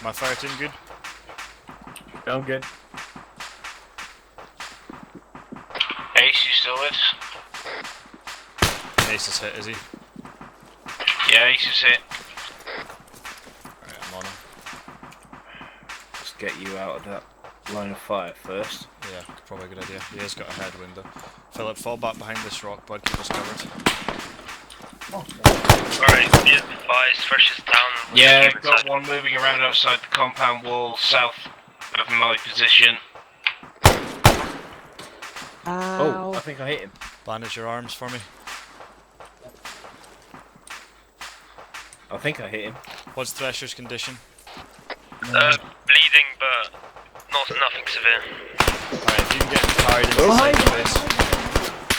My fire team good? I'm good. Ace, you still with? Ace is hit, is he? Yeah, Ace is hit. Alright, I'm on him. Let's get you out of that line of fire first. Yeah, probably a good idea. He has got a headwind though. Philip, fall back behind this rock, bud, keep us covered. Alright, yeah, advised, fresh is down. Yeah, got one moving around outside the compound wall, south of my position. Oh, I think I hit him. Bandage your arms for me. I think I hit him. What's Thresher's condition? Bleeding, but nothing severe. Alright, if you can get tired inside the base.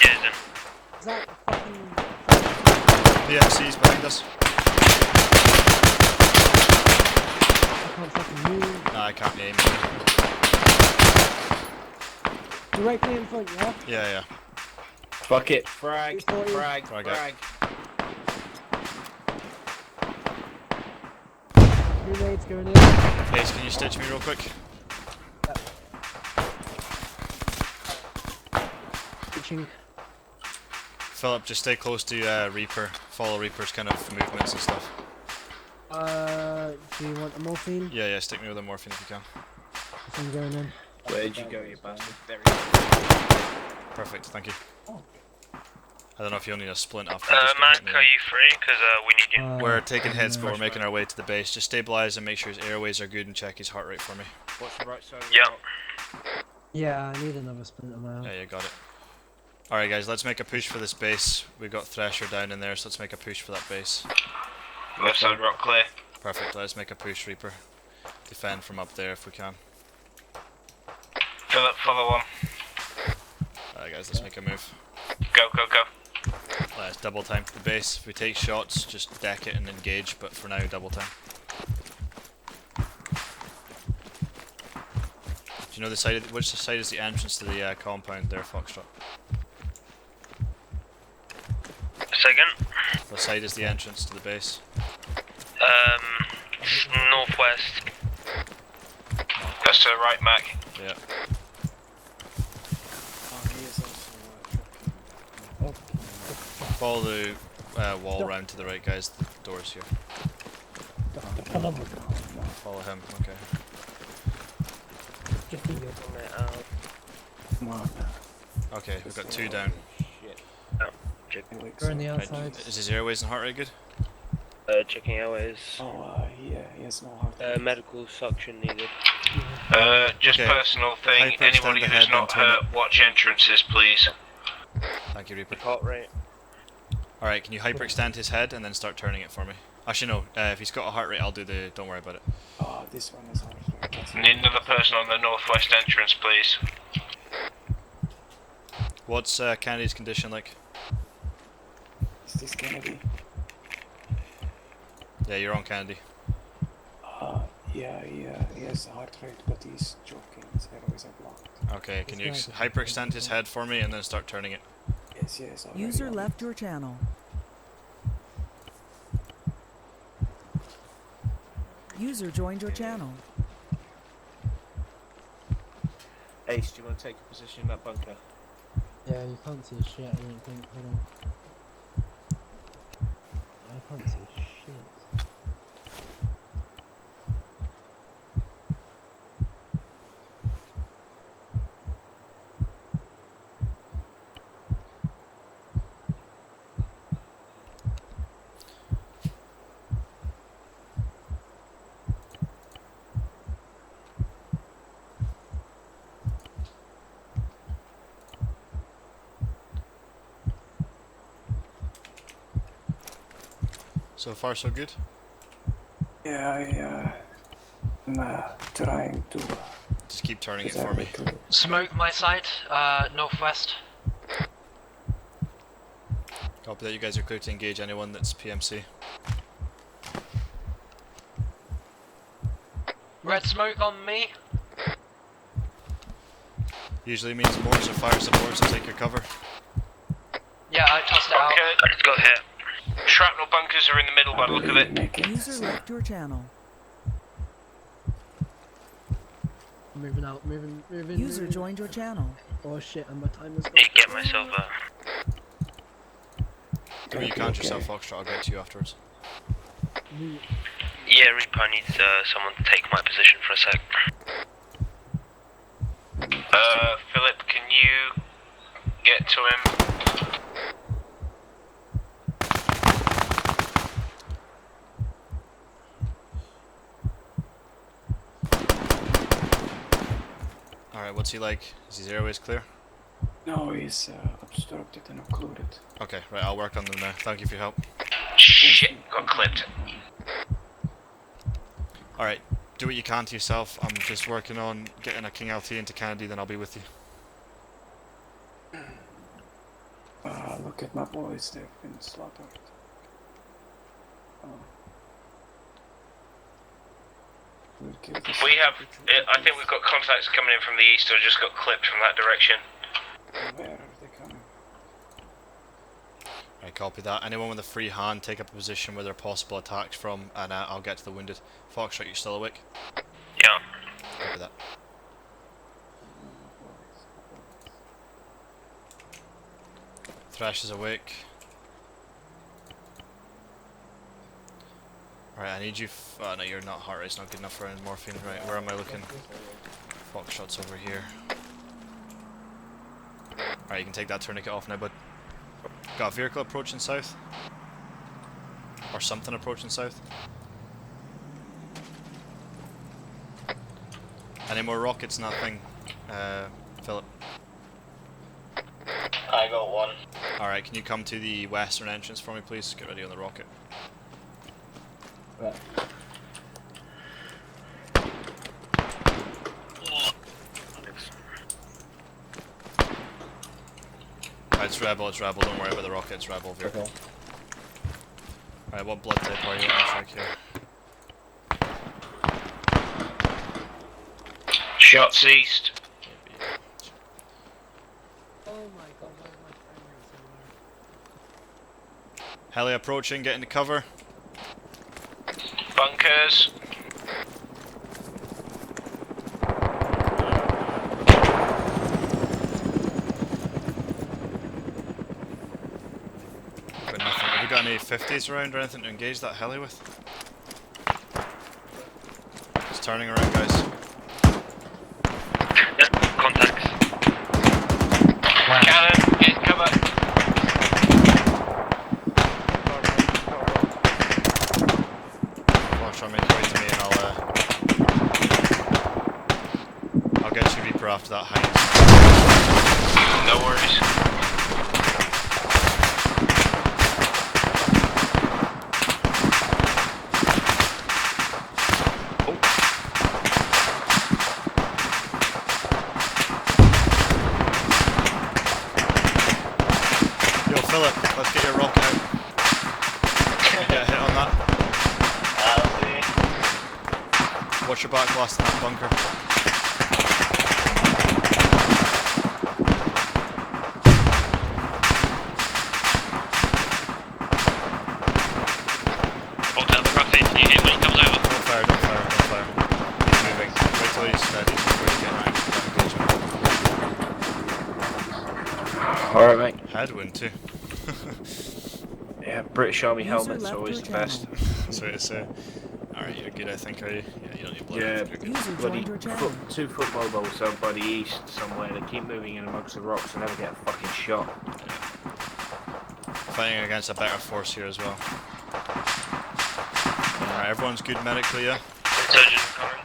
Yeah, he's in. Is that fucking... PMC's behind us. I can't fucking move. Nah, I can't aim. You're right there in front, yeah? Yeah. Fuck it. Frag. Frag. Grenades going in. Ace, can you stitch me real quick? Stitching. Philip, just stay close to Reaper. Follow Reaper's kind of movements and stuff. Do you want a morphine? Yeah, stick me with a morphine if you can. I'm going in. Where'd you go, you bastard? There Perfect, thank you. I don't know if you'll need a splint after Mac, are you free? Because we need you. We're taking hits, but we're making our way to the base. Just stabilize and make sure his airways are good and check his heart rate for me. What's the right side? Yeah. Yeah, I need another splint of my arm. Yeah, you got it. Alright guys, let's make a push for this base. We've got Thresher down in there, so let's make a push for that base. Left side rock clear. Perfect, let's make a push, Reaper. Defend from up there if we can. Philip, follow on. Alright guys, let's make a move. Go. Let's double time the base. If we take shots, just deck it and engage, but for now, double time. Do you know the side? Which side is the entrance to the compound there, Foxtrot? Second. What side is the entrance to the base? It's northwest. That's to the right, Mac. Yeah. Follow the wall round to the right, guys. The door's here. Follow him. Okay. Okay, we've got 2 down. We're on the outside. Is his airways and heart rate good? Checking airways. Yeah, he has no heart. Medical suction needed. Just Okay. personal thing. Hyperextend Anybody the who's head, not then turn hurt, watch entrances, please. Thank you, Reaper. Heart rate. Alright, can you hyperextend his head and then start turning it for me? Actually, no. If he's got a heart rate, I'll do the. Don't worry about it. Oh, this one is heart rate. Need another person on the northwest entrance, please. What's Kennedy's condition like? Is this Kennedy? Yeah, you're on Kennedy. Yeah, he has a heart rate, but he's choking. His airways are blocked. Okay, can you hyperextend his head for me and then start turning it? Yes. Already. User left your channel. User joined your channel. Ace, do you want to take a position in that bunker? Yeah, you can't see shit, I don't think. Hold on. I can't see shit. So far, so good? Yeah, I'm trying to. Just keep turning it for me. Smoke my side, northwest. Copy that, you guys are clear to engage anyone that's PMC. Red smoke on me. Usually means mortars or fire support, so take your cover. Yeah, I tossed it out. Okay, let's go hit. Shrapnel bunkers are in the middle by the look of it. User left your channel. Moving out, moving. User moving. joined your channel. Oh shit, and my time is gone. Get myself When you count yourself, Foxtrot, I'll get to you afterwards. Yeah, Reaper, I need someone to take my position for a sec. Philip, can you get to him? Alright, what's he like? Is his airways clear? No, he's obstructed and occluded. Okay, right, I'll work on them now. Thank you for your help. Shit, got clipped. Alright, do what you can to yourself. I'm just working on getting a King LT into Kennedy, then I'll be with you. Look at my boys, they've been slaughtered. Oh. We'll kill this. We have, I think we've got contacts coming in from the east, or just got clipped from that direction. Where are they coming? Right, copy that. Anyone with a free hand, take up a position where there are possible attacks from, and I'll get to the wounded. Foxtrot, you still awake? Yeah. Copy that. Thrash is awake. Right, I need you. Oh no, you're not. Heart rate's not good enough for morphine. Right, where am I looking? Foxtrot's over here. Alright, you can take that tourniquet off now, bud. Got a vehicle approaching south? Or something approaching south? Any more rockets? Nothing. Philip. I got one. Alright, can you come to the western entrance for me, please? Get ready on the rocket. Right. It's Rebel, don't worry about the rocket, it's Rebel vehicle. Okay. Alright, what blood type are you on track here? Shots east. Oh my god, why is my frame rate so low? Heli approaching, get into cover. Bunkers. Got nothing. Have we got any 50s around or anything to engage that heli with? It's turning around, guys. Yep, contacts. Cannon, get cover. Watch on, make your way to me and I'll get you Reaper after that Heinz. No worries. Yo, Philip, let's get your rocket out. Can you get a hit on that? Watch your back blast in that bunker. Hold down the rocket, can you hit when he comes over? Don't fire, don't fire, don't fire. He's moving. Wait till he's steady before you get right. Alright, mate. Headwind too. Yeah, British Army User helmets left always your the best. That's what to say. Alright, you're good I think, are you? Yeah, you don't need blood. Yeah, You're good. User bloody joined your channel. 2-foot mobiles out by the east somewhere. They keep moving in amongst the rocks and never get fucking shot. Fighting against a better force here as well. Alright, everyone's good medically, yeah? Surgeon coming.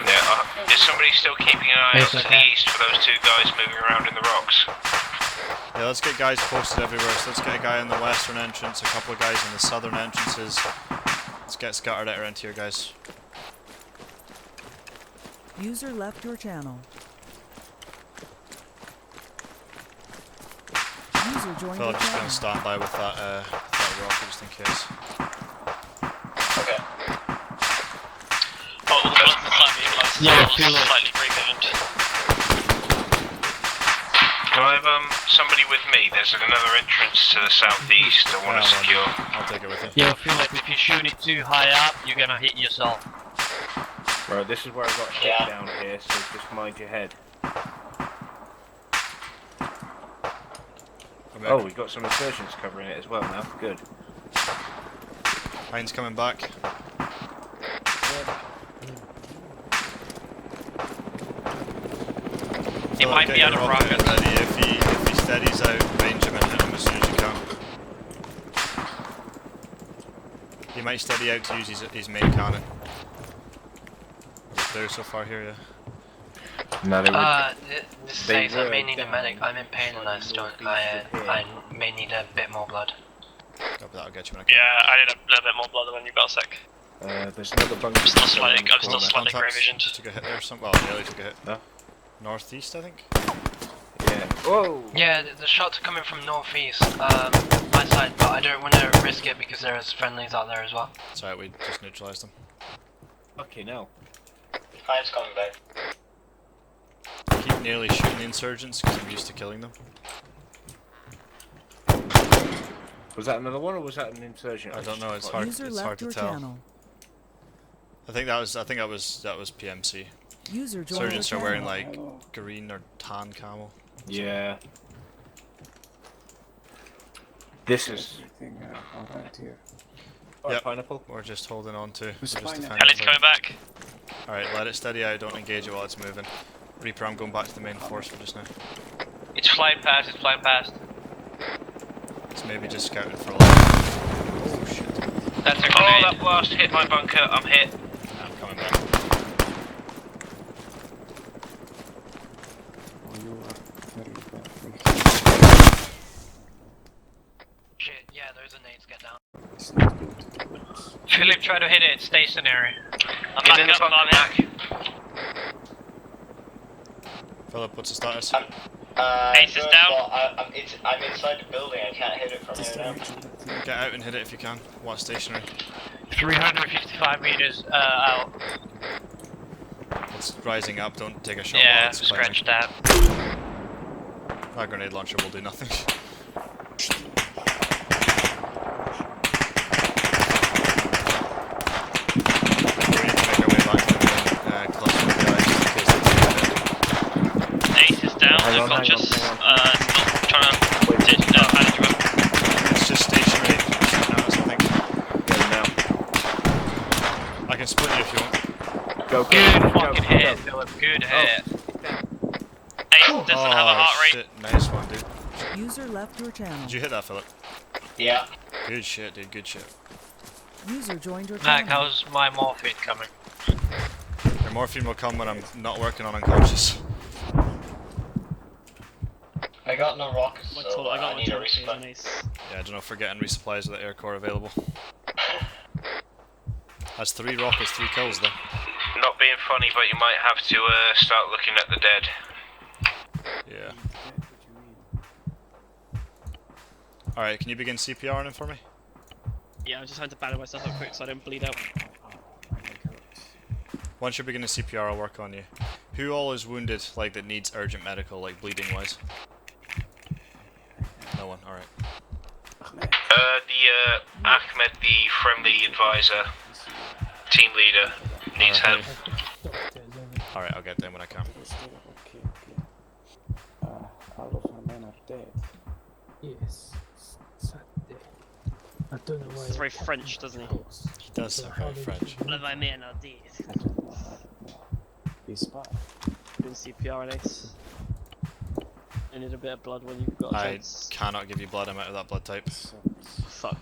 Yeah, is somebody still keeping an eye out to the east for those two guys moving around in the rocks? Yeah, let's get guys posted everywhere. So let's get a guy in the western entrance, a couple of guys in the southern entrances. Let's get scattered out around here, guys. User left your channel. User joined your Philip's channel. going to stand by with that rocket just in case. Okay. Oh, the bullets are slightly, slightly removed. Do I have somebody with me? There's another entrance to the southeast I want to secure. I'll take it with you. Yeah, Philip, if you shoot it too high up, you're gonna hit yourself. Right, this is where I got hit down here, so just mind your head. Oh, we've got some insurgents covering it as well now. Good. Heinz coming back. He might be out of rockets. Ready. If he steadies out, range him and hit him as soon as you can. He might steady out to use his main cannon. Is it clear so far here, yeah? No, they were. This says I may need a medic. I'm in pain and I may need a bit more blood. Oh, but that'll get you when I can. Yeah, I need a little bit more blood when you got sick. There's another bunker. I'm still slightly grey visioned. Took a hit there, well, nearly took a hit. No? Northeast, I think? Yeah. Whoa! Yeah, the shots are coming from northeast, my side, but I don't want to risk it because there's friendlies out there as well. It's alright, we just neutralised them. Okay, now. Heinz coming back. I keep nearly shooting the insurgents because I'm used to killing them. Was that another one or was that an insurgent? I don't know, it's hard User to left your tell. channel. I think that was PMC. User joined your Insurgents are wearing channel. like green or tan camo. Yeah. This is. Yep, pineapple. we're just holding on to. Heli's coming back. Alright, let it steady out, don't engage it while it's moving. Reaper, I'm going back to the main force for just now. It's flying past, It's maybe just scouting for a lot. Oh shit. That's a grenade. Oh, that blast hit my bunker, I'm hit. I'm coming back. Shit, yeah, those are nades, get down. Philip, try to hit it, stationary. I'm back up, I'm here. Philip, what's the status? Ace is down. I'm inside the building, I can't hit it from here now. Get out and hit it if you can. Watch stationary. 355 meters out. It's rising up, don't take a shot while Yeah, it's climbing. scratched that. That grenade launcher will do nothing. Hang on, unconscious. hang on. Not trying to manage him. It's just stationary now, I think. Go now. I can split you if you want. Go, Good go, fucking go, hit, go. Philip. Good hit. Hey, doesn't have a heart rate. Shit. Nice one, dude. User left your channel. Did you hit that, Philip? Yeah. Good shit, dude. Good shit. User joined your Mac, channel. how's my morphine coming? Your morphine will come when I'm not working on unconscious. I got no rockets, My so total, I got I my need a total resupply. nice. Yeah, I don't know, forgetting resupplies with the air core available. That's 3 rockets, 3 kills though. Not being funny, but you might have to start looking at the dead. Yeah. Alright, can you begin CPRing for me? Yeah, I'm just trying to battle myself up quick so I don't bleed out. Once you're beginning CPR, I'll work on you. Who all is wounded, like, that needs urgent medical, like, bleeding-wise? No one, alright. Ahmed, the friendly advisor, team leader, needs help. Alright, I'll get them when I can. All of our men are dead. Yes. I don't know why. It's very French, doesn't he? He does sound very French. One of my men are dead. I don't know. I don't know. Be spy. Doing CPR and ace. I need a bit of blood when you've got a I chance. cannot give you blood, I'm out of that blood type. Fuck.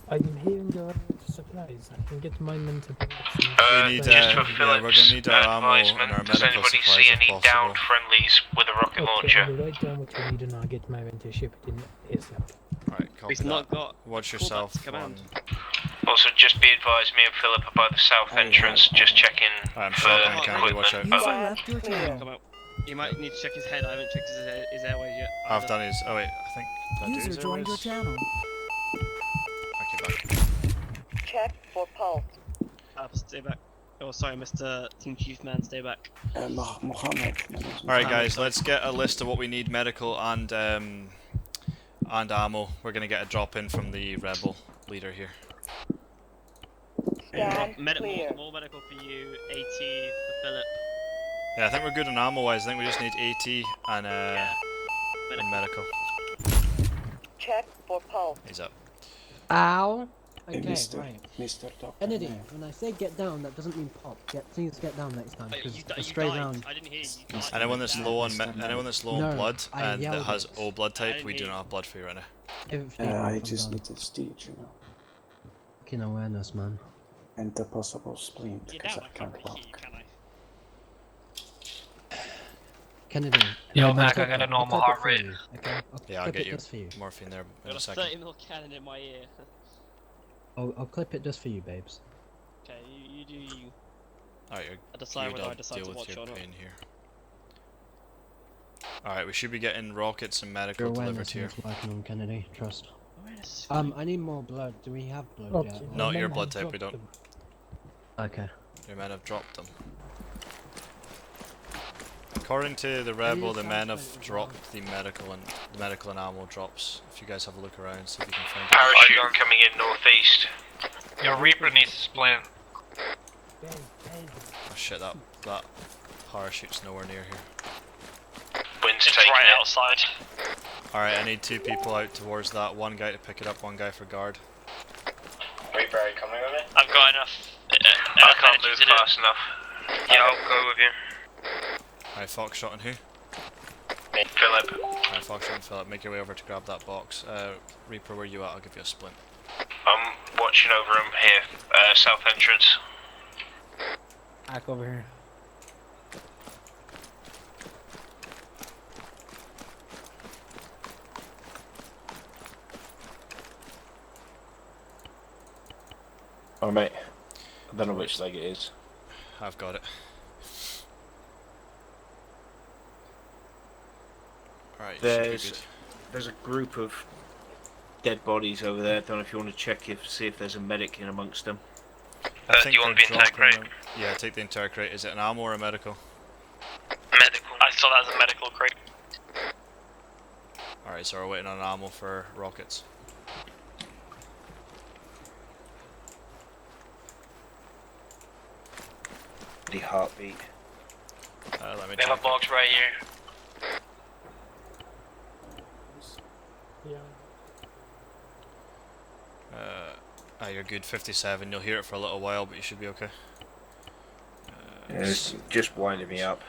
I can hear and go supplies. I can get my men to bring up some. We need, Just for yeah, we're gonna need our ammo and our advisement, does medical anybody supplies see if any possible. downed friendlies with a rocket Okay, launcher? I will write down what you need and I'll get my men to ship it in ASAP. Alright, copy He's not that. got Watch callback yourself to command. Also, just be advised, me and Philip are by the south entrance, just checking I'm for shotgun candy, watch equipment. out. User left your channel. Come out. You might need to check his head. I haven't checked his airways yet. I've done his, oh wait, I think, did I do User his joined your airways? channel. Okay, back. Check for pulse. Stay back. Oh, sorry, Mr. Team Chief Man, stay back. Mohammed. Alright guys, let's get a list of what we need medical and ammo. We're gonna get a drop in from the rebel leader here. Stand clear. More medical for you, AT for Philip. Yeah, I think we're good on ammo wise. I think we just need AT and medical. Check for pulse. He's up. Ow! Hey, Okay, Mr. right. Mr. Doctor. Kennedy, when I say get down, that doesn't mean pop. Please get down next time, because a straight round. I didn't hear you. Anyone that's low on anyone that's low on No, blood I and that yelled has it. O blood type, we do not have blood for you right now. I just need a stitch, you know. Fucking awareness, man. And the possible splint, You're because down, I I can't can't really walk. hear you, can I? Kennedy. Yo, I'll Mac, type I got it- a normal I'll type it heart for rate. you, Okay? Yeah, I'll clip get it you just for you. morphine there I in a got a second. 30mm cannon in my ear. I'll clip it just for you, babes. Okay, you do you. Alright, I decide whether I decide deal to with watch your or not. pain here. Alright, we should be getting rockets and medical Your delivered awareness here. is working on Kennedy, trust. Awareness. I need more blood. Do we have blood Okay. yet? Not My your men blood have type, we dropped don't. them. Okay. Your men have dropped them. According to the rebel, the men have dropped the medical and ammo drops. If you guys have a look around, see if you can find it. Parachute coming in northeast. Your Reaper needs to splint. Oh shit, that parachute's nowhere near here. Wind's It's taking right it. outside. Alright, I need 2 people out towards that. 1 guy to pick it up, 1 guy for guard. Reaper, are you coming with me? I've got enough. I can't move fast enough. Yeah, I'll go with you. Alright, Foxtrot and who? Philip. Alright, Foxtrot and Philip, make your way over to grab that box. Reaper, where you at? I'll give you a splint. I'm watching over him here, south entrance. Back over here. Oh mate, I don't know which leg it is. I've got it. Alright, There's a group of dead bodies over there. Don't know if you want to check see if there's a medic in amongst them. Do you want the entire crate? Yeah, take the entire crate. Is it an ammo or a medical? Medical. I saw that as a medical crate. Alright, so we're waiting on ammo for rockets. The heartbeat. Let me We have a check. box right here. Yeah. You're good. 57. You'll hear it for a little while, but you should be okay. Yeah, it's just winding me up.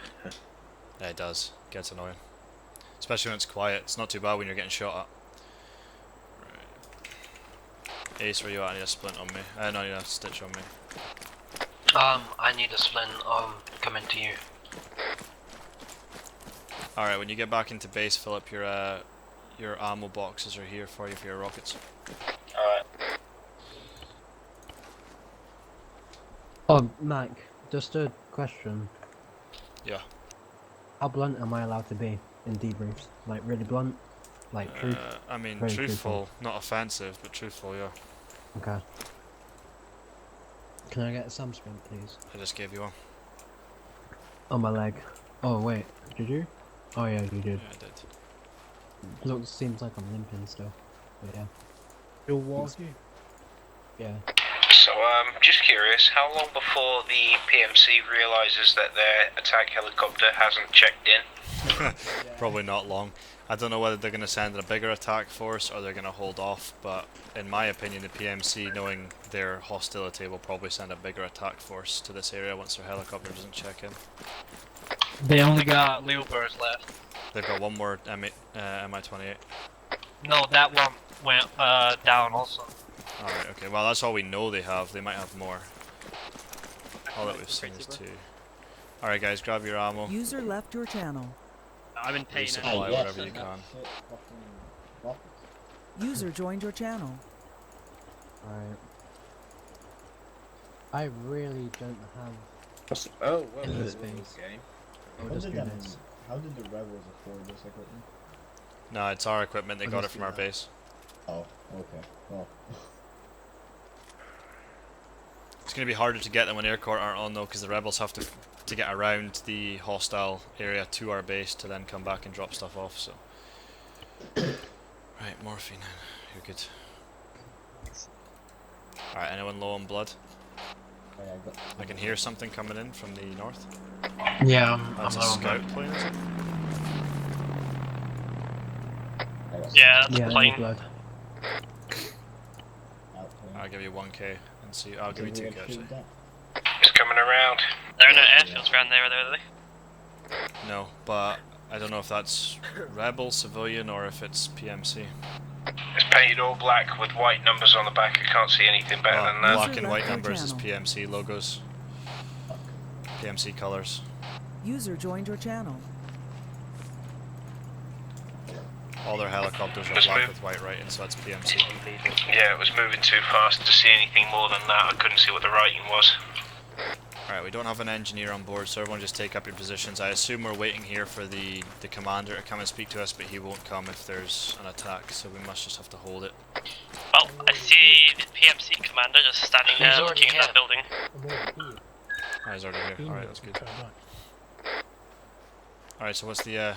Yeah, it does. Gets annoying. Especially when it's quiet. It's not too bad when you're getting shot at. Right. Ace, where you at? I need a splint on me. No, I need a stitch on me. I need a splint. Coming to you. Alright, when you get back into base, fill up your ammo boxes are here for you for your rockets. Alright. Oh, Mac, just a question. Yeah. How blunt am I allowed to be in debriefs? Like, really blunt? Like, truth? I mean, Very truthful, not offensive, but truthful, yeah. Okay. Can I get a Sam sprint, please? I just gave you one. On my leg. Oh, wait. Did you? Oh, yeah, you did. Yeah, I did. Looks, seems like I'm limping still. But yeah. You'll walk you. Yeah. So, just curious, how long before the PMC realises that their attack helicopter hasn't checked in? Probably not long. I don't know whether they're going to send a bigger attack force or they're going to hold off, but in my opinion, the PMC, knowing their hostility, will probably send a bigger attack force to this area once their helicopter doesn't check in. They only got Leopards left. They've got one more Mi-28. No, that one went down also. Alright, okay. Well, that's all we know they have. They might have more. All that we've seen is 2. Alright guys, grab your ammo. User left your channel. I've been paying Resupply whatever you can. User joined your channel. Alright. I really don't have Oh, well, any there's space. game. I'll How just did, do them, this. how did the rebels afford this equipment? No, it's our equipment. They I'll got it just from do our that. base. Oh, okay. Well. It's going to be harder to get them when air court aren't on though, because the rebels have to get around the hostile area to our base to then come back and drop stuff off. So, right, morphine. You're good. All right, anyone low on blood? I can hear something coming in from the north. Yeah, That's a I'm low on scout blood. plane, is it? Yeah, that's Yeah, a I plane. need blood. I'll give you 1k and see. I'll give you 2k actually. It's coming around. There are no airfields around there, are they? No, but I don't know if that's rebel, civilian, or if it's PMC. It's painted all black with white numbers on the back. I can't see anything better than that. Black and white numbers is PMC logos. PMC colors. User joined your channel. All their helicopters are black with white writing, so that's PMC. Yeah, it was moving too fast to see anything more than that. I couldn't see what the writing was. Alright, we don't have an engineer on board, so everyone just take up your positions. I assume we're waiting here for the commander to come and speak to us, but he won't come if there's an attack, so we must just have to hold it. Well, I see the PMC commander just standing He's there already looking at that here. building. Oh, he's already here. Alright, that's good. Alright, so what's the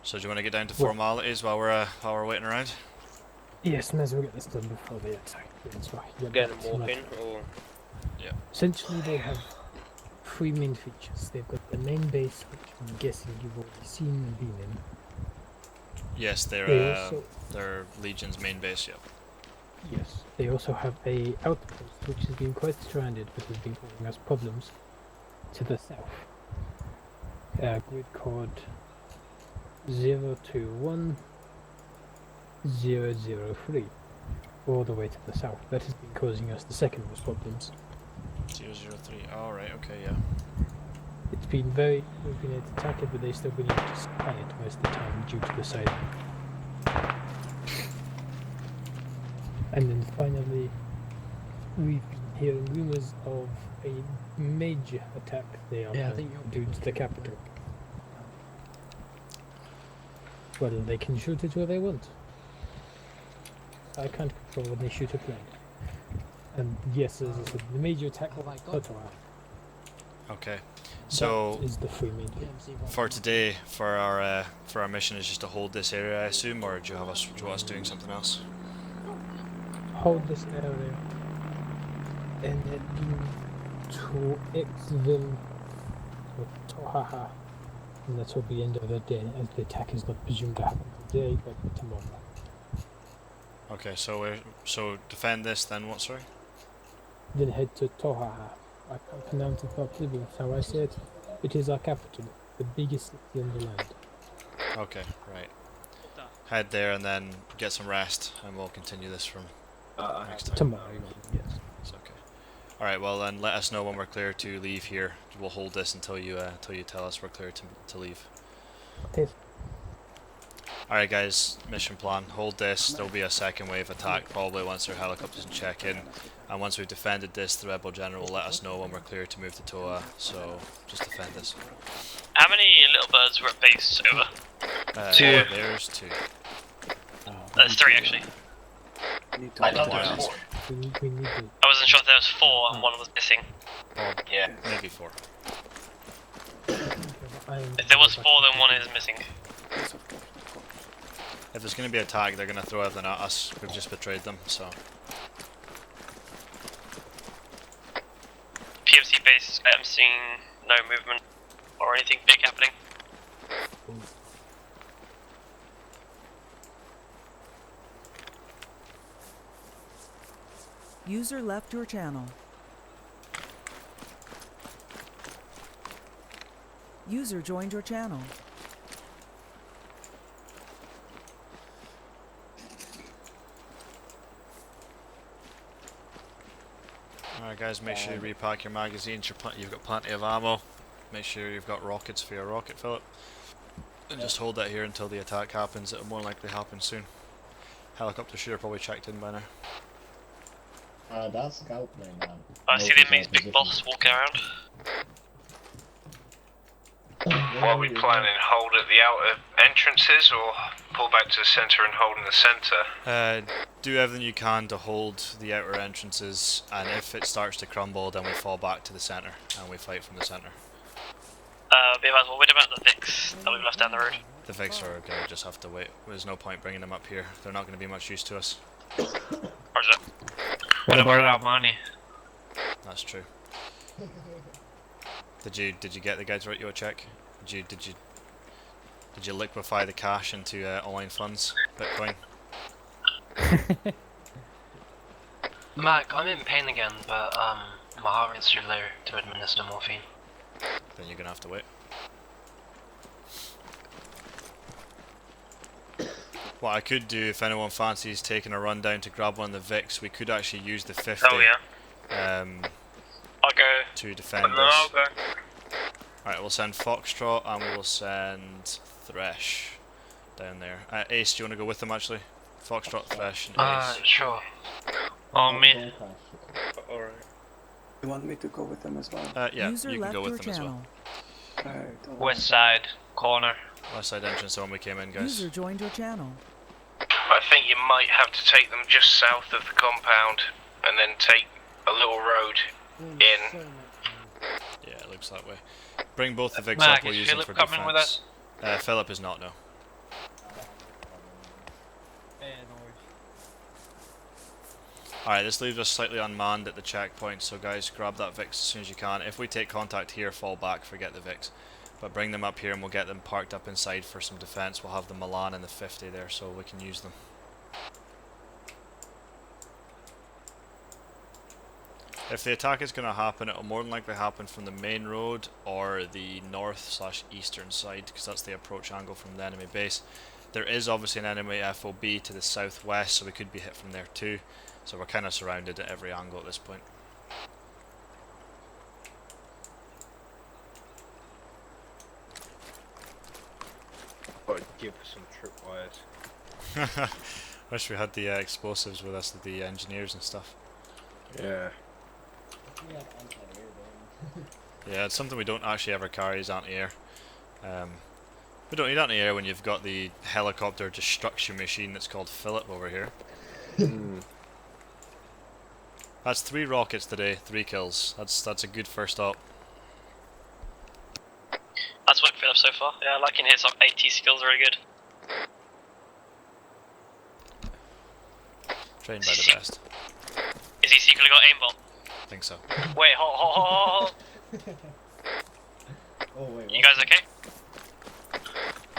so do you want to get down to formalities while we're waiting around? Yes, may as well get this done before they attack. That's why. Get them walking, or yeah. Essentially, they have 3 main features. They've got the main base, which I'm guessing you've already seen and been in. Yes, They also- they're Legion's main base, yep. Yes. They also have a outpost, which has been quite stranded, but has been causing us problems to the south. Grid code 021003, all the way to the south. That has been causing us the second most problems. 003. Alright, okay, yeah. It's been we've been able to attack it, but they've still been able to spy it most of the time due to the side. And then finally, we've been hearing rumours of a major attack they are Yeah, I planning think to do to the capital. Well, they can shoot it where they want. I can't control when they shoot a plane. And yes, as I said, the major attack will Ottawa. Okay. So That is the free main game. for today, for our mission is just to hold this area, I assume, or do you want us doing something else? Hold this area and head to exfil or Tohaha. And that will be the end of the day, as the attack is not presumed to happen today, but tomorrow. Okay, so defend this, then what, sorry? Then head to Tohaha. I can't pronounce it properly, but that's how I say it. It is our capital, the biggest city in the land. Okay, right. Head there and then get some rest, and we'll continue this from next time. Tomorrow, yes. It's okay. Alright, well then let us know when we're clear to leave here. We'll hold this until you tell us we're clear to leave. Yes. Alright guys, mission plan. Hold this, there'll be a second wave attack probably once their helicopters can check in. And once we've defended this, the rebel general will let us know when we're clear to move to Toa, so just defend this. How many little birds were at base? Over? 2. There's 2. There's 3 actually. I thought there was 4. We need to... I wasn't sure if there was 4 and one was missing. Yeah. Maybe 4. If there was 4, then 1 is missing. If there's going to be attack, they're going to throw everything at us. We've just betrayed them, so... PMC base, I'm seeing no movement or anything big happening. User left your channel. User joined your channel. Alright guys, make sure you repack your magazines, you've got plenty of ammo. Make sure you've got rockets for your rocket Philip. And just hold that here until the attack happens, it'll more likely happen soon. Helicopter should have probably checked in by now. That's scout plane, man. I see the amazing big boss walking around. What are we planning? Hold at the outer entrances or pull back to the centre and hold in the centre? Do everything you can to hold the outer entrances, and if it starts to crumble then we fall back to the centre and we fight from the centre. What about the Vix that we've left down the road? The Vix are going to just have to wait. There's no point bringing them up here. They're not going to be much use to us. Roger. What about our money? That's true. Did you get the guys write you a check? Did you liquefy the cash into online funds, Bitcoin? Mac, I'm in pain again, but my heart rate's too low to administer morphine. Then you're gonna have to wait. What I could do, if anyone fancies taking a run down to grab one of the Vix, we could actually use the 50. Oh yeah. I'll go. To defend No, us. I'll go. Alright, we'll send Foxtrot and we will send Thresh down there. Ace, do you want to go with them actually? Foxtrot, Thresh, and Ace. Sure. On me. Alright. You want me to go with them as well? Yeah, User you can left go your with them as well. channel. West side corner. West side entrance, the one we came in, guys. User joined your channel. I think you might have to take them just south of the compound and then take a little road in. Yeah, it looks that way. Bring both the Vigs Mark, up, we'll is use them Philip for coming with defense. Philip is not, no. Alright, this leaves us slightly unmanned at the checkpoint, so guys, grab that Vix as soon as you can. If we take contact here, fall back, forget the Vix. But bring them up here and we'll get them parked up inside for some defense. We'll have the Milan and the 50 there, so we can use them. If the attack is going to happen, it'll more than likely happen from the main road or the north/eastern side, because that's the approach angle from the enemy base. There is obviously an enemy FOB to the southwest, so we could be hit from there too. So we're kind of surrounded at every angle at this point. I'd give some tripwires. Wish we had the explosives with us, the engineers and stuff. Yeah. Yeah, it's something we don't actually ever carry is anti-air. We don't need anti-air when you've got the helicopter destruction machine that's called Philip over here. That's 3 rockets today, 3 kills. That's a good first up. That's worked Philip so far. Yeah, I like in his AT skills really good. Trained by the best. Is he secretly got aimbot? I think so. Wait, hold. Oh wait. You guys okay?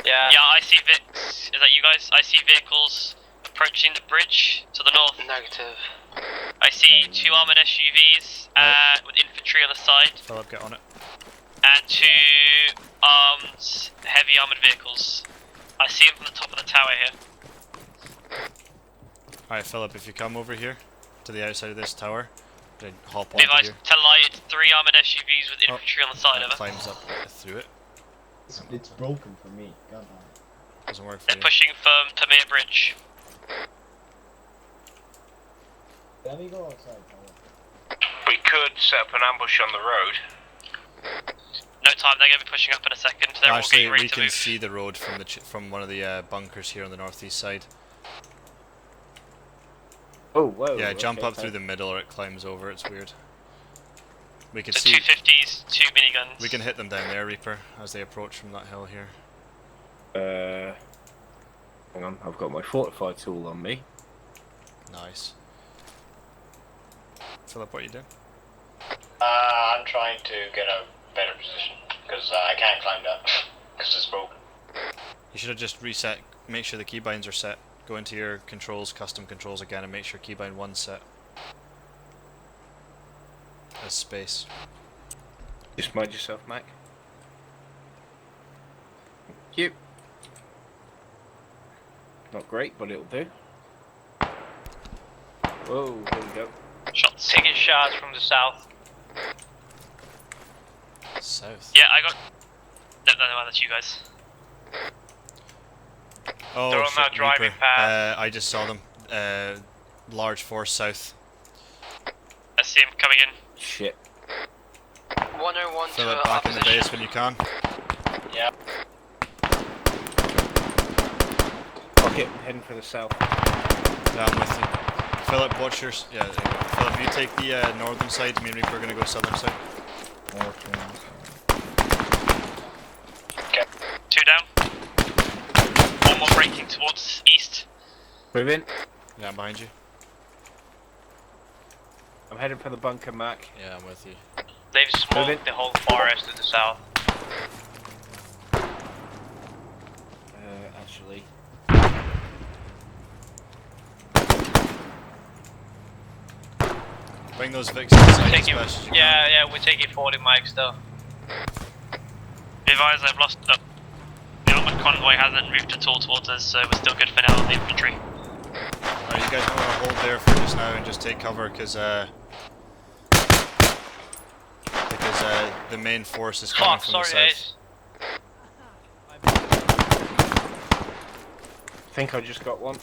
Yeah. Yeah, I see Vix. Is that you guys? I see vehicles approaching the bridge to the north. Negative. I see 2 armored SUVs with infantry on the side. Philip, get on it. And 2 armed, heavy armored vehicles. I see them from the top of the tower here. Alright, Philip, if you come over here to the outside of this tower, then hop Levi, onto here. tell Eli it's 3 armored SUVs with infantry on the side of it. Climbs up through it. It's broken for me. God damn. Doesn't work for They're you. pushing from Pamir Bridge. Let me go outside, Paul. We could set up an ambush on the road. No time, they're going to be pushing up in a second. They're all Actually, getting ready we to can move. see the road from the from one of the bunkers here on the northeast side. Oh, whoa. Yeah, jump okay, up through the middle or it climbs over, it's weird. We can The see... 250s, 2 miniguns. We can hit them down there, Reaper, as they approach from that hill here. Hang on, I've got my fortified tool on me. Nice. Philip, what are you doing? I'm trying to get a better position because I can't climb that because it's broken. You should have just reset, make sure the keybinds are set. Go into your controls, custom controls again, and make sure keybind 1's set. As space. Just mind yourself, Mac. Thank you. Not great, but it'll do. Whoa, here we go. Shots. Taking shots from the south. South? Yeah, I got... No, that's you guys. Oh, They're all now shit, driving Reaper. past. I just saw them. Large force south. I see him coming in. Shit. 101 Philip, to back in the opposition. base when you can. Yep. Okay, I'm heading for the south. Yeah, I'm with you. Philip, watch your... Yeah, Philip, you take the northern side, me and Reaper are going to go southern side. Okay. 2 down. 1 more breaking towards east. Move in. Yeah, I'm behind you. I'm heading for the bunker, Mac. Yeah, I'm with you. They've smoked the whole forest to the south. Actually. Bring those Vics inside as Taking, best as you can. yeah, we're taking 40 mics though. Be advised, I've lost... the armored convoy hasn't moved at all towards us, so we're still good for now on the infantry. Alright, you guys want to hold there for just now and just take cover, because the main force is coming Fuck, from sorry the south. guys. I think I just got one.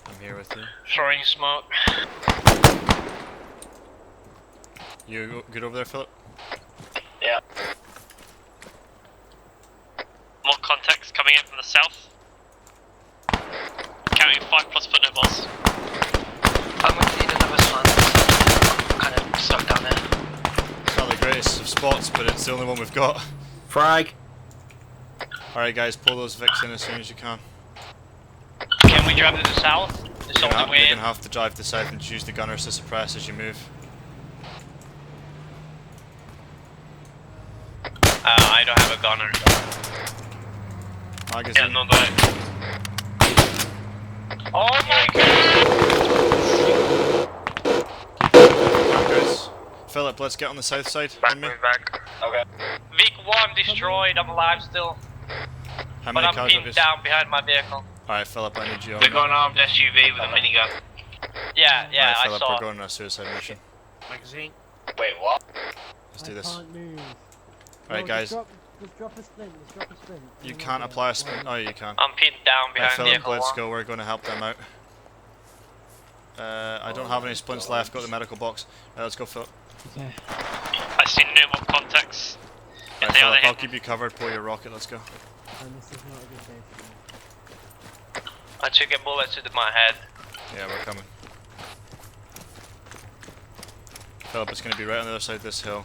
I'm here with you. Throwing smoke. You good over there, Philip? Yeah. More contacts coming in from the south. Counting 5+ footnotes. I'm going to need another slant. I'm kind of stuck down there. It's not the greatest of spots, but it's the only one we've got. Frag! Alright guys, pull those Vics in as soon as you can. Can we drive to the south? There's You're only way going in. to have to drive to the south and just use the gunners to suppress as you move. I don't have a gunner. Magazine. Yeah, no, go ahead. Oh my god! Guys, Philip, let's get on the south side. Back, on me. back. Okay. Vic 1 destroyed, I'm alive still. How But many I'm cars pinned down behind my vehicle. Alright, Philip, I need you on They're that. going armed SUV with a minigun. Yeah, yeah, Alright, I Philip, saw we're it. going on a suicide mission. Magazine. Wait, what? Let's do this. Can't move. Alright, guys. Just drop a sprint. Just drop a sprint. You can't apply a sprint. Oh, you can. I'm pinned down Right, behind Philip, vehicle let's 1. go. We're going to help them out. I don't have any splints left. Got the medical box. Let's go, Philip. I see no more contacts. If Right, they are, Philip, they I'll hit. keep you covered. Pull your rocket. Let's go. And this is not a good day for me. I took a bullet to my head. Yeah, we're coming. Philip, it's going to be right on the other side of this hill.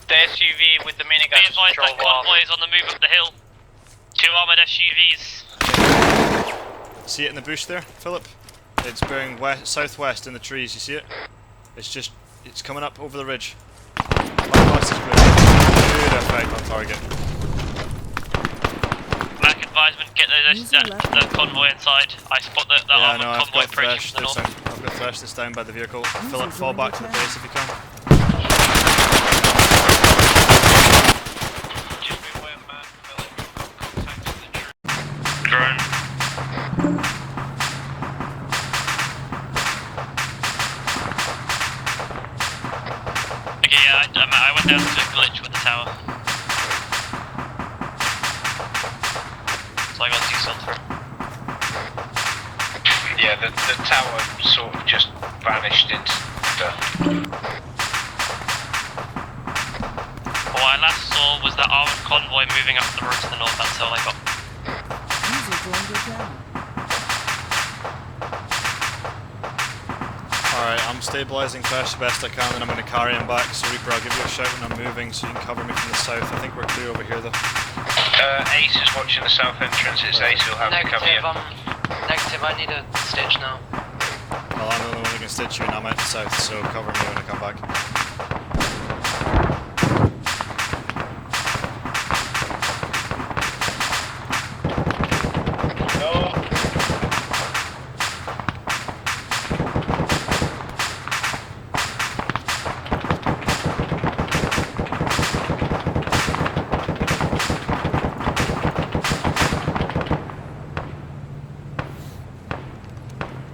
The SUV with the minigun Be advised that convoy is on the move up the hill. 2 armoured SUVs. See it in the bush there, Philip? It's bearing west, southwest in the trees. You see it? It's coming up over the ridge. Right past this bridge. good effect on target. Mac advisement, get the convoy inside. I spot the Yeah, armored no, I've convoy got approaching Thresh. from the north. I've got Thresh this down by the vehicle. Philip, fall back to the base if you can. Drone. Okay, yeah, I went down to a glitch with the tower. So I got Zeus through. Yeah, the tower sort of just vanished into stuff. What I last saw was that armored convoy moving up the road to the north. That's all I got. User joined your channel. Alright, I'm stabilising Thresh the best I can, and I'm going to carry him back. So Reaper, I'll give you a shout when I'm moving so you can cover me from the south. I think we're clear over here though. Ace is watching the south entrance. It's Ace who'll have to cover you. Negative, I need a stitch now. Well, I'm the only one that can stitch you and I'm out the south, so cover me when I come back.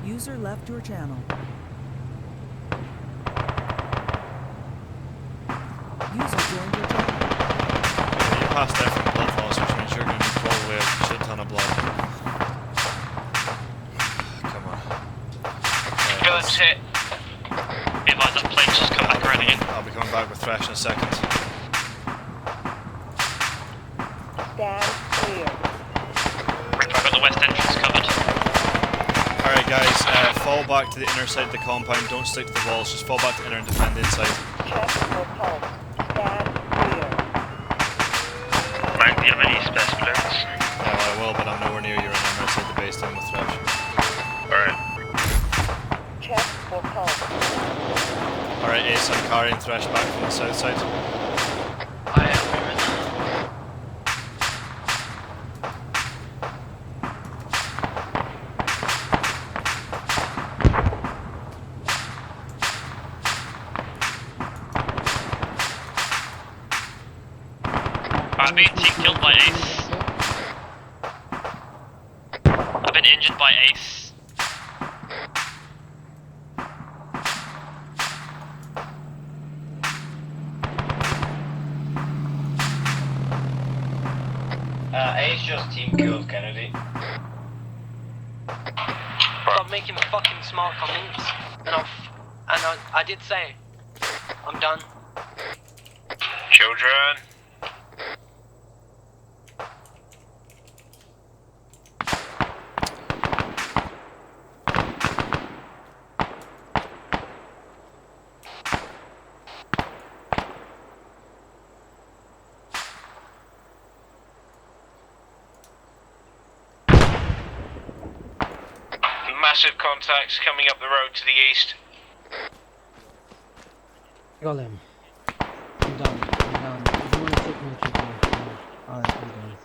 User left your channel. User joined your channel. You passed out from blood loss, which means you're going to need probably a shit ton of blood. Come on. Phillips hit. Be advised that plane's just come back around again. I'll be coming back with Thresh in a second. Stand clear. Rip, I've got the west entrance covered. Alright guys, fall back to the inner side of the compound, don't stick to the walls, just fall back to the inner and defend the inside. Check for pulse. Stand clear. Mike, do you have any spare splits? Yeah, well, I will, but I'm nowhere near you and I'm outside the base down with Thresh. Alright. Check for pulse. Alright Ace, I'm carrying Thresh back from the south side. I am moving. I'm being team killed by Ace. I've been injured by Ace. Ace just team killed Kennedy. Stop making fucking smart comments. And I did say, I'm done. Children. Massive contacts coming up the road to the east. Got him. I'm done. If you want to take me, take me. I'm done.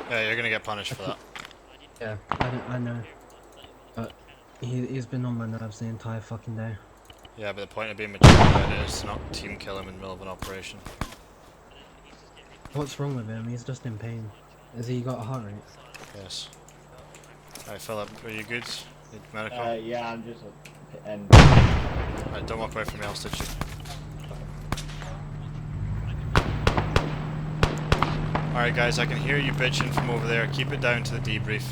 Yeah, you're gonna get punished for that. Yeah, I know. But he's been on my nerves the entire fucking day. Yeah, but the point of being mature about it is to not team kill him in the middle of an operation. What's wrong with him? He's just in pain. Has he got a heart rate? Yes. Alright Philip, are you good? Need medical? Yeah, I'm just and. Alright, don't walk away from me, I'll stitch you. Alright guys, I can hear you bitching from over there. Keep it down to the debrief.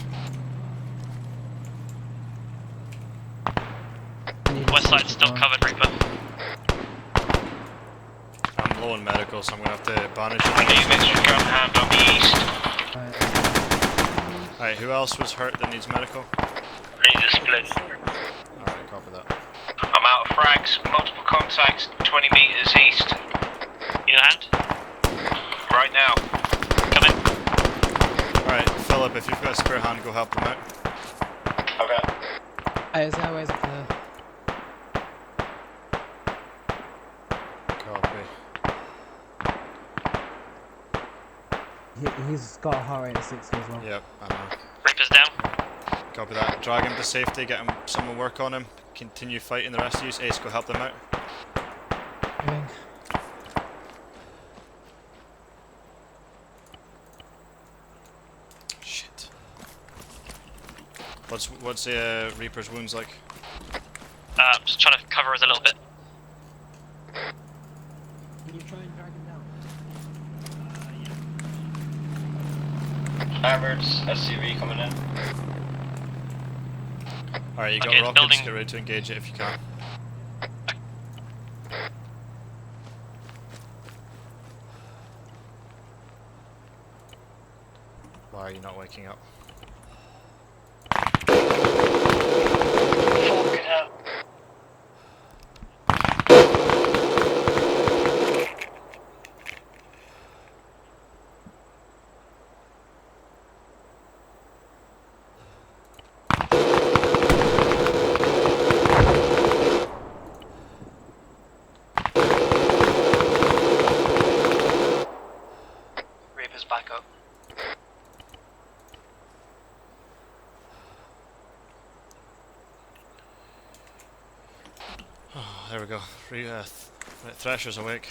West side's still covered, Reaper. I'm low on medical, so I'm gonna have to bandage you. Units gun hand on the east. Alright, who else was hurt that needs medical? I need a split. Alright, copy that. I'm out of frags. Multiple contacts 20 meters east. In your hand? Right now. Come in. Alright, Philip, if you've got a spare hand, go help them out. Okay. Is there always clear? Copy. He's got a heart rate of 60 as well. Yep, I know. Reaper's down. Copy that. Drag him to safety, get him someone work on him. Continue fighting the rest of you. Ace, go help them out. Okay. Shit. What's the Reaper's wounds like? I'm just trying to cover us a little bit. Can you try and drag him down? Harvard's SUV coming in. Alright, you got Okay, rockets, building. get ready to engage it if you can. Why are you not waking up? Fucking hell. Reaper's back up. Oh, there we go. Thrasher's awake.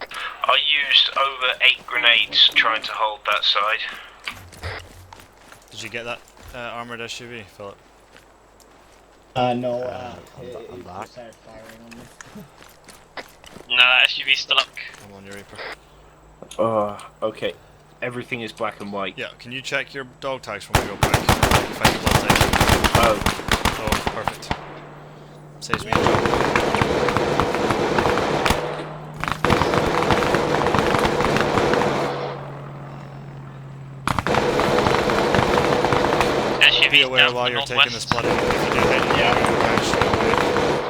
I used over 8 grenades trying to hold that side. Did you get that armoured SUV, Philip? No, I'm back. started firing on me. No, that SUV's still up. I'm on your Reaper. Okay. Everything is black and white. Yeah, can you check your dog tags from real quick? Find your blood type. Oh, perfect. Saves me a job. Be aware while you're taking this blood. If you get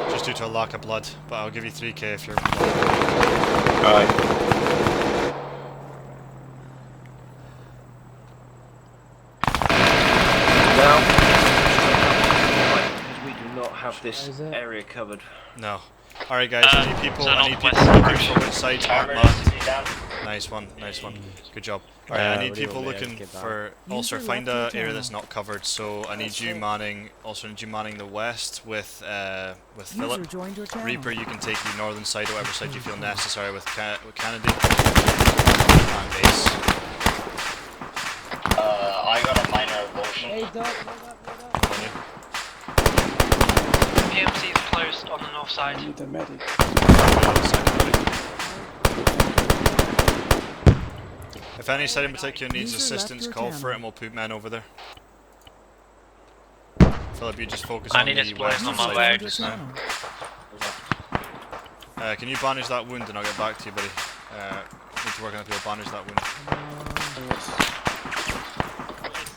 hit, just due to a lack of blood. But I'll give you 3k if you're. Alright. Now, because we do not have this area covered. No. Alright guys, I need people looking for which sides aren't Harvard marked. SUV down. Nice one. Good job. Alright, I need people looking for. Also, find a area that's not covered. So I need you manning. Also, need you manning the west with Philip. joined your channel. Reaper, you can take the northern side, or whatever side you feel necessary with Kennedy. And Ace. I got a minor abortion. Hey, Doc, On you. PMC is closed on the north side. I need a medic. If any side in particular needs User left assistance, your call for channel. it and we'll put men over there. Philip, you just focus I on need the a splice west on my side leg. just now. Can you bandage that wound and I'll get back to you, buddy? Need to work on if you'll bandage that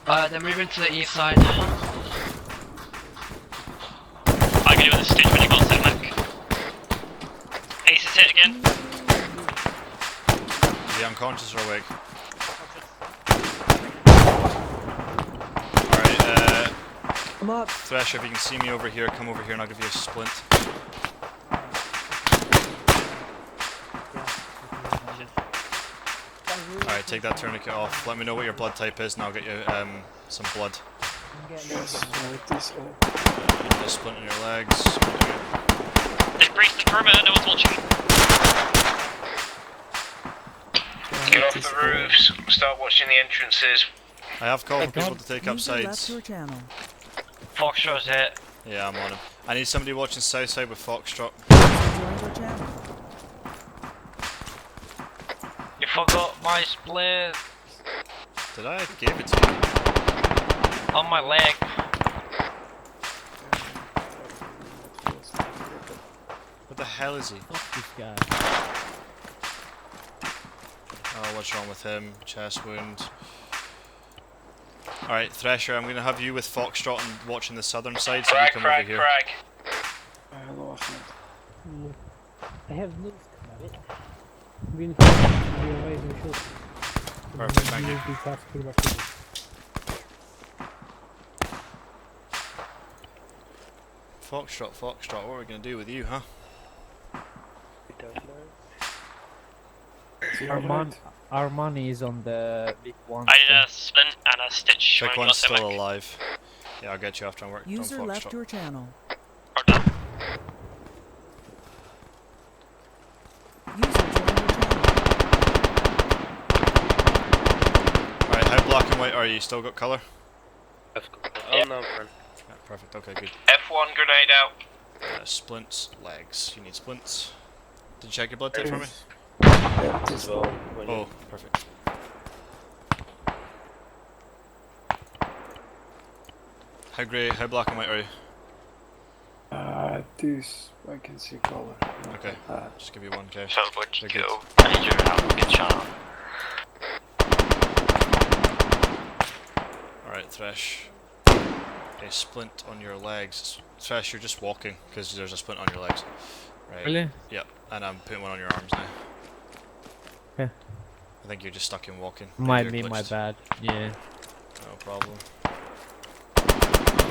wound. They're moving to the east side. I can do with a stitch when you got set back. Ace is hit again. Is he unconscious or awake? I'm up. Thresher, if you can see me over here, come over here and I'll give you a splint. Alright, take that tourniquet off. Let me know what your blood type is and I'll get you some blood. Yes, this Just splint in your legs. They've breached the perimeter, no one's watching. Get off the roofs, start watching the entrances. I have called for people to take up User left sides. your channel. Foxtrot's hit. Yeah, I'm on him. I need somebody watching south side with Foxtrot. Joined your channel. You forgot my split Did I? Gave it to you. on my leg. What the hell is he? Fuck this guy. Oh, what's wrong with him? Chest wound. Alright, Thresher, I'm going to have you with Foxtrot and watching the southern side, so you come over here. Hello, Ahmed. I have no stomach. Reinforcements will be arriving shortly. Perfect, thank you. Be fast pretty much quickly. Foxtrot, what are we going to do with you, huh? Our money is on the big one. I did a splint and a stitch. Big when we one's got there, still Mike. alive. Yeah, I'll get you after I work. User on left Foxtrot. your channel. Alright, how black and white are you? Still got colour? Unknown friend. Yeah, perfect, okay, good. F1 grenade out. Splints, legs. You need splints. Did you check your blood tape for me? As well, when Oh, perfect. How black and white are you? This I can see color. Okay, just give you 1k. So would you They're good. go? I need your help. Get shot. Alright, Thresh. Okay, splint on your legs. Thresh, you're just walking, because there's a splint on your legs. Right. Really? Yep, and I'm putting one on your arms now. Okay. I think you're just stuck in walking. Maybe Might you're be my glitched. bad. Yeah. No problem.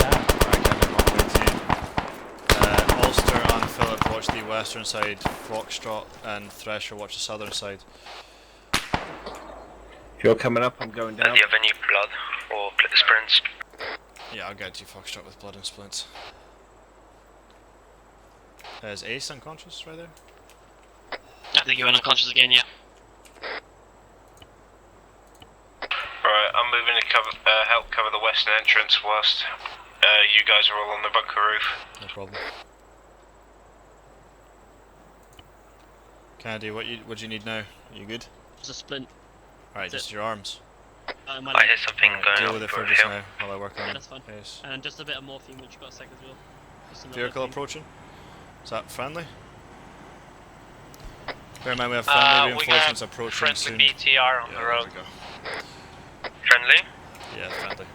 Alright, Kevin, one way to you. Ulster and Philip watch the western side, Foxtrot and Thresher watch the southern side. If you're coming up, I'm going down. Do you have any blood or sprints? Yeah, I'll get you Foxtrot with blood and splints. Is Ace unconscious right there? I think you went unconscious again, yeah. Right, I'm moving to cover, help cover the western entrance whilst you guys are all on the bunker roof. No problem. Kennedy, what do you need now? Are you good? Just a splint. Alright, That's just your arms. My I leg. hear something going Deal on with it for the just hill. now while I work on Yeah, that's fine. Ace. And just a bit of morphine, which you got a sec as well. Just another Vehicle thing. approaching? Is that friendly? Bear in mind we have friendly We reinforcements have approaching friendly soon. BTR on Yeah, the there road. we go. Friendly? Yeah, friendly.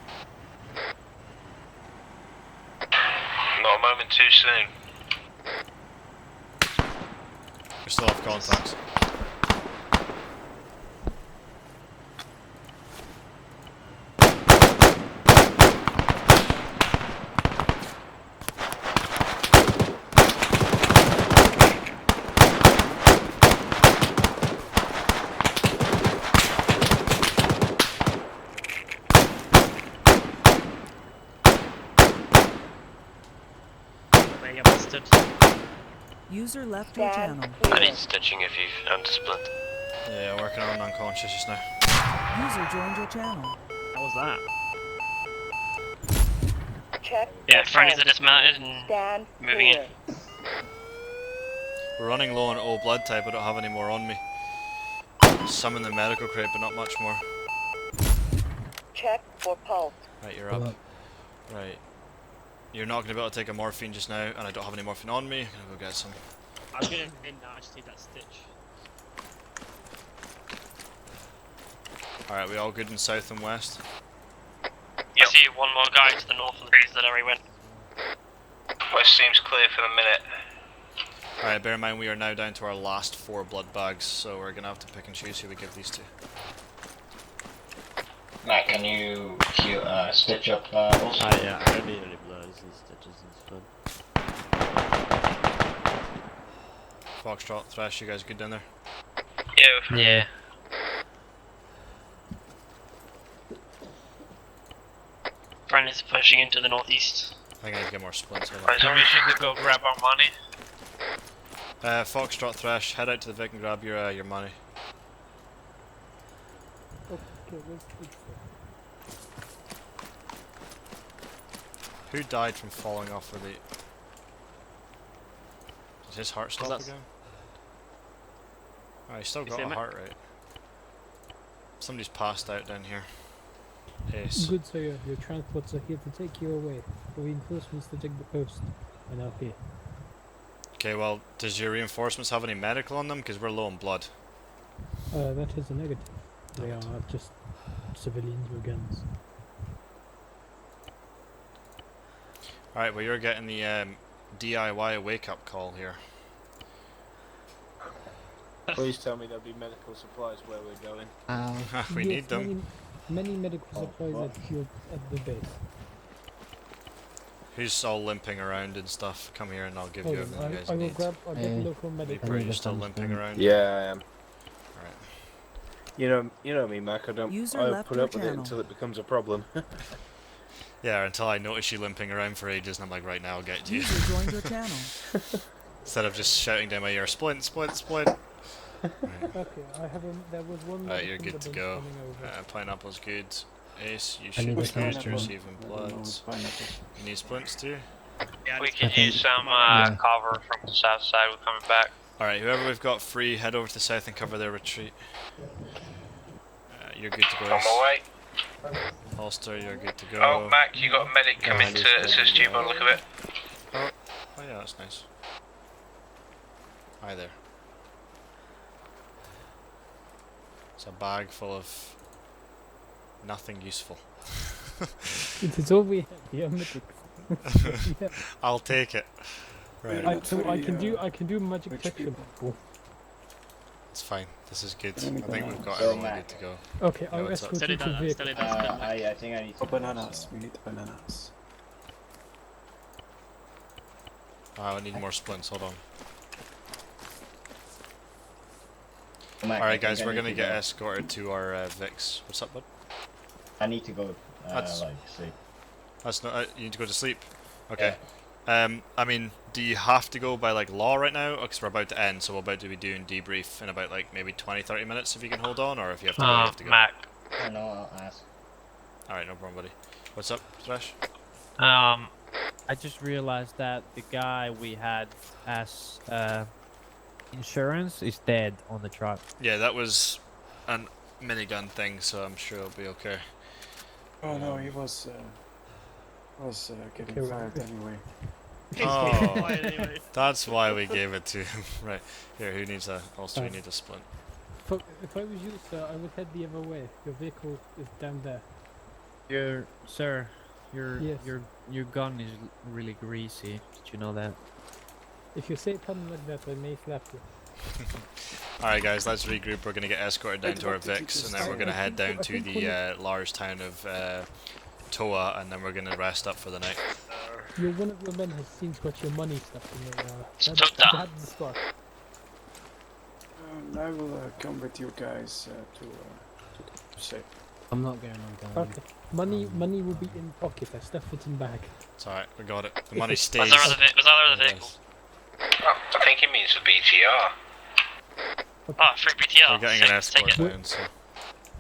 Not a moment too soon. You're still off contacts. Where you busted. User left your channel. I need stitching if you split. Yeah, working on unconscious just now. User joined your channel. How was that? Check. Yeah, friendlies are dismounted and Stand moving in. clear. We're running low on O blood type, I don't have any more on me. Some in the medical crate, but not much more. Check for pulse. Right, you're up. Right. You're not going to be able to take a morphine just now, and I don't have any morphine on me. I'm going to go get some. I'm gonna in now, I just need that stitch. Alright, we all good in south and west? I see one more guy to the north of the trees that already went. West seems clear for the minute. Alright, bear in mind we are now down to our last 4 blood bags, so we're going to have to pick and choose who we give these to. Matt, can you heal, stitch up also? Yeah, I don't need any blows and stitches and stuff. Foxtrot, Thresh, you guys good down there? Yeah. Friendlies are pushing into the northeast. I think I need to get more splints. So we should go grab our money. Foxtrot, Thresh, head out to the Vic and grab your money. Who died from falling off of the... Does his heart stop that's- again? Oh, he's still You got see a him? heart rate. Somebody's passed out down here. Ace. Good sir, your transports are here to take you away. The reinforcements to take the post are now here. Okay, well, does your reinforcements have any medical on them? Because we're low on blood. That is a negative. They are just civilians with guns. Alright, well you're getting the DIY wake-up call here. Please tell me there'll be medical supplies where we're going. We need them. Many medical supplies at the base. Who's all limping around and stuff? Come here and I'll give you everything you guys I will need. grab. I'll get local medical. You're still limping around? Yeah, I am. Alright. You know me, Mac. User I left put your up with it channel. until it becomes a problem. Yeah, until I notice you limping around for ages, and I'm like, right now, I'll get to you. User joined your channel. Instead of just shouting down my ear, splint, splint, splint. Okay, there was one. Right, medic you're from good the to bench go. coming over. Pineapple's good. Ace, you I should need be a good. pineapple. Receiving No, bloods. pineapple. You need splints too? We can think- use some yeah. cover from the south side. We're coming back. Alright, whoever we've got free, head over to the south and cover their retreat. You're good to go. On my way. Holster, you're good to go. Oh, Mac, you got a medic coming to assist you by the look of it. Oh yeah, that's nice. Hi there. It's a bag full of nothing useful. It is all we have. Yeah, medics. Yeah. I'll take it. Right. I can do magic texture. It's fine. This is good. I Any think we've bananas? got So, everyone Mac. good to go. Okay, Yeah, I'll what's up? escort you to vehicle. I think I need Oh, to. bananas. We need bananas. I need more splints. Hold on. Mac, I Alright, think guys, I we're need gonna to get go. escorted to our Vix. What's up, bud? I need to go. That's- Like sleep. That's not. You need to go to sleep. Okay. I mean, do you have to go by like law right now? Because we're about to end, so we're about to be doing debrief in about like maybe 20-30 minutes if you can hold on, or if you have to go, you have to go. Mac. I don't know. I'll ask. Alright, no problem, buddy. What's up, Thresh? I just realized that the guy we had as insurance is dead on the truck. Yeah, that was a minigun thing, so I'm sure it'll be okay. Oh no, he was getting Okay, fired right. anyway. Oh, that's why we gave it to him. Right. Here, who needs a holster? Who needs a splint? If I was you, sir, I would head the other way. Your vehicle is down there. Yes. Your gun is really greasy. Did you know that? If you say something like that, I may slap you. Alright, guys, let's regroup. We're gonna get escorted down to our What did you Vix, and just then we're gonna say? head down I to think the large town of Toa, and then we're gonna rest up for the night. One of your men has seen got your money stuff in your. Stop that. That's the spot. I will come with you guys to say. I'm not going on going. Okay. Money will be in pocket. I stuff it in bag. It's alright, we got it. The money stays. Was that other vehicle? Oh, I think it means the BTR. Ah, free BTR. We're getting an Take escort it. down, so.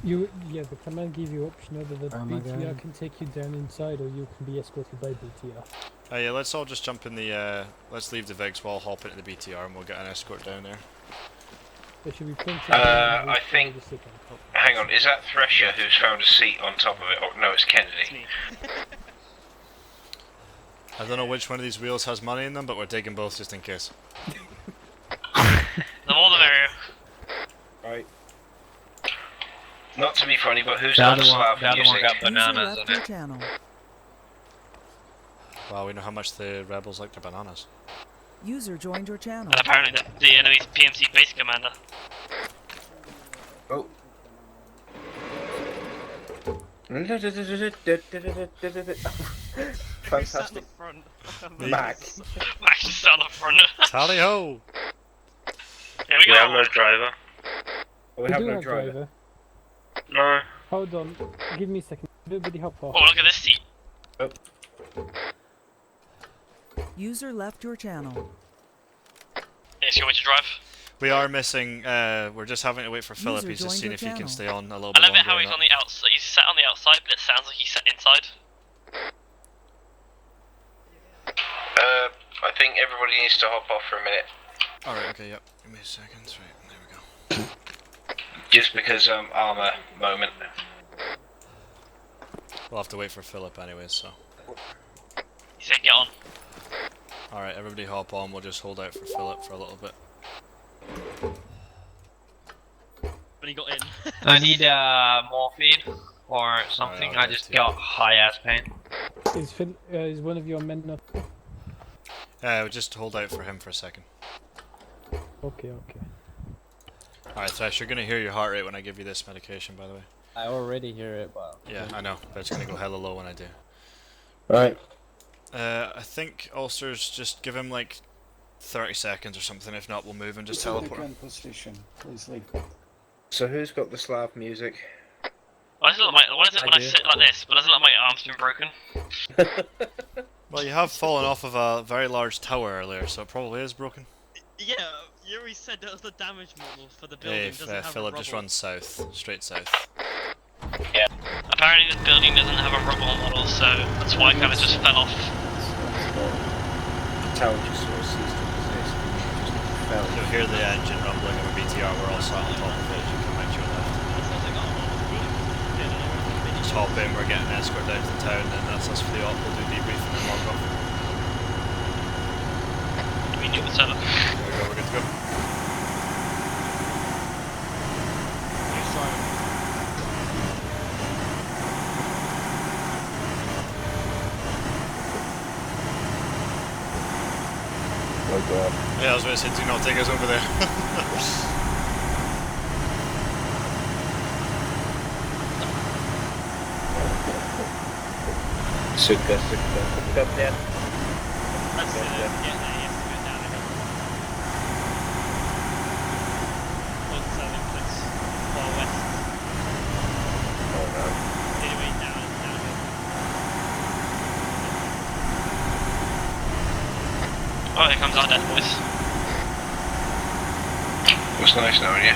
The command gave you option whether the Oh my BTR God. can take you down inside or you can be escorted by BTR. Yeah, let's all just jump in the, let's leave the Vix while hop into the BTR and we'll get an escort down there. There should be plenty. I think. Hang on, is that Thresher who's found a seat on top of it? Oh, no, it's Kennedy. I don't know which one of these wheels has money in them, but we're taking both just in case. The more the merrier. Right. Not to be funny, but who's The got other the one- slab the other one music? got User bananas left in your it. channel. Wow, we know how much the rebels like their bananas. User joined your channel. And apparently the enemy's PMC base commander. Oh. Fantastic. Mac. Max just on the front. Tally ho! Yeah, we got no driver. We We have do no have driver. No. Hold on. Give me a second. Everybody hop off. Oh, look at this seat. User left your channel. Is you want to drive? We are missing, we're just having to wait for Philip. User He's just joined seeing your if he can channel. stay on a little I bit love it longer. how or he's not. on the outside. He's sat on the outside, but it sounds like he's sat inside. I think everybody needs to hop off for a minute. Alright, okay, yep. Give me a second. Right, there we go. Just because, armor moment. We'll have to wait for Philip anyways, so. He said get on. Alright, everybody hop on. We'll just hold out for Philip for a little bit. When he got in. I need morphine or something. I'll I get just to got high ass pain. Is one of your men not? We'll just hold out for him for a second. Okay. Alright, Thresh, you're gonna hear your heart rate when I give you this medication, by the way. I already hear it, but Yeah, I know, but it's gonna go hella low when I do. Right. I think Ulsters, just give him like 30 seconds or something. If not, we'll move and just It's in the teleport him. gun position. Please leave. So who's got the Slav music? Why is it when I sit like this, but doesn't it look like my arm's been broken? Well, you have fallen off of a very large tower earlier, so it probably is broken. Yeah, Yuri said that was the damage model for the building. Hey, doesn't have Philip, just rubble. run south, straight south. Yeah. Apparently this building doesn't have a rubble model, so that's why I kind of just fell off. The tower just sort of ceased to exist. Just fell. You'll hear the engine rumbling of a BTR. We're all sat on top of it as you come out your left. Just hop in, we're getting an escort down to the town, and that's us for the op. We'll do debrief and then log off. We knew the setup. There we go, we're good to go. Oh god. Yeah, I was going to say, do not take us over there. Suka, come down. That's it. Yeah, yes, go down again. Well, so that's far west. Oh no. Anyway, down again. Oh, here comes our death boys. What's nice knowing you?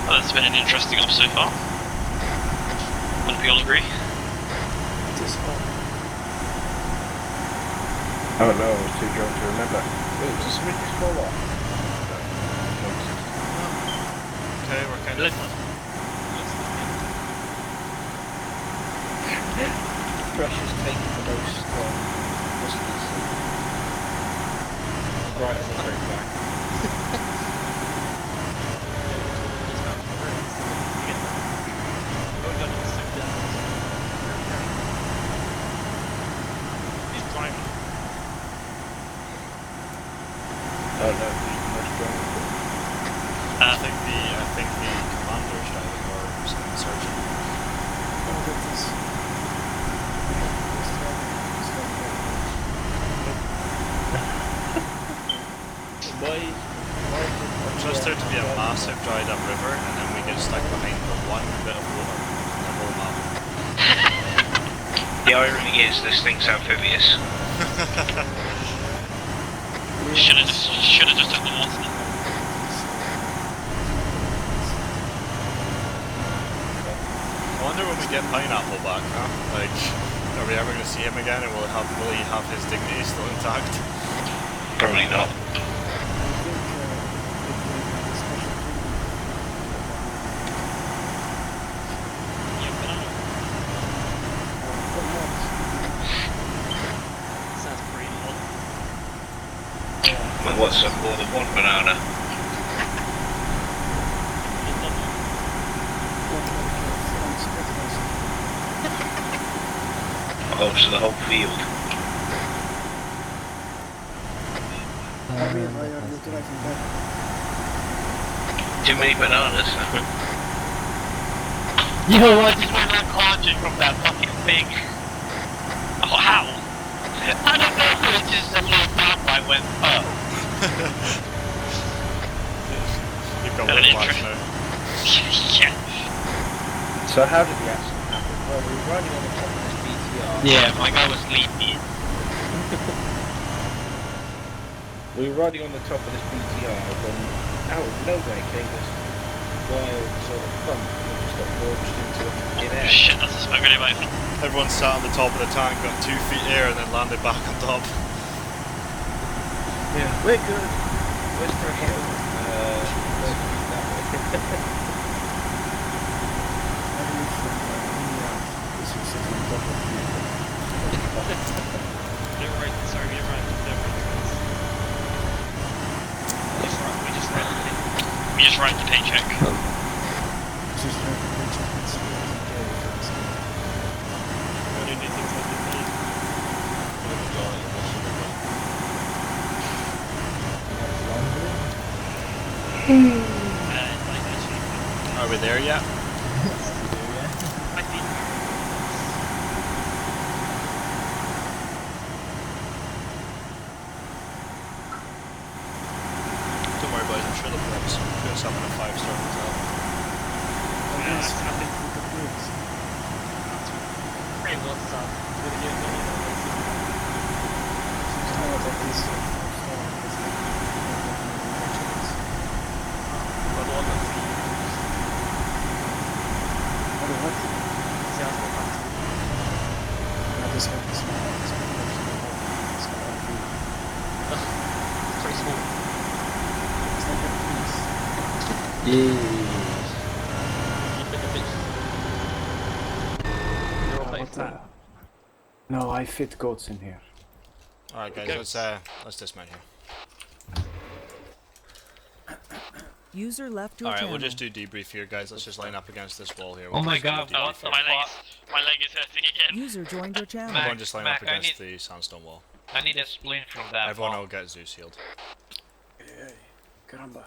Well, it's been an interesting op so far. Wouldn't we all agree? Oh no, I was too drunk to remember. Wait, does somebody just fall off? Okay, we're kind of... Russia's taking the most whiskies. Right on the very back. He's driving. Oh no, most drunk. I think the commander's driving, or some sergeant. Oh, get this. Just there to be a massive dried up river, and then we get stuck behind the one bit of water in the whole map. The irony is, this thing's amphibious. Should have just took the water. I wonder when we get Pineapple back, huh? Like, are we ever going to see him again, and will he have his dignity still intact? Probably not. Sounds pretty hot. But what's up more than one banana? Oh, so the whole field. Too many bananas. Yo, I just went like launching from that fucking thing. Oh, how? I don't know, it's just a little soundbite went, oh. You've got An one flash now. Yeah. So how did the accident happen? Well, we were riding on the top of this BTR. Yeah, my guy was sleepy. We were riding on the top of this BTR when out of nowhere came this wild sort of thump and we just got launched into in air. Shit, that's a smoke grenade, mate. Everyone sat on the top of the tank, got 2 feet air, and then landed back on top. Yeah, we're good. Where's the hill? That way. You're right, sorry, you're right. We just write the paycheck. Are we there yet? Don't worry, boys. I'm sure they'll put us up in a 5-star hotel. Great one stuff. No, I fit goats in here. Alright guys, let's dismount here. User left your Alright, channel. we'll just do debrief here, guys. Let's just line up against this wall here. Oh my god, do Oh, debrief here. my leg is hurting again. User joined your channel. Everyone just line Mac, up I against the sandstone wall. I need a splint from that Everyone wall. will get Zeus healed. Hey, caramba.